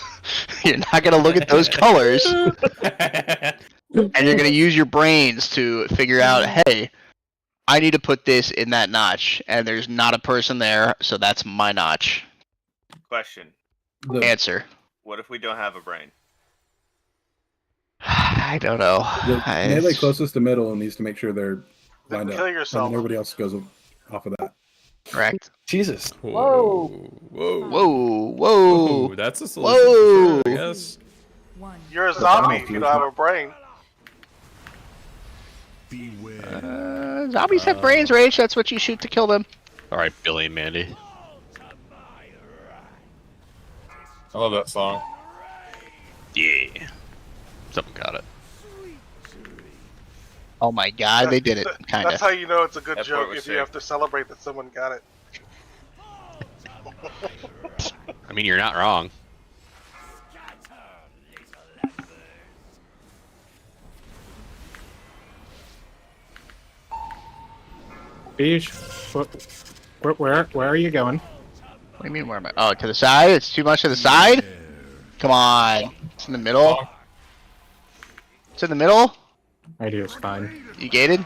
you're not gonna look at those colors, and you're gonna use your brains to figure out, hey, I need to put this in that notch, and there's not a person there, so that's my notch. Question. Answer. What if we don't have a brain? I don't know. The melee closest to middle needs to make sure they're lined up. kill yourself. And then everybody else goes off of that. Correct. Jesus. Whoa. Whoa. Whoa. Whoa. That's a solution Whoa. for sure, I guess. You're a zombie if you don't have a brain. Beware. Zombies have brains, Rage. That's what you shoot to kill them. Alright, Billy and Mandy. I love that song. Yeah. Someone got it. Oh my god, they did it. Kinda. That's how you know it's a good That part joke was if you sick. have to celebrate that someone got it. I mean, you're not wrong. Beige, where are you going? What do you mean, where am I? Oh, to the side? It's too much to the side? Come on. It's in the middle. It's in the middle? Idea's fine. You gated?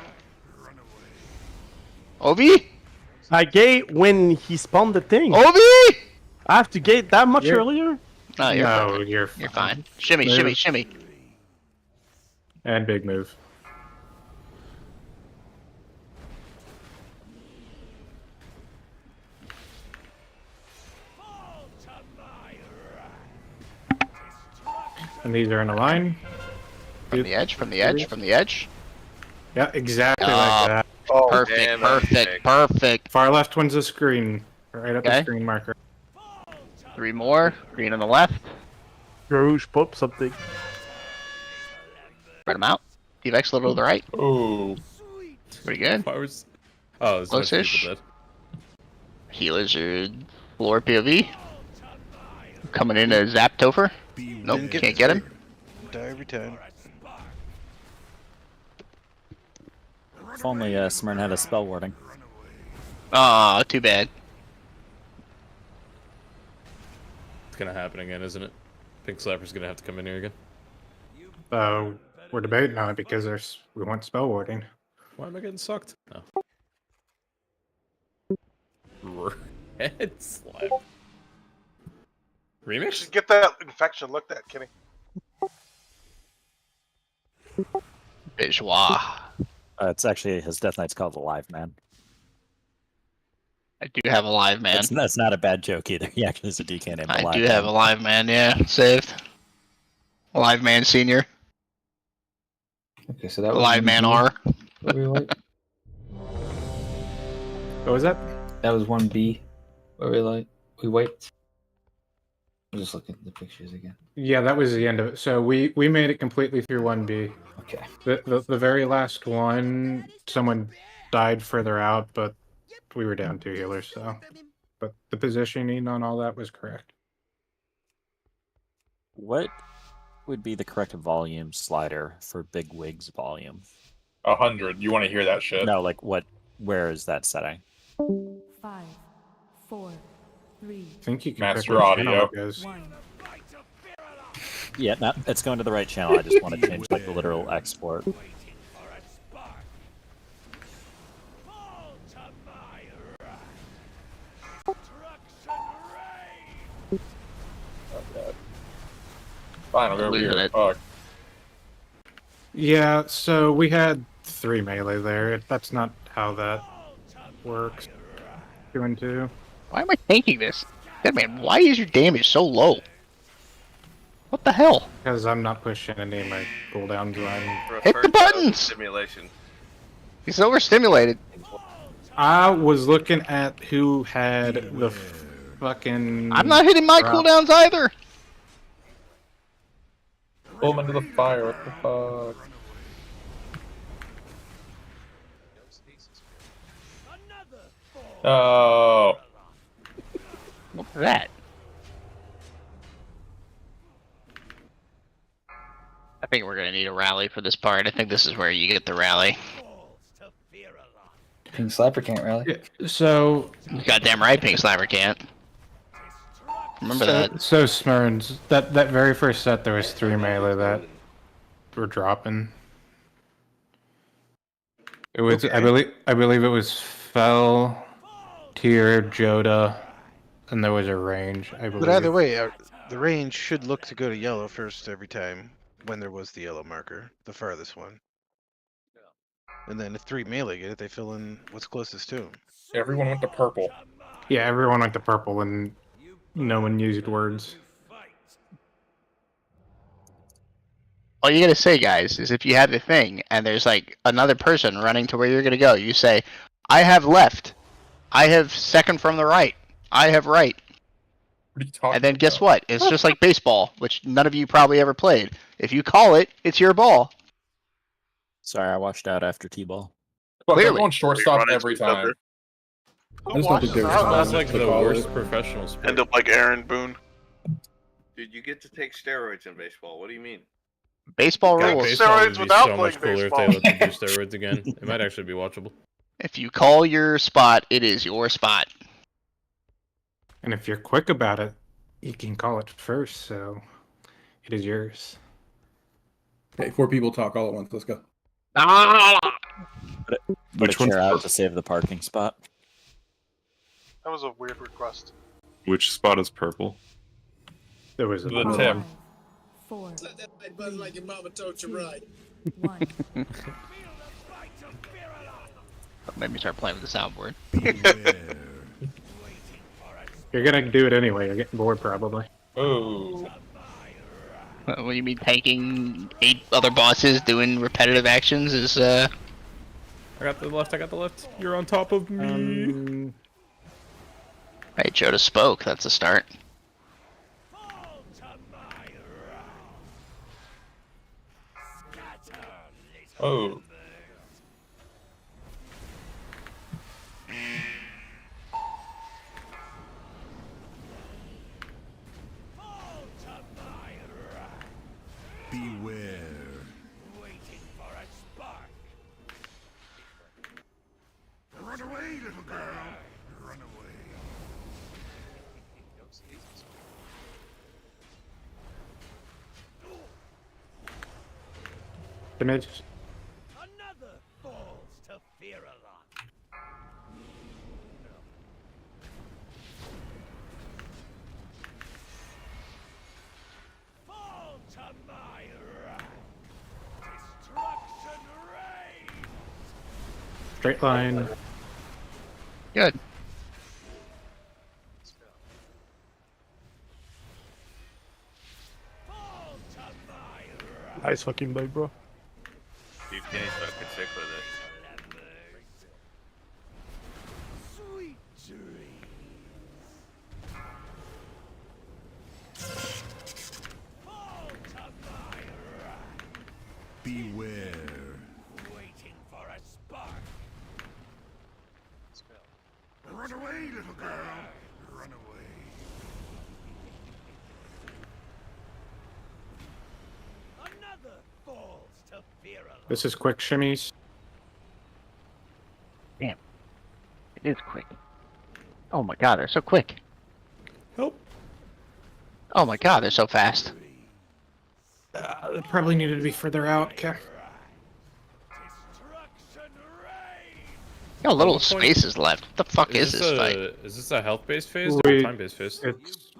Obi? I gate when he spawned the thing. Obi? I have to gate that much You're- earlier? No, you're No, fine. you're You're fine. Shimmy, Move. shimmy, shimmy. And big move. And these are in a line. From the edge, from the edge, from the edge. Yeah, exactly like that. Oh, Perfect, damn, perfect, perfect. Far left one's a screen. Right at the Okay. screen marker. 3 more. Green on the left. Rouge, pop something. Spread them out. T-Vex a little to the right. Oh. Pretty good. Oh, there's so much Close-ish. people dead. Healers are floor POV. Coming in as Zap Topher. Nope, can't get him. Die every time. If only Smyrn had a spell warding. Aw, too bad. It's gonna happen again, isn't it? Pink Slapper's gonna have to come in here again. We're debating on it because we want spell warding. Why am I getting sucked? No. Head slap. Remix? Just get that infection looked at, Kenny. Bourgeois. It's actually his Death Knight's called Alive Man. I do have a live man. That's not a bad joke either. He actually is a DK named Alive I do have a live man, yeah. Saved. Live man senior. Okay, so that was Live man R. What were we like? What was that? That was 1B. What were we like? We wait. I'm just looking at the pictures again. Yeah, that was the end of it. So we made it completely through 1B. Okay. The very last one, someone died further out, but we were down 2 healers, so. But the positioning on all that was correct. What would be the correct volume slider for Big Wig's volume? 100. You want to hear that shit? No, like what? Where is that setting? 5, 4, 3. I think you can Master pick which audio. channel it goes. Yeah, no, it's going to the right channel. I just want to change like the literal export. Fine, I'll go over Losing here. it. Fuck. Yeah, so we had 3 melee there. That's not how that works. 2 and 2. Why am I tanking this? Dead man, why is your damage so low? What the hell? Because I'm not pushing any of my cooldowns when Hit the buttons! Simulation. He's overstimulated. I was looking at who had the fucking... I'm not hitting my drop. cooldowns either. Pull him into the fire. What the fuck? Oh. What's that? I think we're gonna need a rally for this part. I think this is where you get the rally. Pink Slapper can't rally. So... Goddamn right, Pink Slapper can't. Remember that. So Smurns, that very first set there was 3 melee that were dropping. It was Okay. I believe it was Fell, Tyr, Joda, and there was a range. I believe. But either way, the range should look to go to yellow first every time when there was the yellow marker, the farthest one. And then if 3 melee get it, they fill in what's closest to them. Everyone went to purple. Yeah, everyone went to purple and no one used words. All you gotta say, guys, is if you have the thing and there's like another person running to where you're gonna go, you say, I have left. I have second from the right. I have right. What are you talking And then guess what? It's just like baseball, which none of you probably ever played. If you call it, it's your ball. Sorry, I washed out after T-ball. Well, they're Clearly. going shortstop every time. I just don't think they're That's responding like to the call worst it. professional sport. End up like Aaron Boone. Dude, you get to take steroids in baseball. What do you mean? Baseball God, rules. baseball would Steroids be without so much playing cooler if baseball. they let them do steroids again. It might actually be watchable. If you call your spot, it is your spot. And if you're quick about it, you can call it first, so it is yours. Hey, 4 people talk all at once. Let's go. Put a chair out to save the parking spot. That was a weird request. Which spot is purple? There was a The tip. 4, Let that button like your mama told you right. one. Made me start playing with the soundboard. You're gonna do it anyway. You're getting bored probably. Oh. What do you mean taking 8 other bosses doing repetitive actions is I got the left, I got the left. You're on top of me. Hey, Joda spoke, that's a start. Oh. Beware. Run away, little girl. Run away. Damage. Another falls to Firalon. Fall to my wrath. Destruction reigns. Straight line. Good. Nice fucking bite, bro. Dude, Kenny's fucking sick with it. Sweet dreams. Fall to my wrath. Beware. Waiting for a spark. Run away, little girl. Run away. Another falls to Firalon. This is quick shimmies. Damn. It is quick. Oh my god, they're so quick. Help. Oh my god, they're so fast. They probably needed to be further out. Okay. Got a little spaces left. What the fuck is this fight? Is this a health-based phase or a time-based phase? It's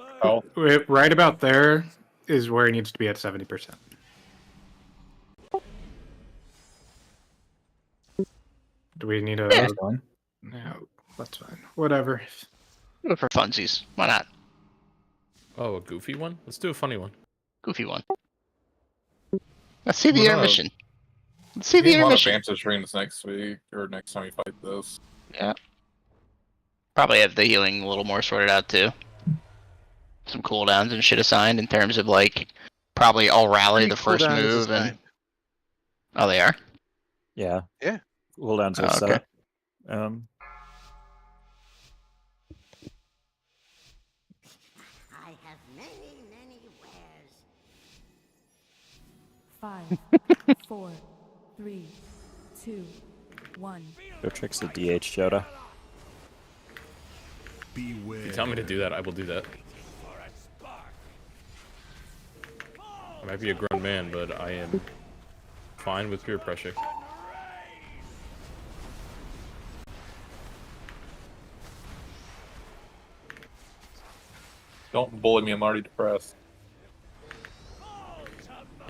right about there is where it needs to be at 70%. Do we need a? That's fine. No, that's fine. Whatever. Do it for funsies. Why not? Oh, a goofy one? Let's do a funny one. Goofy one. Let's see the Well, no. intermission. Let's see the Need a lot of intermission. Banter streams next week, or next time we fight this. Yeah. Probably have the healing a little more sorted out too. Some cooldowns and shit assigned in terms of like probably all rally the first Cooldown is move and assigned. oh they are? Yeah. Yeah. Cooldowns are Oh, set. okay. I have many, many wares. 5, 4, 3, 2, 1. Go tricks the DH Joda. Beware. If you tell me to do that, I will do that. I might be a grown man, but I am fine with peer pressure. Don't bully me, I'm already depressed.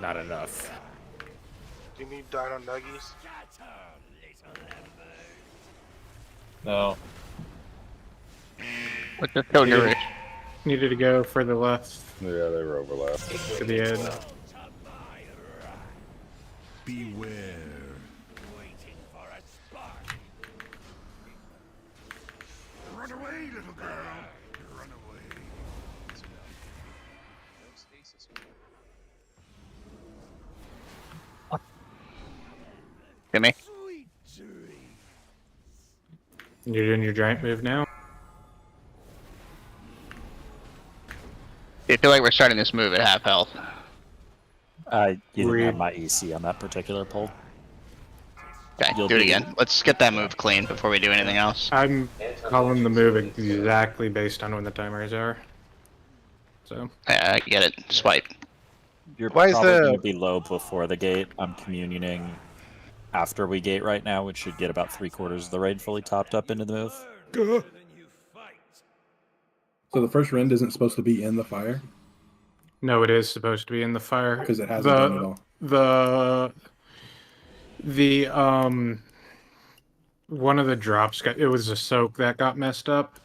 Not enough. Do you need Dino Nuggies? No. What's the code here? Needed to go further left Yeah, they were overlap. to the end. Beware. Run away, little girl. Run away. Give me. You're doing your giant move now. I feel like we're starting this move at half health. You didn't have my EC on that particular pull. Okay, You'll do it be- again. Let's get that move clean before we do anything else. I'm calling the move exactly based on when the timers are. So. Yeah, I get it. Swipe. You're Why is probably the- going to be low before the gate. I'm communioning after we gate right now, which should get about 3/4 of the raid fully topped up into the move. So the first rend isn't supposed to be in the fire? No, it is supposed to be in the fire. 'Cause it hasn't done at all. The The one of the drops it was a soak that got messed up.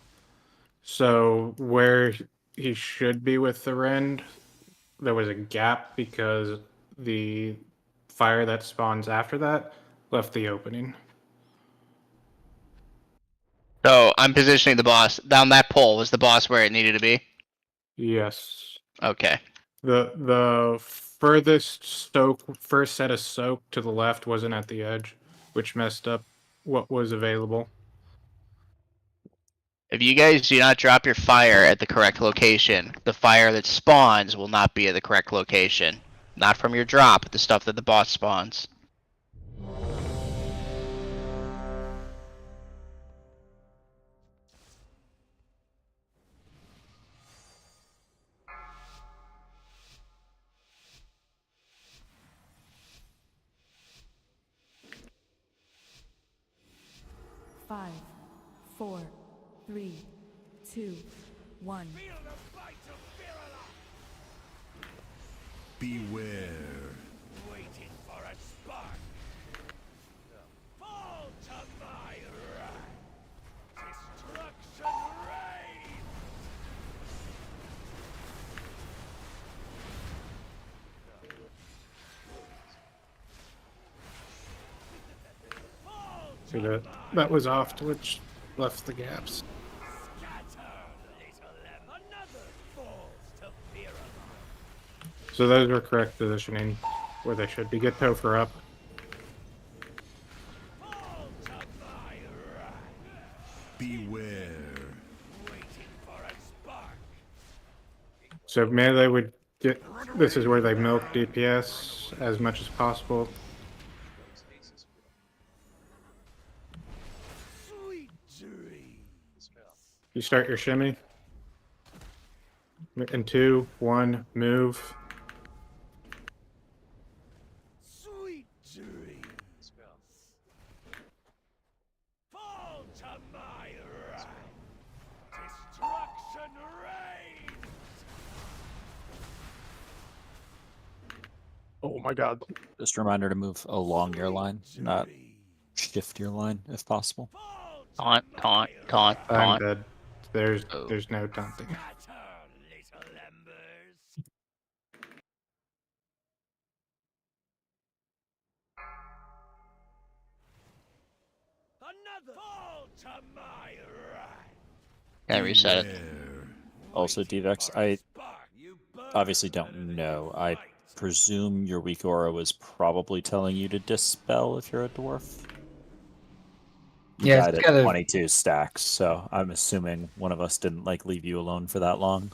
So where he should be with the rend, there was a gap because the fire that spawns after that left the opening. So I'm positioning the boss down that pole. Was the boss where it needed to be? Yes. Okay. The furthest first set of soak to the left wasn't at the edge, which messed up what was available. If you guys do not drop your fire at the correct location, the fire that spawns will not be at the correct location. Not from your drop, the stuff that the boss spawns. Five, 4, 3, 2, 1. Beware. Waiting for a spark. Fall to my wrath. Destruction reigns. See that was off, which left the gaps. So those are correct positioning where they should be. Get Topher up. Beware. So melee would get. This is where they milk DPS as much as possible. You start your shimmy. In 2, 1, move. Sweet dreams. Fall to my wrath. Destruction reigns. Oh my god. Just a reminder to move along your line, not shift your line if possible. Taunt, taunt, taunt, I'm taunt. dead. There's no taunting. Another fall to my wrath. Can I reset it? Also, Dvex, I obviously don't know. I presume your weak aura was probably telling you to dispel if you're a dwarf. You Yeah, died it's at gotta- 22 stacks, so I'm assuming one of us didn't like leave you alone for that long.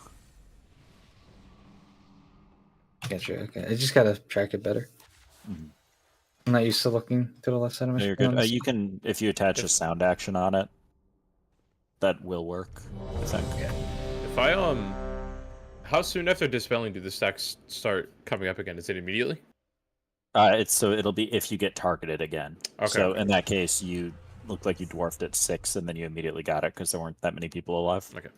Gotcha. Okay, I just gotta track it better. Mhm. I'm not used to looking to the left side of my No, you're screen. good. on this. You can, if you attach a sound action on it, that will work, I think. If I how soon after dispelling do the stacks start coming up again? Is it immediately? It'll be if you get targeted again. Okay, So okay. in that case, you looked like you dwarfed at 6, and then you immediately got it because there weren't that many people alive. Okay.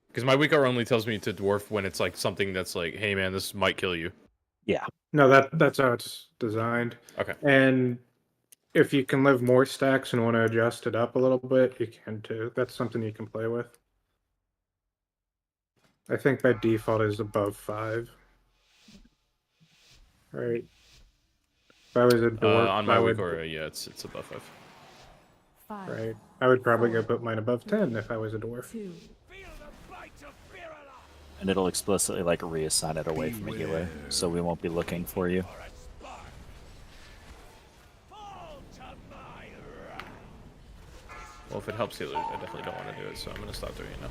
Because my weak aura only tells me to dwarf when it's like something that's like, hey man, this might kill you. Yeah. No, that's how it's designed. Okay. And if you can live more stacks and want to adjust it up a little bit, you can too. That's something you can play with. I think by default is above 5. Right. If I was a dwarf, On my I weak would. aura, yeah, it's above 5. Right. I would probably go put mine above 10 if I was a dwarf. And it'll explicitly like reassign it away from a healer, so we won't be looking for you. Well, if it helps healers, I definitely don't want to do it, so I'm gonna stop doing it now.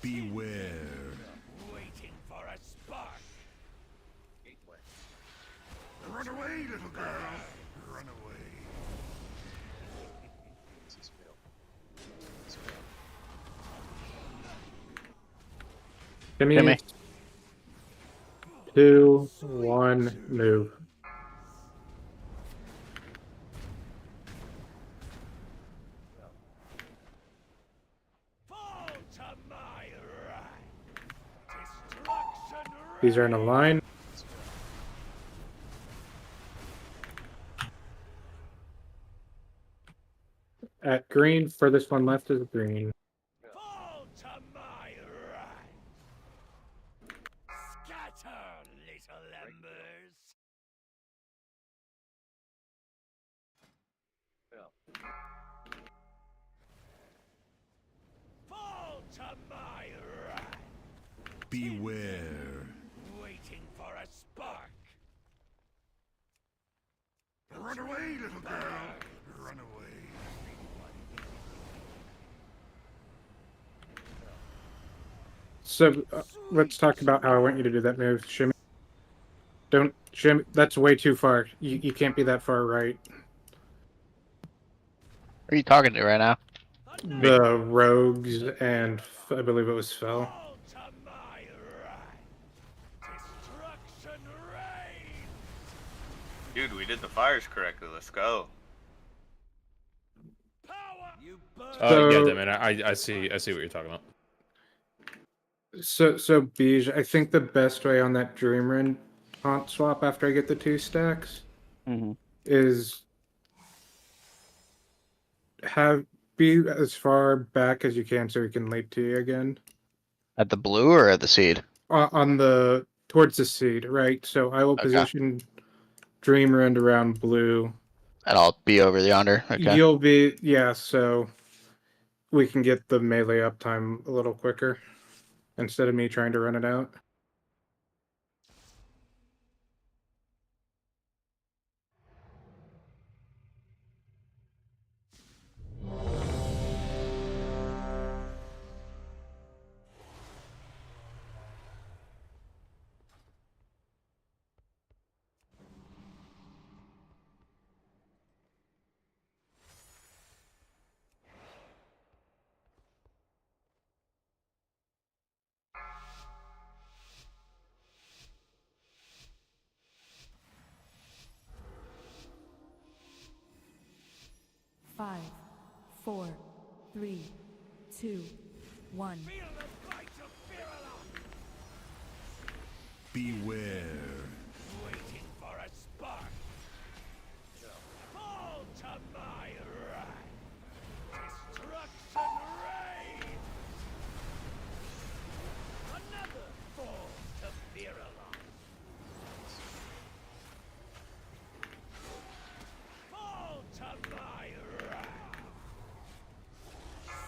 Beware. Waiting for a spark. Run away, little girl. Run away. Shimmy. 2, 1, move. These are in a line. At green, furthest one left is green. Fall to my right. Scatter, little embers. Fall to my right. Beware. Waiting for a spark. Run away, little girl. Run away. So let's talk about how I want you to do that move, Shimmy. Don't Shimmy. That's way too far. You can't be that far right. Who are you talking to right now? The rogues and I believe it was Fel. Dude, we did the fires correctly. Let's go. Yeah, man. I see what you're talking about. So Beej, I think the best way on that Dream Run taunt swap after I get the 2 stacks is be as far back as you can so we can leap to you again. At the blue or at the seed? On the towards the seed, right? So I will position Dream Run around blue. And I'll be over yonder. Okay. You'll be so we can get the melee uptime a little quicker instead of me trying to run it out. Five, 4, 3, 2, 1. Beware. Waiting for a spark. Fall to my right. Destruction reigns. Another fall to Barial. Fall to my right.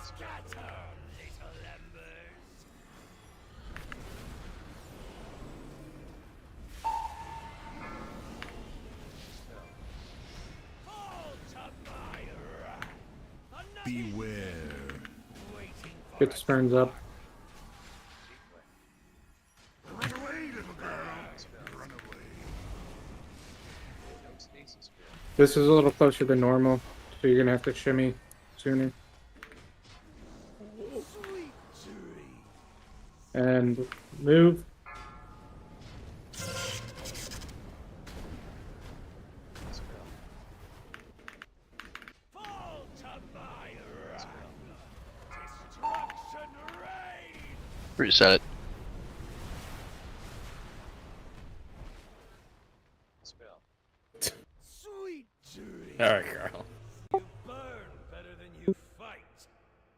Scatter, little embers. Beware. Get the turns up. Run away, little girl. Run away. This is a little closer than normal, so you're gonna have to shimmy sooner. And move. Reset it. All right, girl. You burn better than you fight.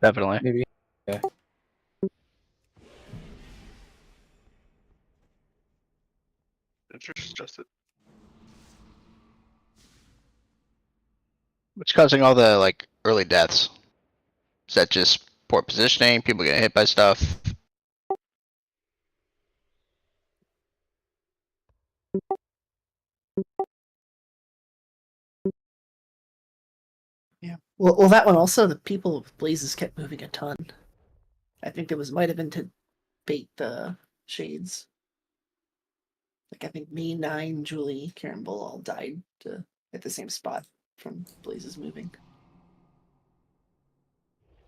Definitely. Maybe. Yeah. Interest adjusted. What's causing all the like early deaths? Is that just poor positioning? People getting hit by stuff? Yeah. Well, that one also. The people with blazes kept moving a ton. I think it might have been to bait the shades. Like I think me, 9, Julie, Karen Bull all died at the same spot from blazes moving.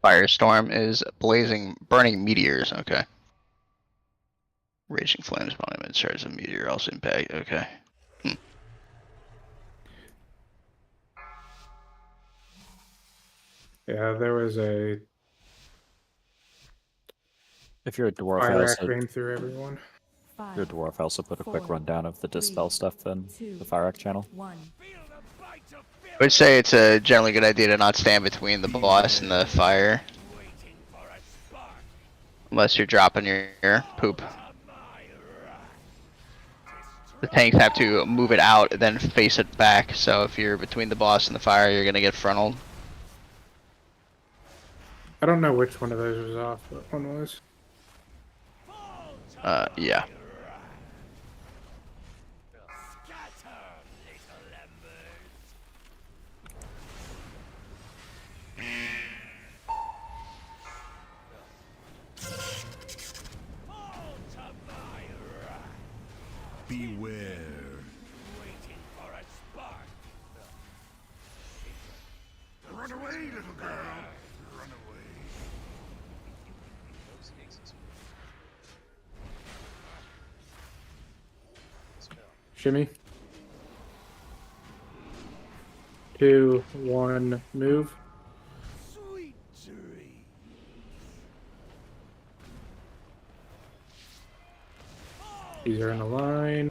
Firestorm is burning meteors. Okay. Raging flames upon him and charge of meteor also impact. Okay. Yeah, there was a If you're a dwarf, I fire also, came through everyone. if you're a dwarf, I also put a quick rundown of the dispel stuff in the fire act channel. I would say it's a generally good idea to not stand between the boss and the fire. Unless you're dropping your poop. The tanks have to move it out and then face it back, so if you're between the boss and the fire, you're gonna get frontaled. I don't know which one of those was off, but one was. Yeah. Beware. Run away, little girl. Run away. Shimmy. 2, 1, move. These are in a line.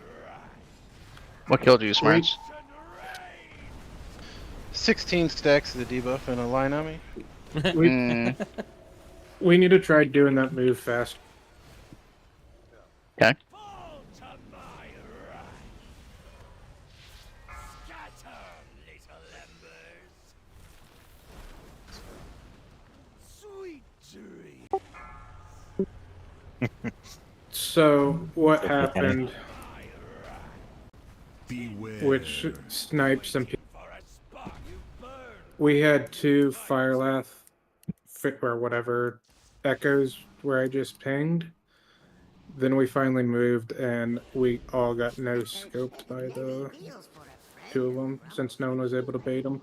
What killed you, Smarts? 16 stacks of the debuff in a line on me. We need to try doing that move fast. Okay. So what happened? Beware. Which snipes and we had 2 Firelath or whatever echoes where I just pinged. Then we finally moved and we all got no scoped by the 2 of them since no one was able to bait them.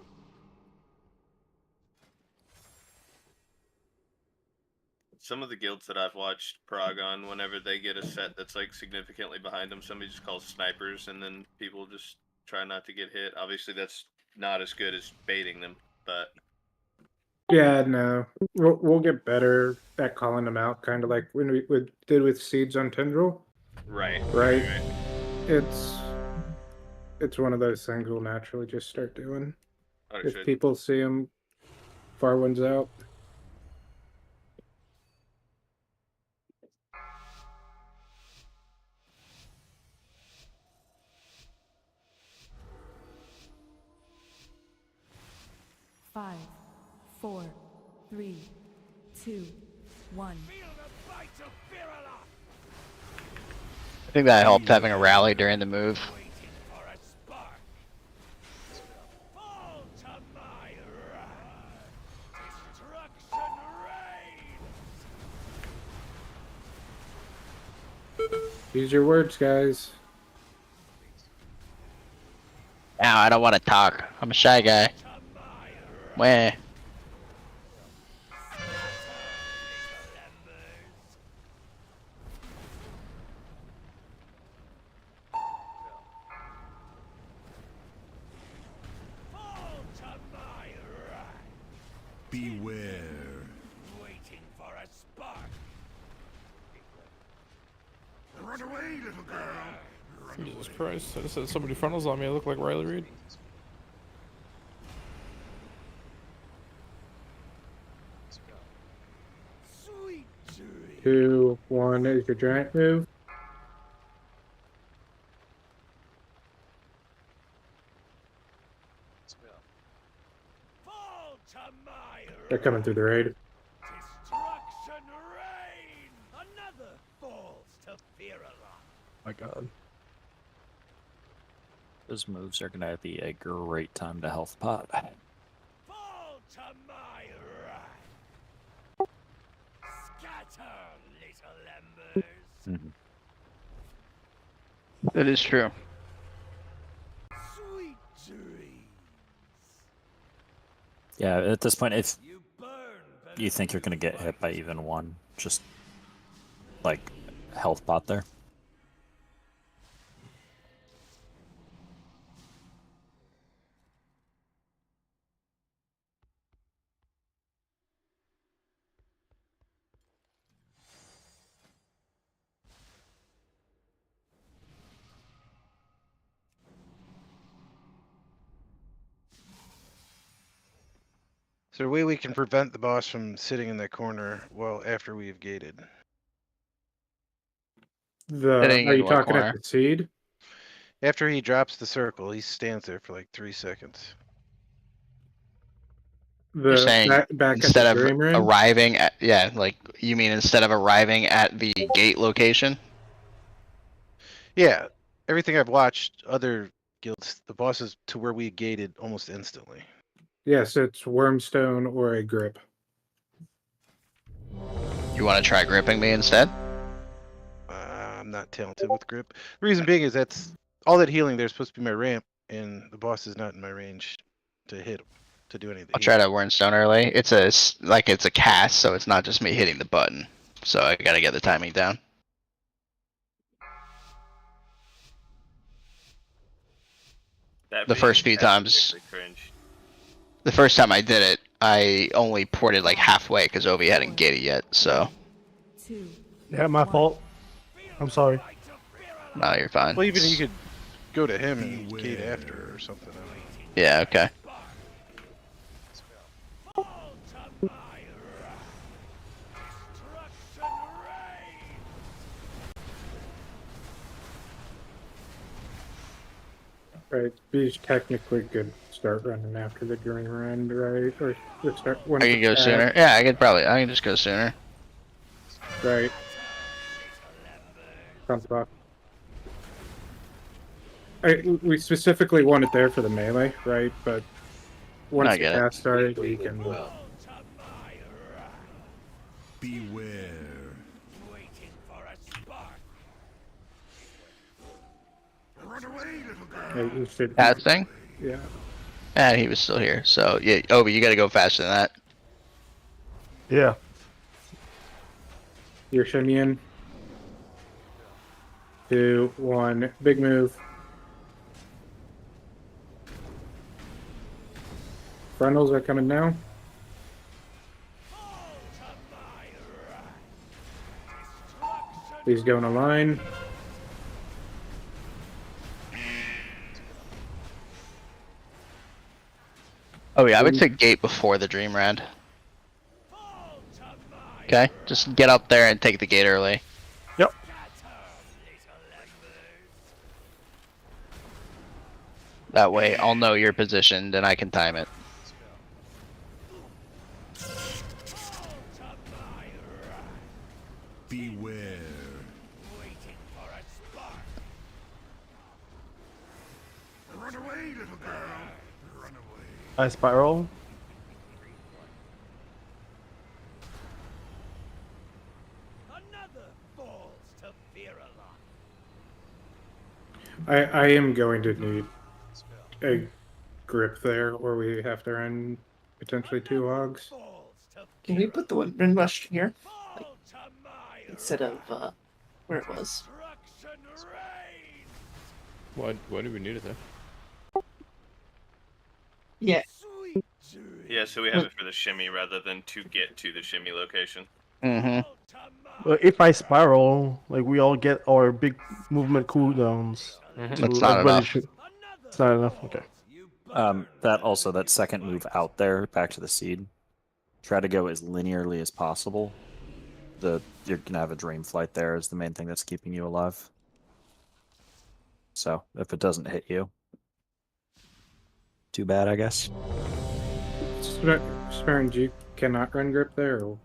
Some of the guilds that I've watched Prague on, whenever they get a set that's like significantly behind them, somebody just calls snipers, and then people just try not to get hit. Obviously, that's not as good as baiting them, but Yeah, no, we'll get better at calling them out, kind of like when we did with Seeds on Tendril. right. It's one of those things we'll naturally just start doing. Understood. If people see them, far ones out. Five, 4, 3, 2, 1. I think that helped having a rally during the move. Use your words, guys. Now I don't want to talk. I'm a shy guy. Wah. Beware. Run away, little girl. Jesus Christ, I just had so many frontals on me, I look like Riley Reid. Two, 1 is your giant move. They're coming through the raid. My God. Those moves are going to be a great time to health pot. That is true. Yeah, at this point, if you think you're going to get hit by even one, just like health pot there. there a way we can prevent the boss from sitting in that corner well after we've gated? Sitting Are in you what talking corner? at the seed? After he drops the circle, he stands there for like 3 seconds. You're saying Back at instead the of dream room? arriving at like you mean instead of arriving at the gate location? Yeah, everything I've watched, other guilds, the bosses to where we gated almost instantly. Yes, it's Wormstone or a grip. You want to try gripping me instead? I'm not talented with grip. The reason being is that's all that healing there's supposed to be my ramp, and the boss is not in my range to hit him, to do any of the I'll try to Wernstone early. It's a cast, so it's not just me hitting the button. So I gotta get the timing down. The first few times, the first time I did it, I only ported like halfway because Ovi hadn't gated yet. So. Yeah, my fault. I'm sorry. No, you're fine. Well, even you could go to him and gate after or something. I don't know. Yeah. Okay. Right, Beach technically could start running after the dream run, right? Or just start when I can go sooner. Yeah, I can just go sooner. Right. Sounds about. We specifically want it there for the melee, right? But once the cast started, we can. Beware. Run away, little girl. You should. Casting? Yeah. And he was still here. So yeah, Ovi, you gotta go faster than that. Yeah. You're shimmying. 2, 1, big move. Frontals are coming now. He's going a line. Oh yeah, I would say gate before the dream round. Okay, just get up there and take the gate early. Yep. That way I'll know your position, then I can time it. Beware. Run away, little girl. Run away. I spiral. Another falls to Barial. I am going to need a grip there, or we have to run potentially 2 hogs. Can we put the wind rush here? Like, instead of where it was? Why do we need it there? Yeah. Yeah, so we have it for the shimmy rather than to get to the shimmy location. Mm-hmm. But if I spiral, like we all get our big movement cooldowns. That's not everybody enough. It's not enough. Okay. That second move out there, back to the seed. Try to go as linearly as possible. You're gonna have a dream flight there is the main thing that's keeping you alive. So if it doesn't hit you, too bad, I guess. Sparring, you cannot run grip there. Or...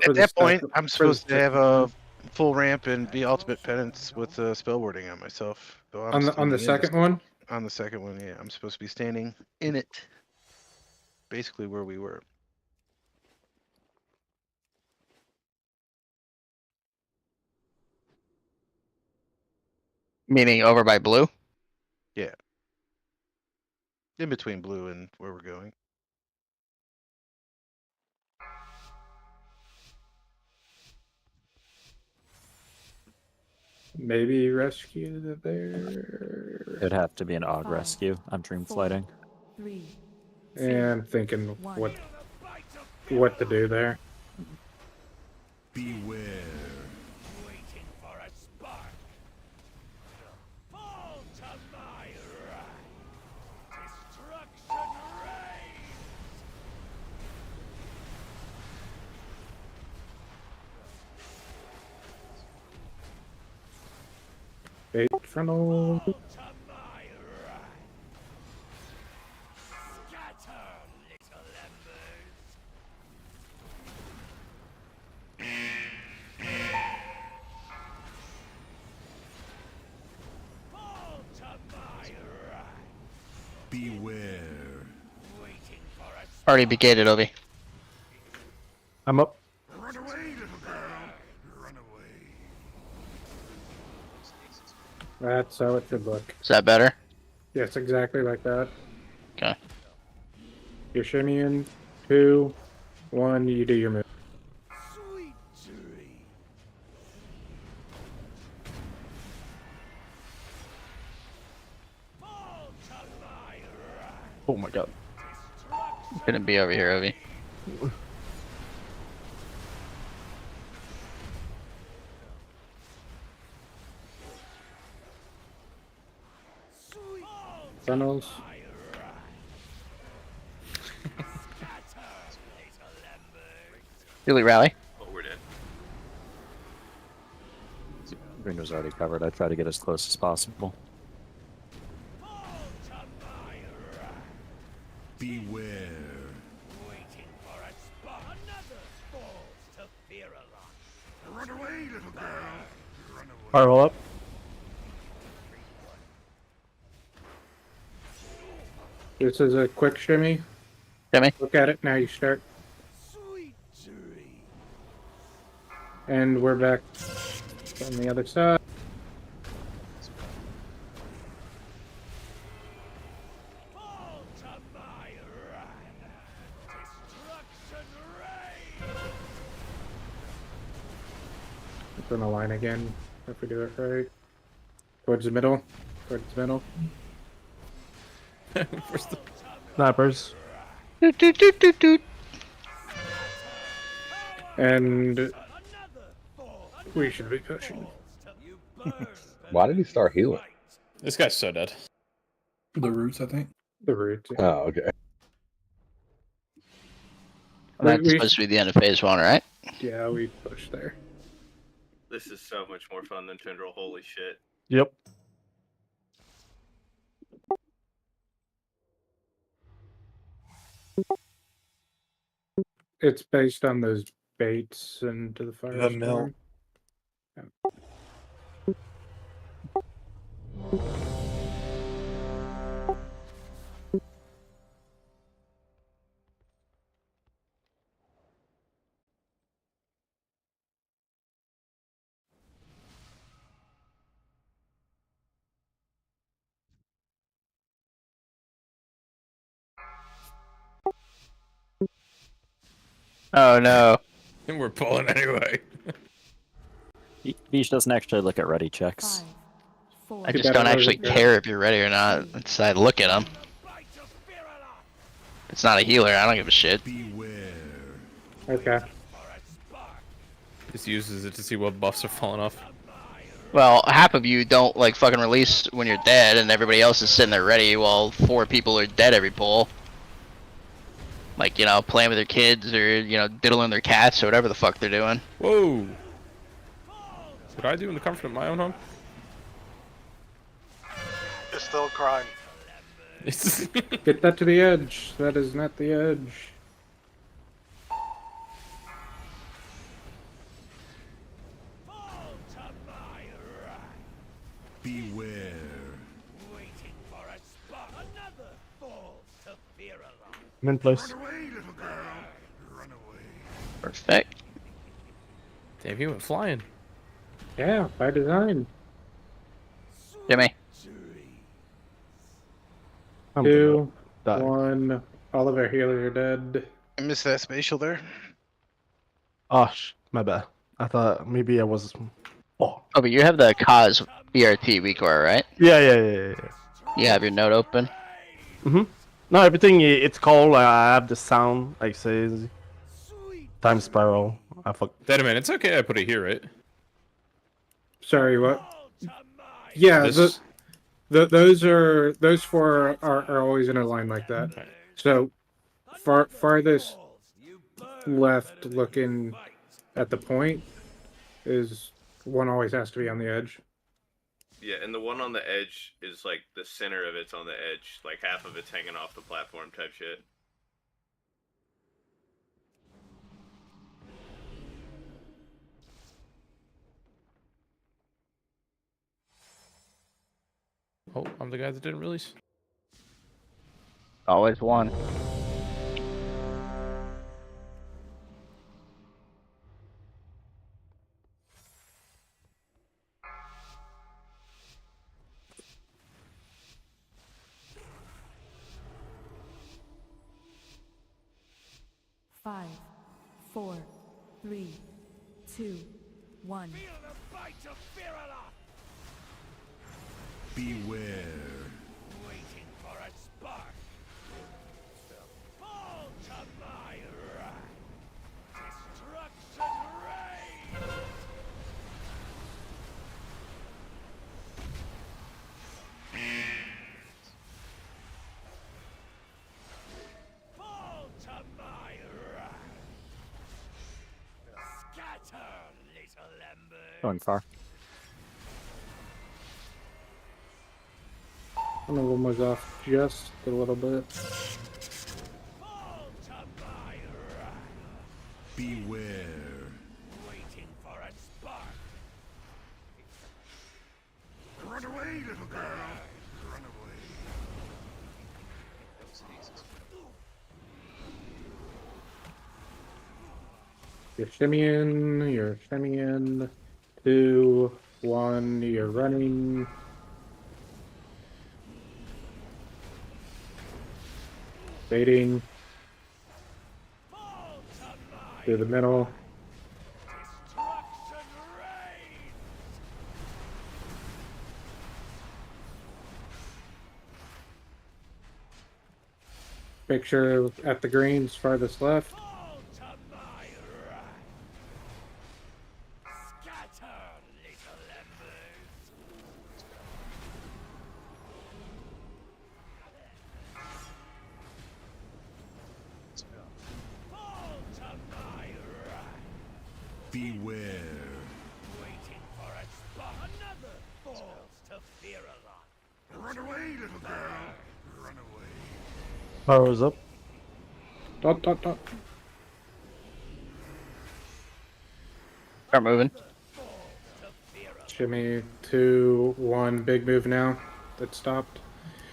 At that point, I'm supposed to have a full ramp and be ultimate penance with spell warding on myself. So I'm on the second one? On the second one, yeah. I'm supposed to be standing in it. Basically where we were. Meaning over by blue? Yeah. In between blue and where we're going. Maybe rescue there. It'd have to be an odd rescue. I'm dream flighting. 3, And thinking what to do there. Beware. Waiting for a spark. Fall to my wrath. frontal. Beware. Already be gated, Obi. I'm up. Run away, little girl. Run away. That's how it should look. Is that better? Yes, exactly like that. Okay. You're shimmying. 2, 1, you do your move. Oh my god. Gonna be over here, Obi. Funnels. Really rally. Oh, we're dead. Green was already covered. I try to get as close as possible. Beware. Run away, little girl. Run away. Firewall up. This is a quick shimmy. Shimmy. Look at it. Now you start. And we're back on the other side. It's in the line again, if we do it right. Towards the middle. Towards the middle. Snipers. Doot, doot, doot, doot, doot. And we should be pushing. Why did he start healing? This guy's so dead. The roots, I think. The root. Oh, okay. That's supposed to be the end of phase 1, right? Yeah, we pushed there. This is so much more fun than Tendril. Holy shit. Yep. It's based on those baits into the fire. The mill. Oh no. And we're pulling anyway. Beach doesn't actually look at ready checks. I just don't actually care if you're ready or not. It's I look at them. It's not a healer. I don't give a shit. Okay. Just uses it to see what buffs are falling off. Well, half of you don't like fucking release when you're dead, and everybody else is sitting there ready while 4 people are dead every pull. Like, you know, playing with their kids or, you know, diddling their cats or whatever the fuck they're doing. Whoa! What I do in the comfort of my own home? It's still a crime. Get that to the edge. That is not the edge. Beware. I'm in place. Run away, little girl. Run away. Perfect. Damn, he went flying. Yeah, by design. Jimmy. 2, 1. All of our healers are dead. I missed that spatial there. Oh, my bad. I thought maybe I was. Oh. Oh, but you have the cause BRT WeCore, right? Yeah. You have your note open? No, everything it's called. I have the sound. Like says time spiral. I fuck. Wait a minute, it's okay I put it here, right? Sorry, what? Yeah, This- those 4 are always in a line like that. So farthest left looking at the point is one always has to be on the edge. Yeah, and the one on the edge is like the center of it's on the edge, like half of it's hanging off the platform type shit. Oh, I'm the guy that didn't release. Always one. Five, 4, 3, 2, 1. Feel the bite of Barial! Beware. Waiting for a spark. Fall to my wrath. Destruction reigns. Fall to my wrath. Scatter, little embers. Going far. One of them was off just a little bit. Fall to my wrath. Beware. Waiting for a spark. Run away, little girl. Run away. You're shimmying, you're shimmying. 2, 1, you're running. Baiting. Through the middle. Picture at the greens farthest left. Scatter, little embers. Fall to my wrath. Beware. Waiting for a spark. Another falls to Barial. Run away, little girl. Run away. Power's up. Dot, dot, dot. Start moving. Shimmy 2, 1, big move now. That stopped.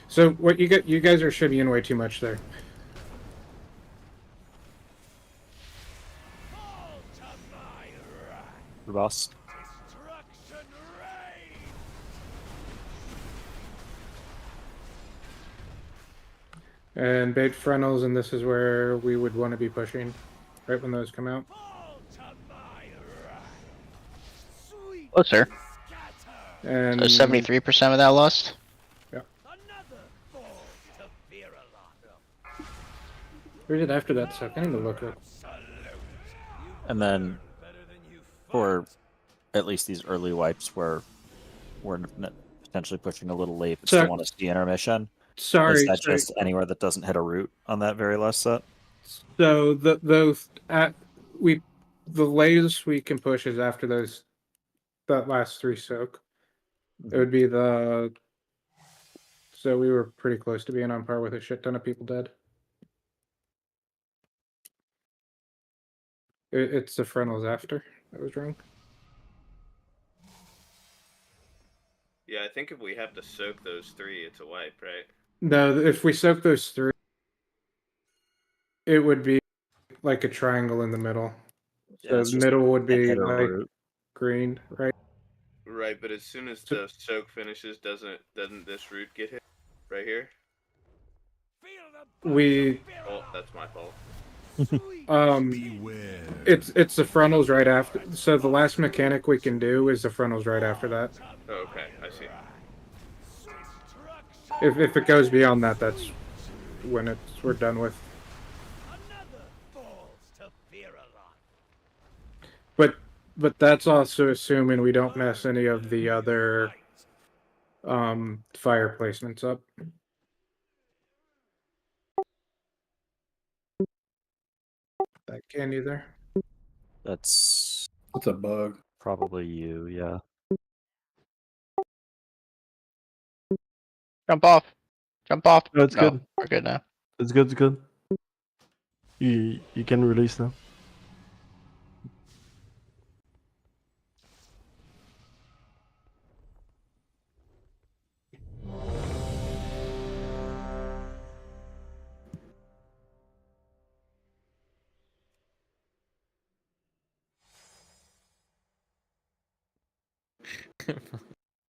So what you get? You guys are shimmying way too much there. The boss. And bait frontals, and this is where we would want to be pushing, right when those come out. Closer. And So 73% of that lost. Yeah. Where's it after that suck? I need to look up. And then for at least these early wipes where we're potentially pushing a little late but So- still want to see intermission. Sorry, Is that sorry. just anywhere that doesn't hit a root on that very last set? So those the latest we can push is after that last 3 soak. It would be the. So we were pretty close to being on par with a shit ton of people dead. It's the frontals after that was wrong. Yeah, I think if we have to soak those 3, it's a wipe, right? No, if we soak those 3, it would be like a triangle in the middle. Yeah, So it's the just middle would can't be hit a like root. green, right? Right, but as soon as the soak finishes, doesn't this root get hit? Right here? We Oh, that's my fault. it's the frontals right after. So the last mechanic we can do is the frontals right after that. Oh, okay, I see. If it goes beyond that, that's when we're done with. But that's also assuming we don't mess any of the other fire placements up. That candy there. That's a bug. Probably you, yeah. Jump off. Jump off. No, it's good. We're good now. It's good. It's good. You can release now.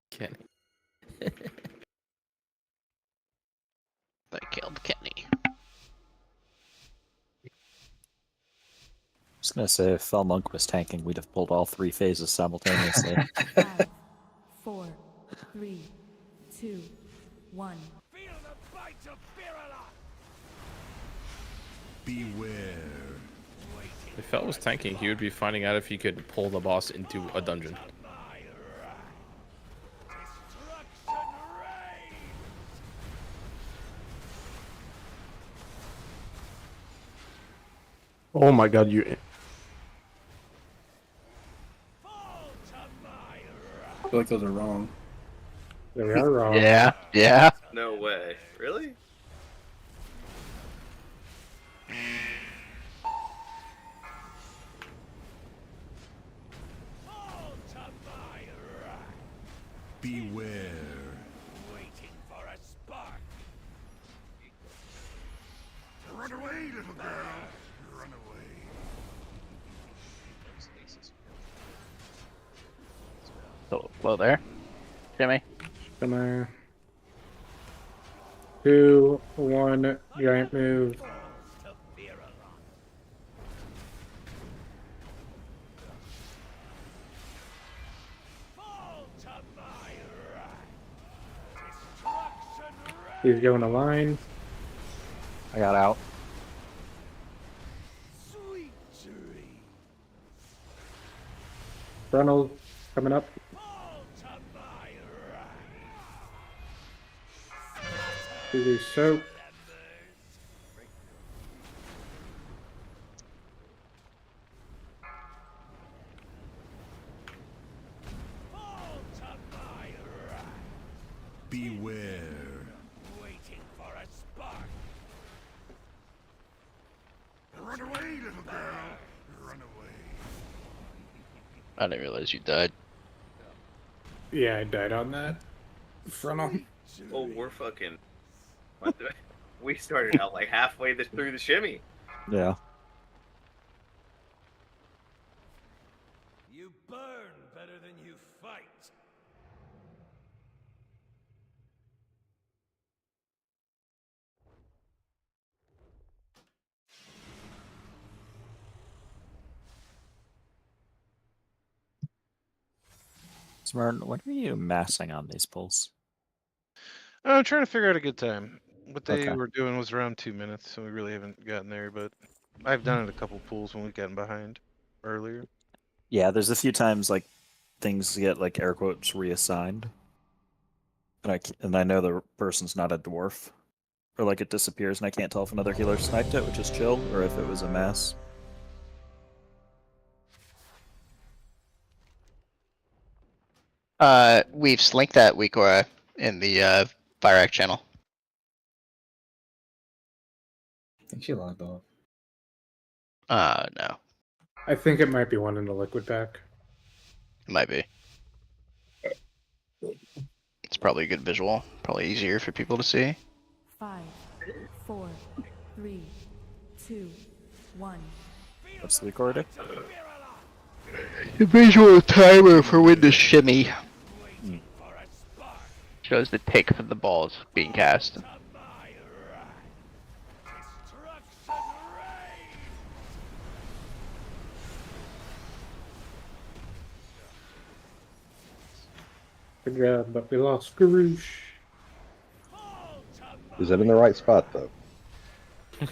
Kenny. They killed Kenny. I was gonna say, if Fel Monk was tanking, we'd have pulled all 3 phases simultaneously. 5, 4, 3, 2, 1. Feel the bite of Barial. Beware. If Fel was tanking, he would be finding out if he could pull the boss into a dungeon. Oh my god, you. I feel like those are wrong. They are wrong. Yeah. No way. Really? Beware. Waiting for a spark. Run away, little girl. Run away. So low there. Jimmy. Gonna 2, 1, giant move. He's going to line. I got out. Frontal coming up. Do soap. Beware. Waiting for a spark. Run away, little girl. Run away. I didn't realize you died. Yeah, I died on that. Frontal. Oh, we're fucking. We started out like halfway through the shimmy. Yeah. You burn better than you fight. Smart, when are you massing on these pulls? I'm trying to figure out a good time. What they Okay. were doing was around 2 minutes, so we really haven't gotten there, but I've done it a couple pools when we've gotten behind earlier. Yeah, there's a few times like things get like air quotes reassigned, and I know the person's not a dwarf, or like it disappears and I can't tell if another healer sniped it, which is chill, or if it was a mass. We've slinked that Weekora in the Virac channel. I think she logged off. No. I think it might be one in the liquid pack. It might be. It's probably a good visual. Probably easier for people to see. 5, 4, 3, 2, 1. What's the recorder? The visual timer for when to shimmy. Shows the tick of the balls being cast. Good job, but we lost Garoosh. Is it in the right spot though? All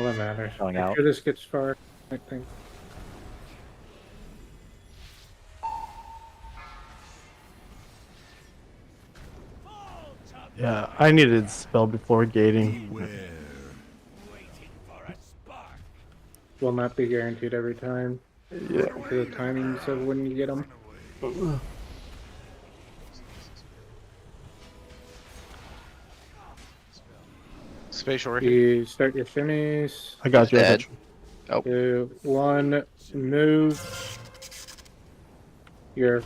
that matters. Going Make out. sure this gets far, I think. Yeah, I needed spell before gating. Will not be guaranteed every time. Yeah. To the timings of when you get them. Spatial Ricky. You start your shimmies. I got you. I Dead. got you. Oh. 2, 1, move. Your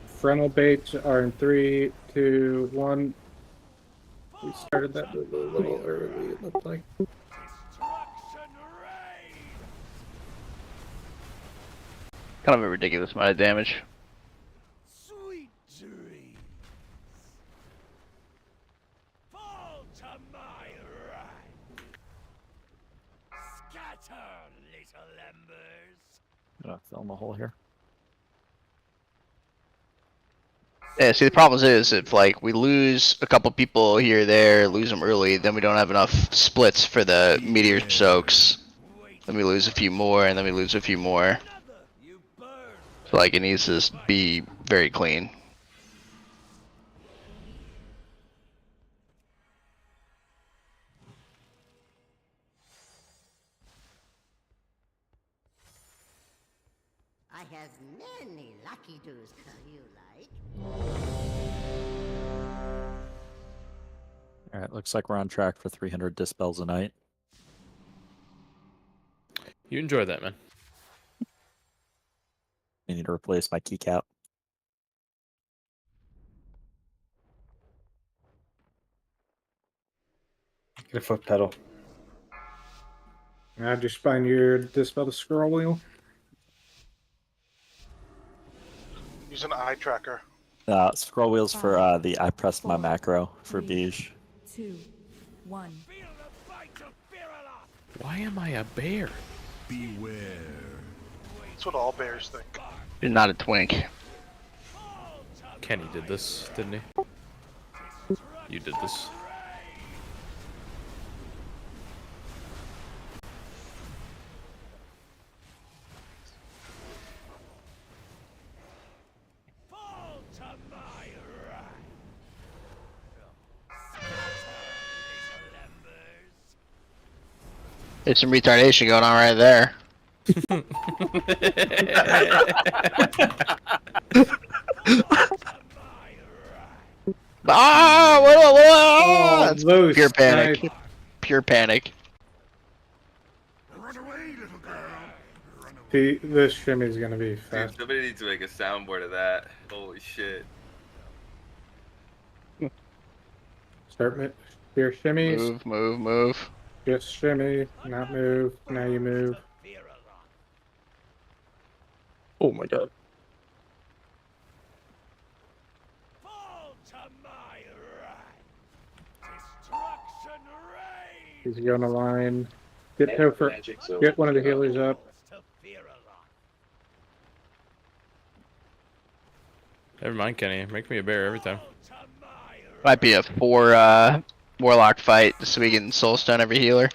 frontal baits are in 3, 2, 1. We started that move a little early, it looked like. Kind of a ridiculous amount of damage. Sweet dreams. Fall to my right. Scatter, little embers. Gonna film a hole here. Yeah, see the problem is if like we lose a couple people here or there, lose them early, then we don't have enough splits for the meteor soaks. Then we lose a few more, and then we lose a few more. So like it needs to be very clean. I have many lucky doos you like. All right, looks like we're on track for 300 dispels a night. You enjoy that, man. I need to replace my keycap. Get a foot pedal. Now just find your dispel the scroll wheel. Use an eye tracker. Scroll wheels for the I pressed my macro for Beige. 2, 1. Why am I a bear? Beware. That's what all bears think. You're not a twink. Kenny did this, didn't he? You did this. There's some retardation going on right there. Oh, That's those pure panic. guys. Pure panic. This shimmy is gonna be Dude, fast. somebody needs to make a soundboard of that. Holy shit. Start your shimmies. Move, move, move. Just shimmy, not move. Now you move. Oh my god. He's going to line. Get Topher. Get one of the healers up. Never mind, Kenny. Make me a bear every time. Might be a 4 warlock fight so we can soulstone every healer.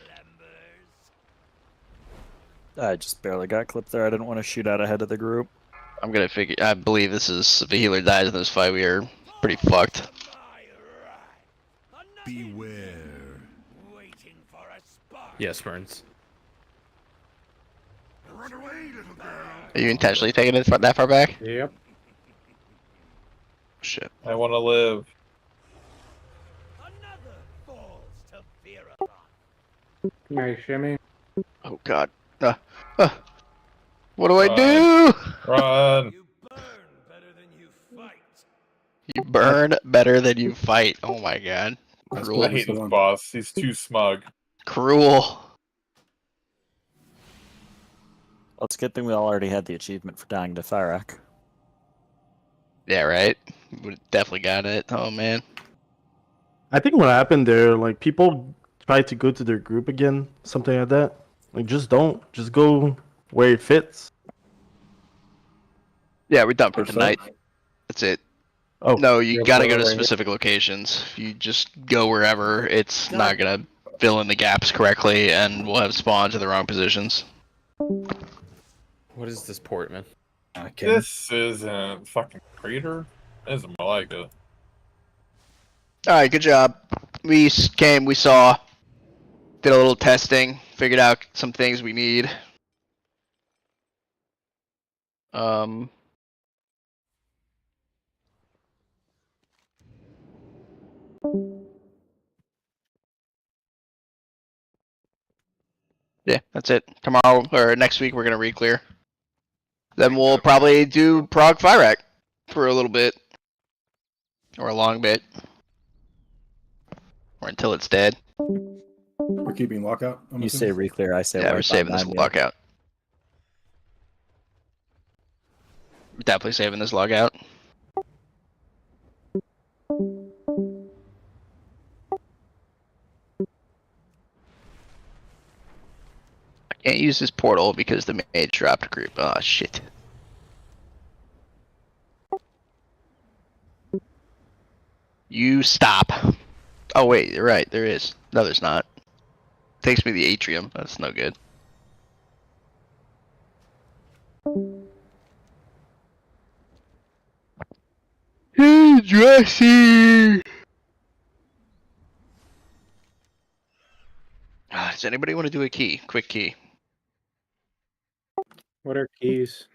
I just barely got clipped there. I didn't want to shoot out ahead of the group. I'm gonna figure. I believe this is if a healer dies in this fight, we are pretty fucked. Beware. Yes, Burns. Run away, little girl. Are you intentionally taking it that far back? Yep. Shit. I want to live. Nice shimmy. Oh god. What do I do? Run. You burn better than you fight. Oh my god. That's Cruel. I hate this boss. He's too smug. Cruel. Well, it's a good thing we all already had the achievement for dying to Thyrak. Yeah, right? Would definitely got it. Oh man. I think what happened there, like people try to go to their group again, something like that. Like just don't. Just go where it fits. Yeah, we're done for tonight. That's it. Oh, no, you you're gotta go to right. specific locations. If you just go wherever, it's not gonna fill in the gaps correctly, and we'll have spawns in the wrong positions. What is this port, man? This isn't fucking crater. This is more like it. Alright, good job. We came, we saw, did a little testing, figured out some things we need. Yeah, that's it. Tomorrow or next week we're gonna re-clear. Then we'll probably do Prague Fyrak for a little bit. Or a long bit. Or until it's dead. We're keeping lockout. You say re-clear, I say yeah, we're wipe saving out this 9 lockout. We're definitely saving this lockout. I can't use this portal because the mage dropped a group. Oh shit. You stop. Oh wait, you're right, there is. No, there's not. Takes me to the atrium. That's no good. Hey, Jesse! Does anybody want to do a key? Quick key. What are keys?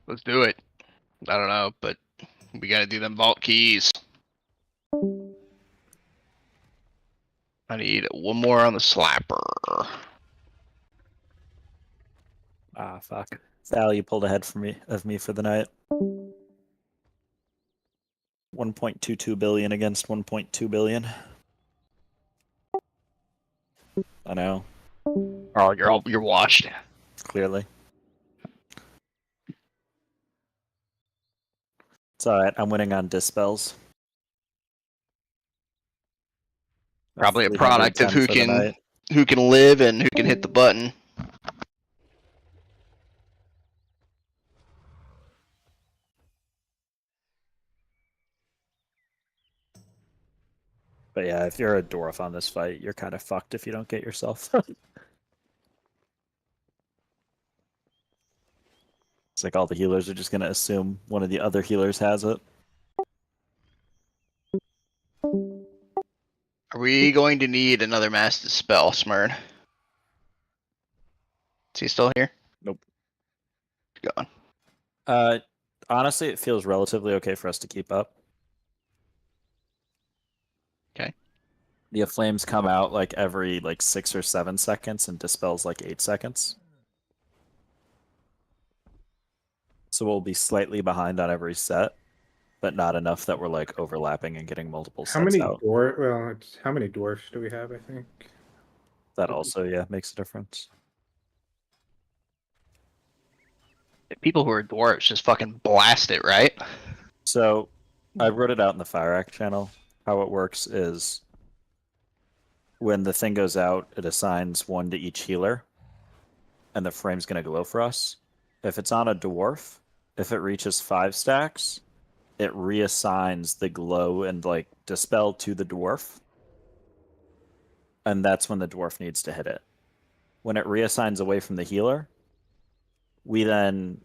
Let's do it. I don't know, but we gotta do them vault keys. I need one more on the slapper. Ah, fuck. Sal, you pulled ahead of me for the night. 1.22 billion against 1.2 billion. I know. Oh, you're washed. Clearly. It's alright, I'm winning on dispels. Probably a 310 product of for the night. who can live and who can hit the button. But yeah, if you're a dwarf on this fight, you're kind of fucked if you don't get yourself. It's like all the healers are just going to assume one of the other healers has it. Are we going to need another mass dispel, Smurn? Is he still here? Nope. Gone. Honestly, it feels relatively okay for us to keep up. Okay. The flames come out like every 6 or 7 seconds and dispels like 8 seconds. So we'll be slightly behind on every set, but not enough that we're like overlapping and getting multiple How sets many out. how many dwarfs do we have? I think That also, yeah, makes a difference. People who are dwarves just fucking blast it, right? So I wrote it out in the Fire Act channel. How it works is when the thing goes out, it assigns 1 to each healer, and the frame's going to glow for us. If it's on a dwarf, if it reaches 5 stacks, it reassigns the glow and dispel to the dwarf, and that's when the dwarf needs to hit it. When it reassigns away from the healer, we then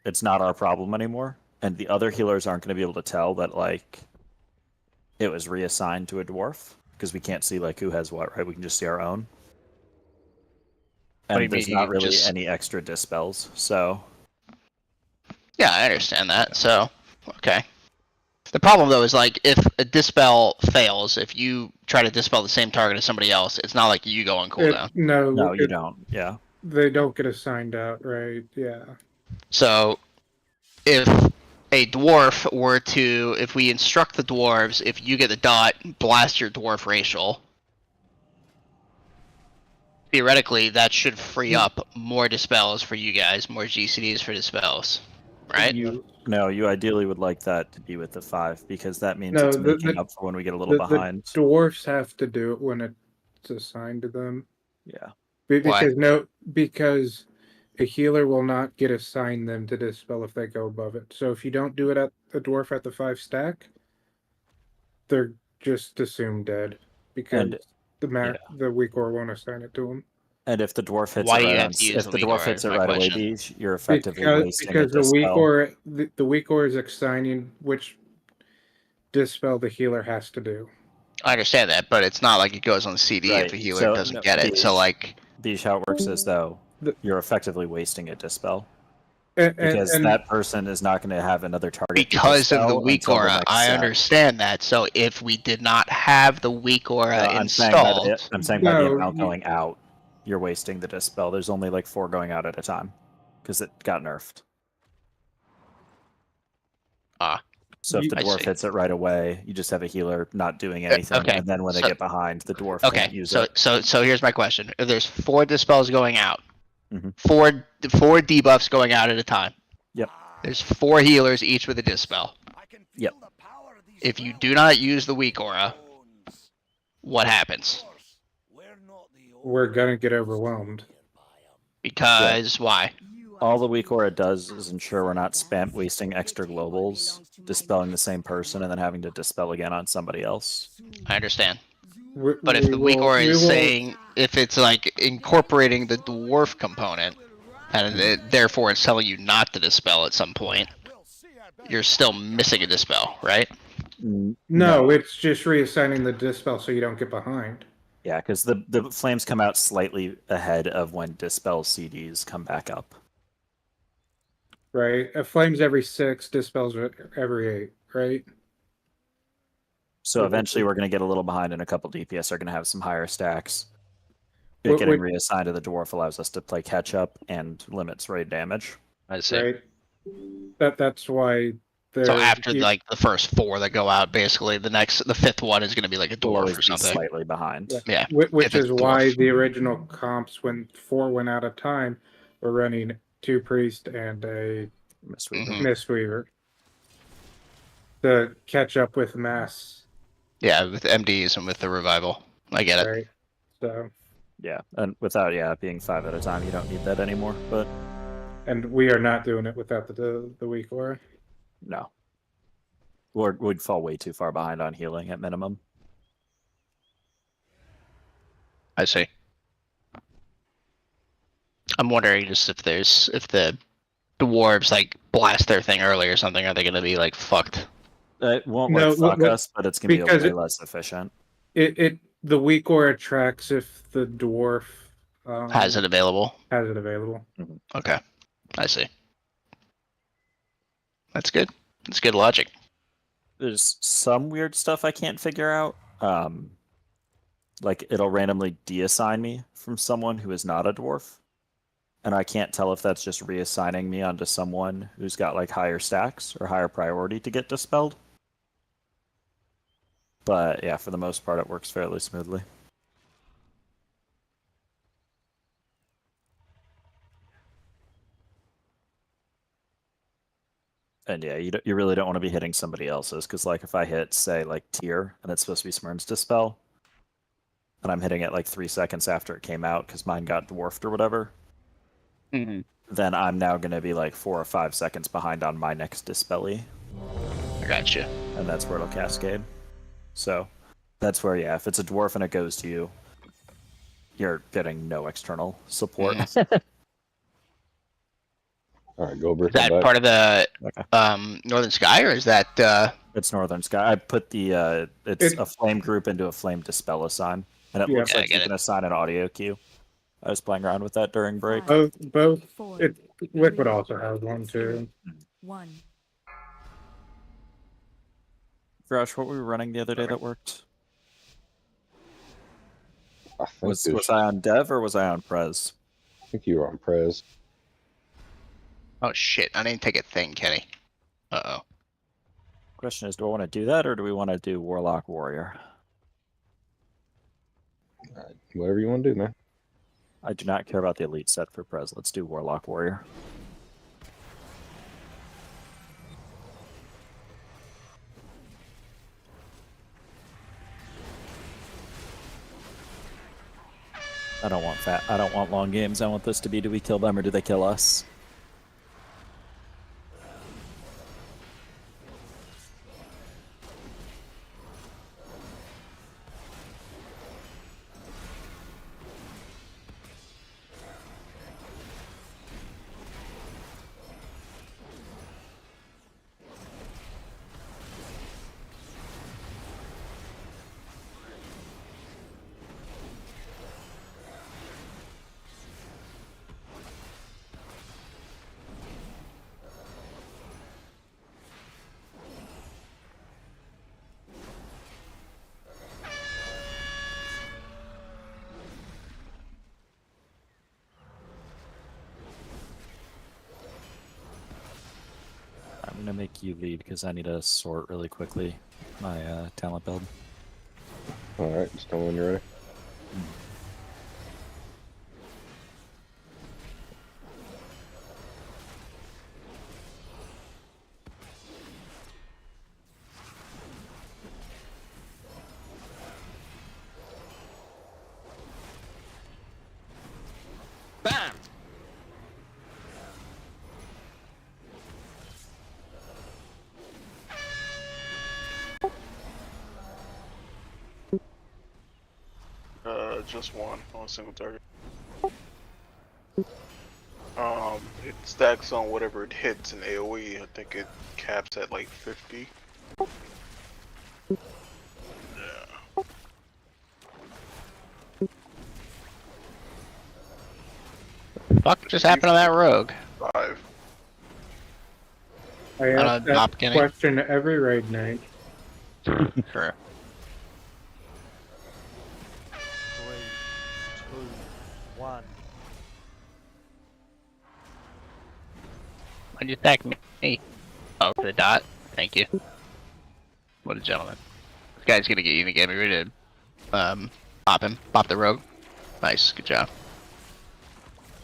it's not our problem anymore, and the other healers aren't going to be able to tell that it was reassigned to a dwarf because we can't see who has what, right? We can just see our own. And there's not really any extra dispels, so yeah, I understand that. So okay. The problem though is if a dispel fails, if you try to dispel the same target as somebody else, it's not like you go on cooldown. No, you don't. Yeah. They don't get assigned out, right? Yeah. So if a dwarf were to, if we instruct the dwarves, if you get the dot, blast your dwarf racial. Theoretically, that should free up more dispels for you guys, more GCDs for dispels, right? You ideally would like that to be with the 5 because that means it's making up for when we get a little behind. The dwarfs have to do it when it's assigned to them. Yeah. Because a healer will not get assigned them to dispel if they go above it. So if you don't do it at the dwarf at the 5 stack, they're just assumed dead because the weak ore won't assign it to them. And if the dwarf hits it right away, Beach, you're effectively wasting because the weak ore is assigning which dispel the healer has to do. I understand that, but it's not like it goes on CD if a healer doesn't get it. So Beach, how it works is though you're effectively wasting a dispel. because that person is not going to have another target because of the dispel weak until the aura. next I set. understand that. So if we did not have the weak aura I'm saying installed, by the amount going out, you're wasting the dispel. There's only like 4 going out at a time because it got nerfed. So if the dwarf hits it right away, you just have a healer not doing anything, okay. and then when they So- get behind, the dwarf can't use it. So here's my question: if there's 4 dispels going out, Mhm. 4 debuffs going out at a time. Yep. There's 4 healers each with a dispel. Yep. If you do not use the weak aura, what happens? We're gonna get overwhelmed. Because why? All the weak aura does is ensure we're not wasting extra globals, dispelling the same person, and then having to dispel again on somebody else. I understand. But if the weak aura is saying, if it's like incorporating the dwarf component, and therefore it's telling you not to dispel at some point, you're still missing a dispel, right? No, it's just reassigning the dispel so you don't get behind. Yeah, because the flames come out slightly ahead of when dispel CDs come back up. Right? Flames every 6, dispels every 8, right? So eventually we're going to get a little behind, and a couple DPS are going to have some higher stacks. What- Getting what- reassigned to the dwarf allows us to play catch up and limits raid damage. I see. Right? That's why. So after like the first 4 that go out, basically the 5th one is going to be like a We'll dwarf always or be something. slightly behind. Yeah. Which if it's is why dwarf. the original comps, when 4 went out of time, were running 2 priest and a Mistweaver to catch up with mass. Yeah, with MDs and with the revival. I get it. Right. So. Yeah, and without being 5 at a time, you don't need that anymore. But And we are not doing it without the weak aura. no, we'd fall way too far behind on healing at minimum. I see. I'm wondering just if the dwarves like blast their thing early or something, are they going to be like fucked? It won't No, fuck us, but it's going to be because way less efficient. The weak aura tracks if the dwarf Has it available? Has it available. Okay, I see. That's good. That's good logic. There's some weird stuff I can't figure out. Like it'll randomly deassign me from someone who is not a dwarf, and I can't tell if that's just reassigning me onto someone who's got like higher stacks or higher priority to get dispelled. But yeah, for the most part, it works fairly smoothly. And yeah, you really don't want to be hitting somebody else's, because like if I hit, say, like tier, and it's supposed to be Smyrn's Dispel, and I'm hitting it like 3 seconds after it came out because mine got dwarfed or whatever, then I'm now going to be like 4 or 5 seconds behind on my next Dispellee. I gotcha. And that's where it'll cascade. So that's where, yeah, if it's a dwarf and it goes to you, you're getting no external support. All right, go Is that part of the Northern Sky, or is that? It's Northern Sky. I put the it's a flame group into a flame dispel assign, and it looks like you can assign an audio cue. I was playing around with that during break. Both. Liquid also has one too. 1. Josh, what were we running the other day that worked? Was it's- I on dev or was I on prez? I think you were on Prez. Oh shit! I didn't take a thing, Kenny. Uh-oh. Question is, do I want to do that or do we want to do Warlock Warrior? Whatever you want to do, man. I do not care about the elite set for prez. Let's do Warlock Warrior. I don't want long games. I want this to be, do we kill them or do they kill us? I'm gonna make you lead because I need to sort really quickly my talent build. Alright, just tell me when you're ready. Bam! Just one on a single target. It stacks on whatever it hits in AoE. I think it caps at like 50. Yeah. Fuck just happened to that rogue? 5. I ask that question every raid night. Sure. 3, 2, 1. Why'd you attack me? Oh, for the dot? Thank you. What a gentleman. This guy's gonna even get me ready to bop him. Bop the rogue. Nice, good job.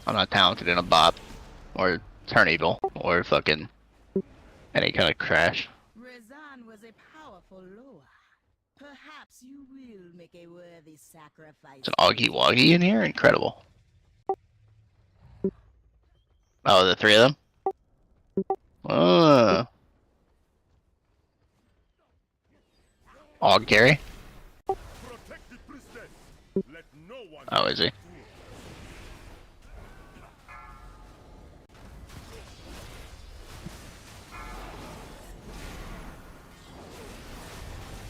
I'm not talented in a bop. Or turn evil. Or fucking any kind of crash. Rezan was a powerful Loa. Perhaps you will make a worthy sacrifice. It's an Augie Woggy in here? Incredible. Oh, the three of them? Og Gary? Oh, is he?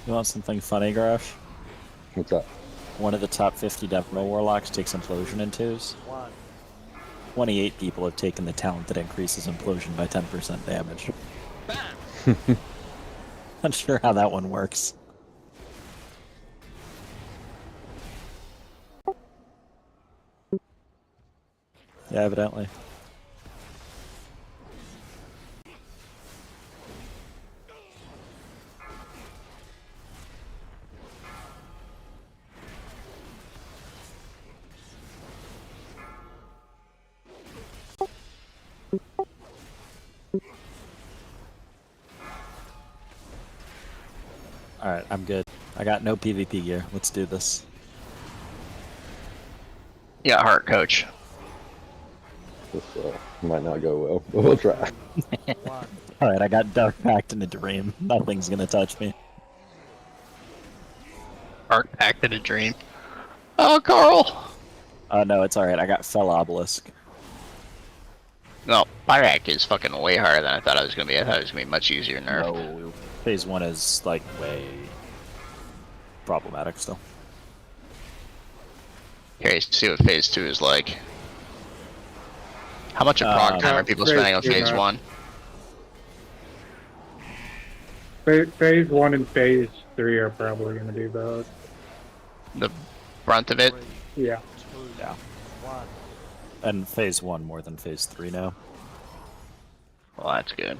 You want something funny, Garage? What's up? One of the top 50 Demo Warlocks takes Implosion in 2s. 28 people have taken the talent that increases Implosion by 10% damage. Not sure how that one works. Yeah, evidently. Alright, I'm good. I got no PvP gear. Let's do this. Yeah, heart, coach. This might not go well, but we'll try. Alright, I got Dark Pact in a dream. Nothing's gonna touch me. Heart Pact in a dream. Oh, Carl! No, it's alright. I got Fell Obelisk. No, Pyrak is fucking way harder than I thought it was gonna be. I thought it was gonna be much easier nerf. No, phase 1 is, like, way problematic still. Curious to see what phase 2 is like. How much of prog time are people spending on phase 1? Phase 1 and phase 3 are probably going to be both. The brunt of it? Yeah. Yeah. And phase 1 more than phase 3 now. Well, that's good.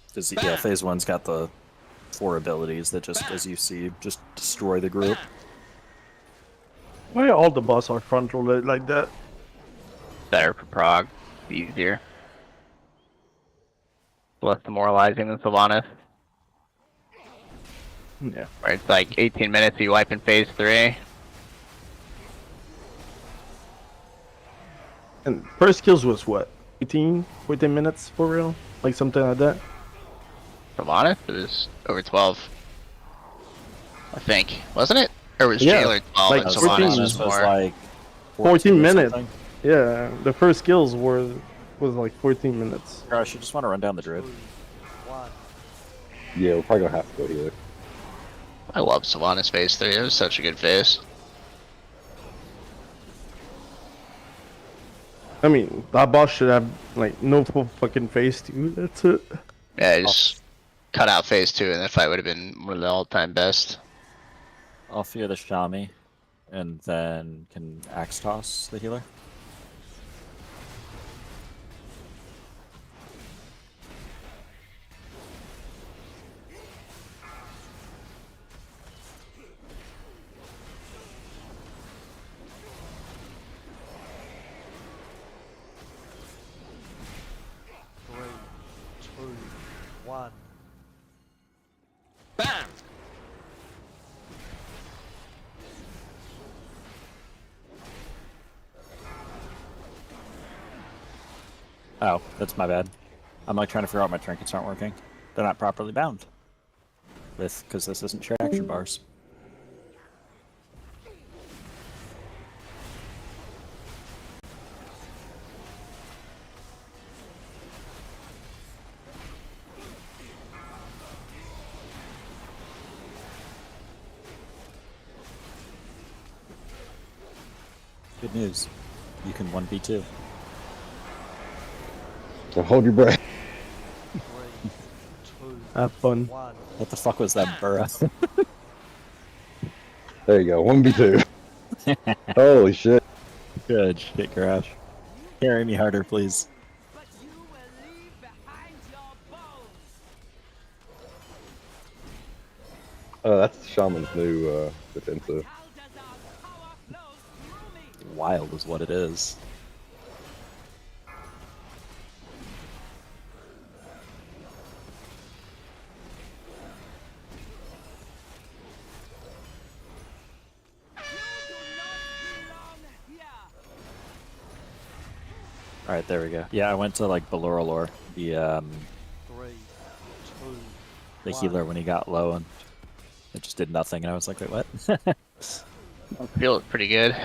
Because, yeah, phase 1's got the 4 abilities that just, as you see, just destroy the group. Why all the boss are front loaded like that? Better for prog. Easier. Less demoralizing than Sylvanas. Yeah. Where it's like 18 minutes, you wipe in phase 3. And first kills was what? 18, 14 minutes for real? Like something like that? Sylvanas? It was over 12. I think. Wasn't it? Or was Yeah, Jailer 12 like and Sylvanas was 14 more? like 14 minutes. something. Yeah, the first kills was like 14 minutes. Gosh, you just want to run down the Druid. Yeah, we're probably gonna have to go healer. I love Sylvanas phase 3. It was such a good phase. I mean, that boss should have like no full fucking face too. That's it. Yeah, just cut out phase 2 and that fight would have been one of the all-time best. I'll fear the Shami, and then can Axe Toss the healer. 1. Bam! Oh, that's my bad. I'm like trying to figure out my trinkets aren't working. They're not properly bound. Because this isn't traction bars. Good news. You can 1v2. So hold your breath. 3, 2, Have fun. 1. What the fuck was that burrow? There you go. 1v2. Holy shit. Good shit, Crash. Carry me harder, please. That's Shaman's new defensive. Wild is what it is. Alright, there we go. Yeah, I went to like Barial, the 3, 2, the healer when he got low, and it just did nothing, and I was like, wait, what? I feel it pretty good.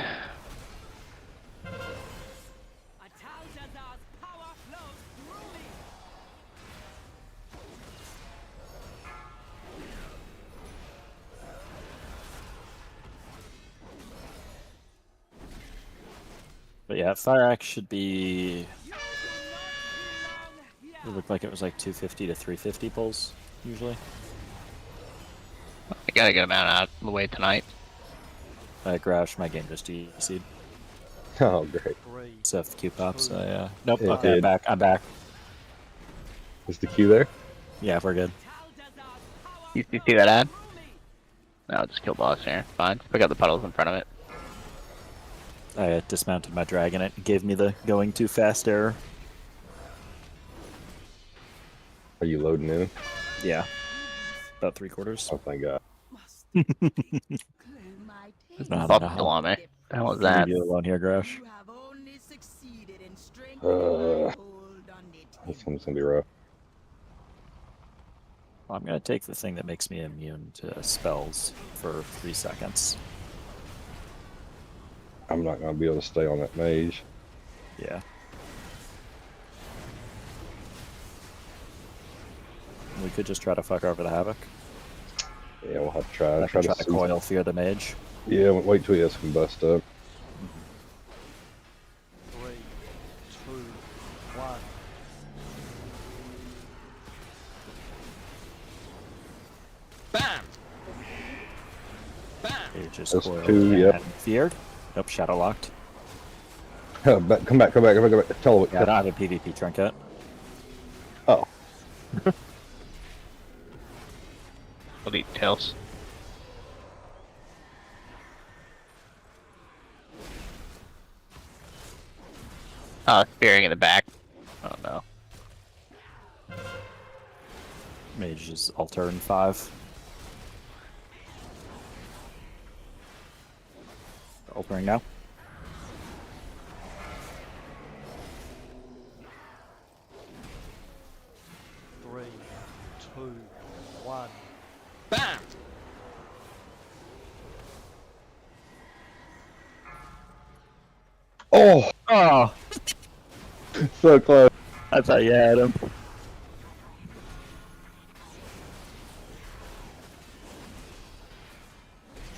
But yeah, Fire Axe should be... It looked like it was like 250 to 350 pulls, usually. I gotta get him out of the way tonight. Grash, my game just GC'd. Oh, great. So if the Q pops, nope, It okay, did. I'm back. Is the Q there? Yeah, we're good. You see that ad? No, just kill boss here. Fine. Pick up the puddles in front of it. I dismounted my dragon, it gave me the going too fast error. Are you loading in? Yeah. About 3/4. Oh, thank God. Fuck still on me. The hell is that? Leave you alone here, Grash. This one's gonna be rough. Well, I'm gonna take the thing that makes me immune to spells for 3 seconds. I'm not gonna be able to stay on that mage. Yeah. We could just try to fuck over the Havoc. Yeah, we'll have to try. Try to see. coil fear the mage. Yeah, wait till he has some bust up. 3, 2, 1. Bam! Bam! Mage just That's coiled 2, yep. and feared. Nope, shadow locked. Come back. Tell Yeah, I don't have a PvP trinket. Oh. What details? Spearing in the back. Oh no. Mage is altar in 5. Altering now. Three, two, 1. Bam! Oh! Oh! So close. I thought you had him.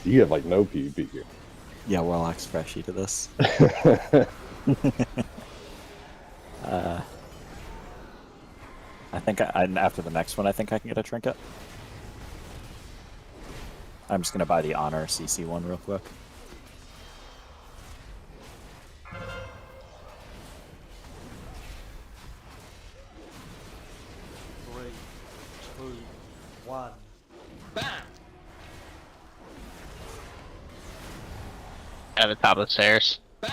You have like no PvP here. Yeah, Warlock's freshy to this. I think after the next one, I think I can get a trinket. I'm just gonna buy the Honor CC one real quick. Three, two, 1. Bam! At the top of the stairs. Bam!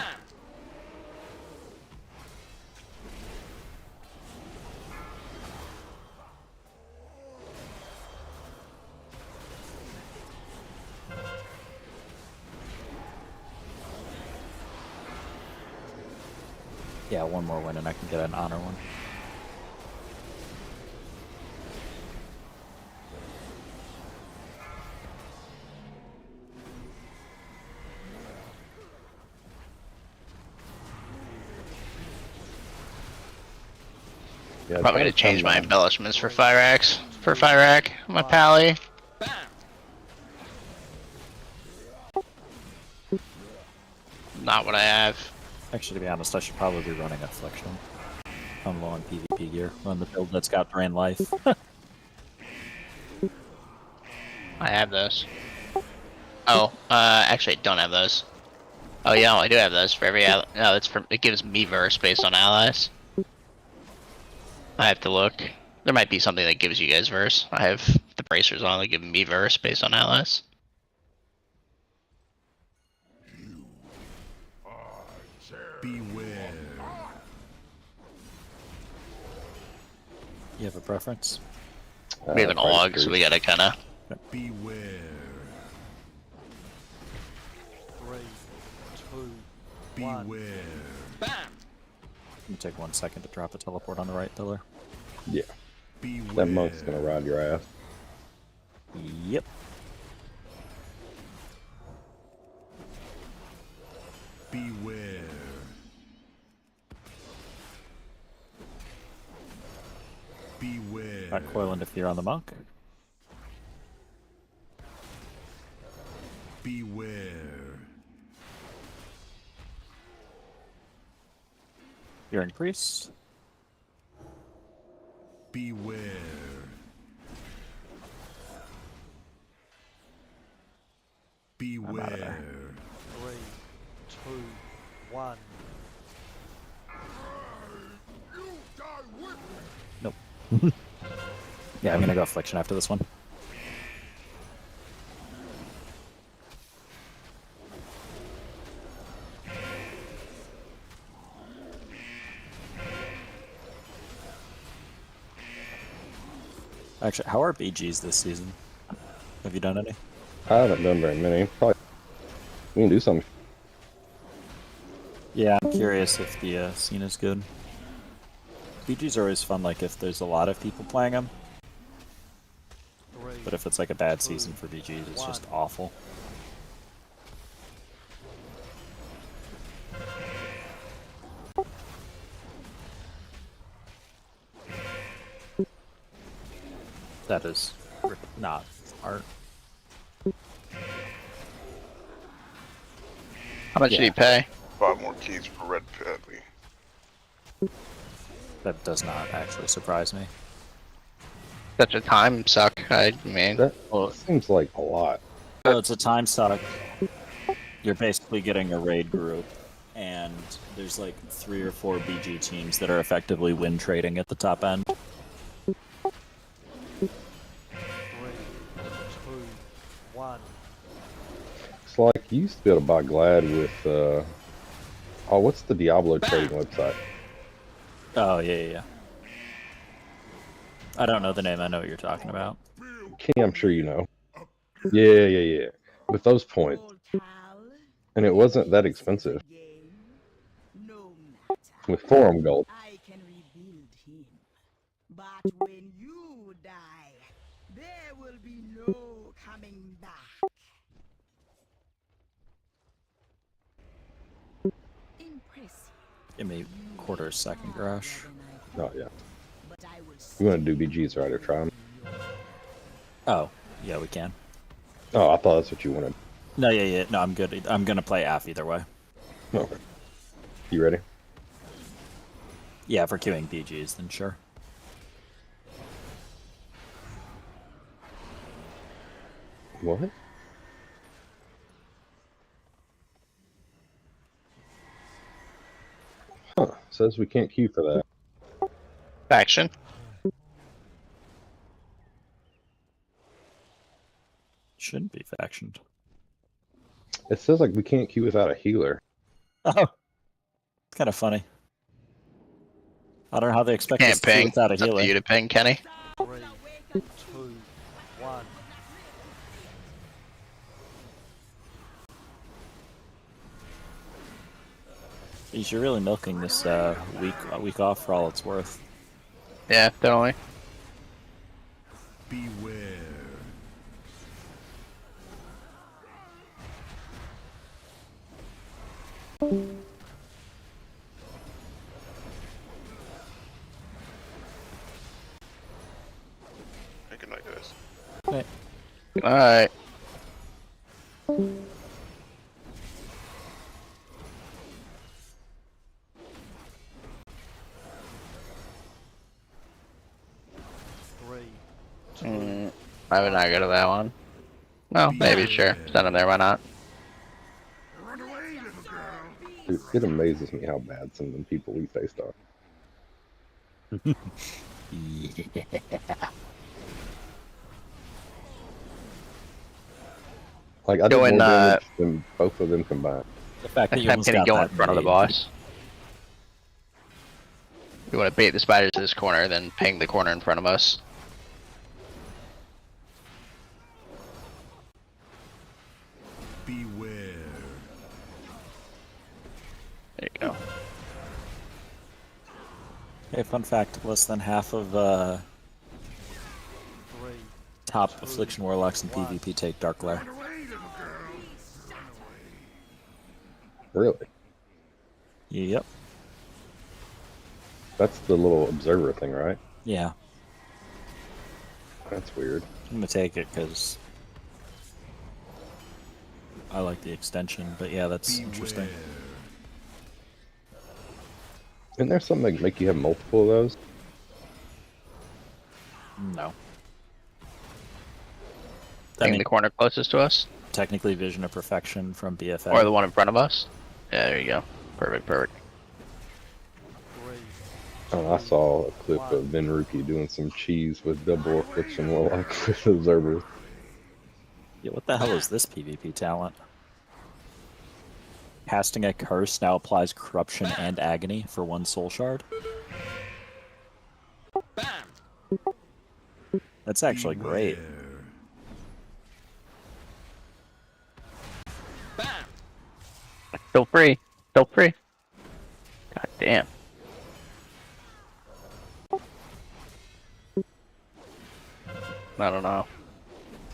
Yeah, one more win and I can get an honor one. Yeah, Probably gonna change my embellishments for Fire Axe. For Fire Axe, my pally. Not what I have. Actually, to be honest, I should probably be running Affliction. I'm low on PvP gear. Run the build that's got Drain Life. I have those. Oh, actually I don't have those. Oh yeah, I do have those for every ally. No, it gives me verse based on allies. I have to look. There might be something that gives you guys verse. I have the bracers on that give me verse based on allies. Beware. You have a preference? We have an AUG, so we gotta kinda... Beware. 3, 2, 1. Beware. You take 1 second to drop a teleport on the right pillar. Yeah. That monk's gonna ride your ass. Yep. Beware. Beware. Not coil into fear on the monk. Beware. You're in priest. Beware. Beware. 3, 2, 1. Nope. Yeah, I'm gonna go Affliction after this one. Actually, how are BGs this season? Have you done any? I haven't done very many. Probably we can do something. Yeah, I'm curious if the scene is good. BGs are always fun, like if there's a lot of people playing them. But if it's like a bad season for BGs, it's just awful. That is not art. How much did he pay? 5 more keys for Red Padley. That does not actually surprise me. Such a time suck, I mean. That seems like a lot. Well, it's a time suck. You're basically getting a raid group, and there's like 3 or 4 BG teams that are effectively win trading at the top end. 3, 2, 1. It's like you used to be able to buy Glad with oh, what's the Diablo trading website? Oh, yeah. I don't know the name, I know what you're talking about. Kenny, I'm sure you know. Yeah. With those points. And it wasn't that expensive. With Forum Gold. I can rebuild him. But when you die, there will be no coming back. Impressive. Give me quarter second, Garage. Oh, yeah. You want to do BGs right or try them? Oh, yeah, we can. Oh, I thought that's what you wanted. No, yeah. No, I'm good. I'm gonna play AF either way. Okay. You ready? Yeah, for queuing BGs, then sure. What? Huh. Says we can't queue for that. Faction. Shouldn't be factioned. It says like we can't queue without a healer. Oh, it's kind of funny. I don't know how they expect us Can't to queue ping. without a It's up healer. to you to ping, Kenny. 3, 2, 1. You're really milking this week off for all it's worth. Yeah, definitely. Beware. Good night, guys. Right. All right. I would not go to that one. Well, maybe, sure. Send him there, why not? Dude, it amazes me how bad some of the people we faced are. Yeah. Like, I did more damage than both of them combined. The fact that Next you time, almost can you got go that in front of the made. boss? We want to bait the spiders to this corner, then ping the corner in front of us. Beware. There you go. Hey, fun fact, less than half of top Affliction Warlocks in PvP take Dark Glare. Really? Yep. That's the little observer thing, right? Yeah. That's weird. I'm gonna take it because I like the extension, but yeah, that's interesting. Isn't there something that make you have multiple of those? No. Ping the corner closest to us? Technically Vision of Perfection from BFA. Or the one in front of us? Yeah, there you go. Perfect, perfect. Oh, I saw a clip of Venruki doing some cheese with double Affliction Warlock with observers. Yeah, what the hell is this PvP talent? Casting a curse now applies corruption and agony for 1 soul shard. That's actually great. Still free. Still free. God damn. I don't know.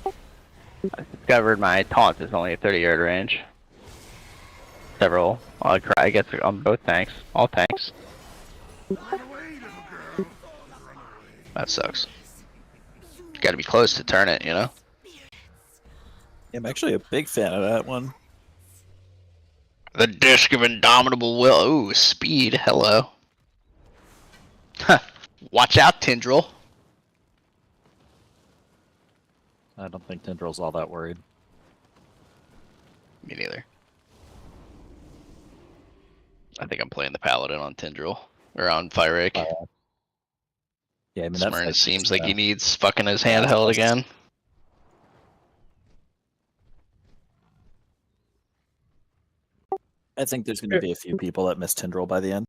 I discovered my taunt is only a 30-yard range. Several. I guess on both tanks. All tanks. That sucks. You gotta be close to turn it, you know? I'm actually a big fan of that one. The Disc of Indomitable Will. Ooh, speed. Hello. Watch out, Tindril. I don't think Tindrill's all that worried. Me neither. I think I'm playing the Paladin on Tindril. Or on Fyrake. Yeah, I mean, Smyrna that seems like he needs fucking his handheld again. I think there's going to be a few people that miss Tindril by the end.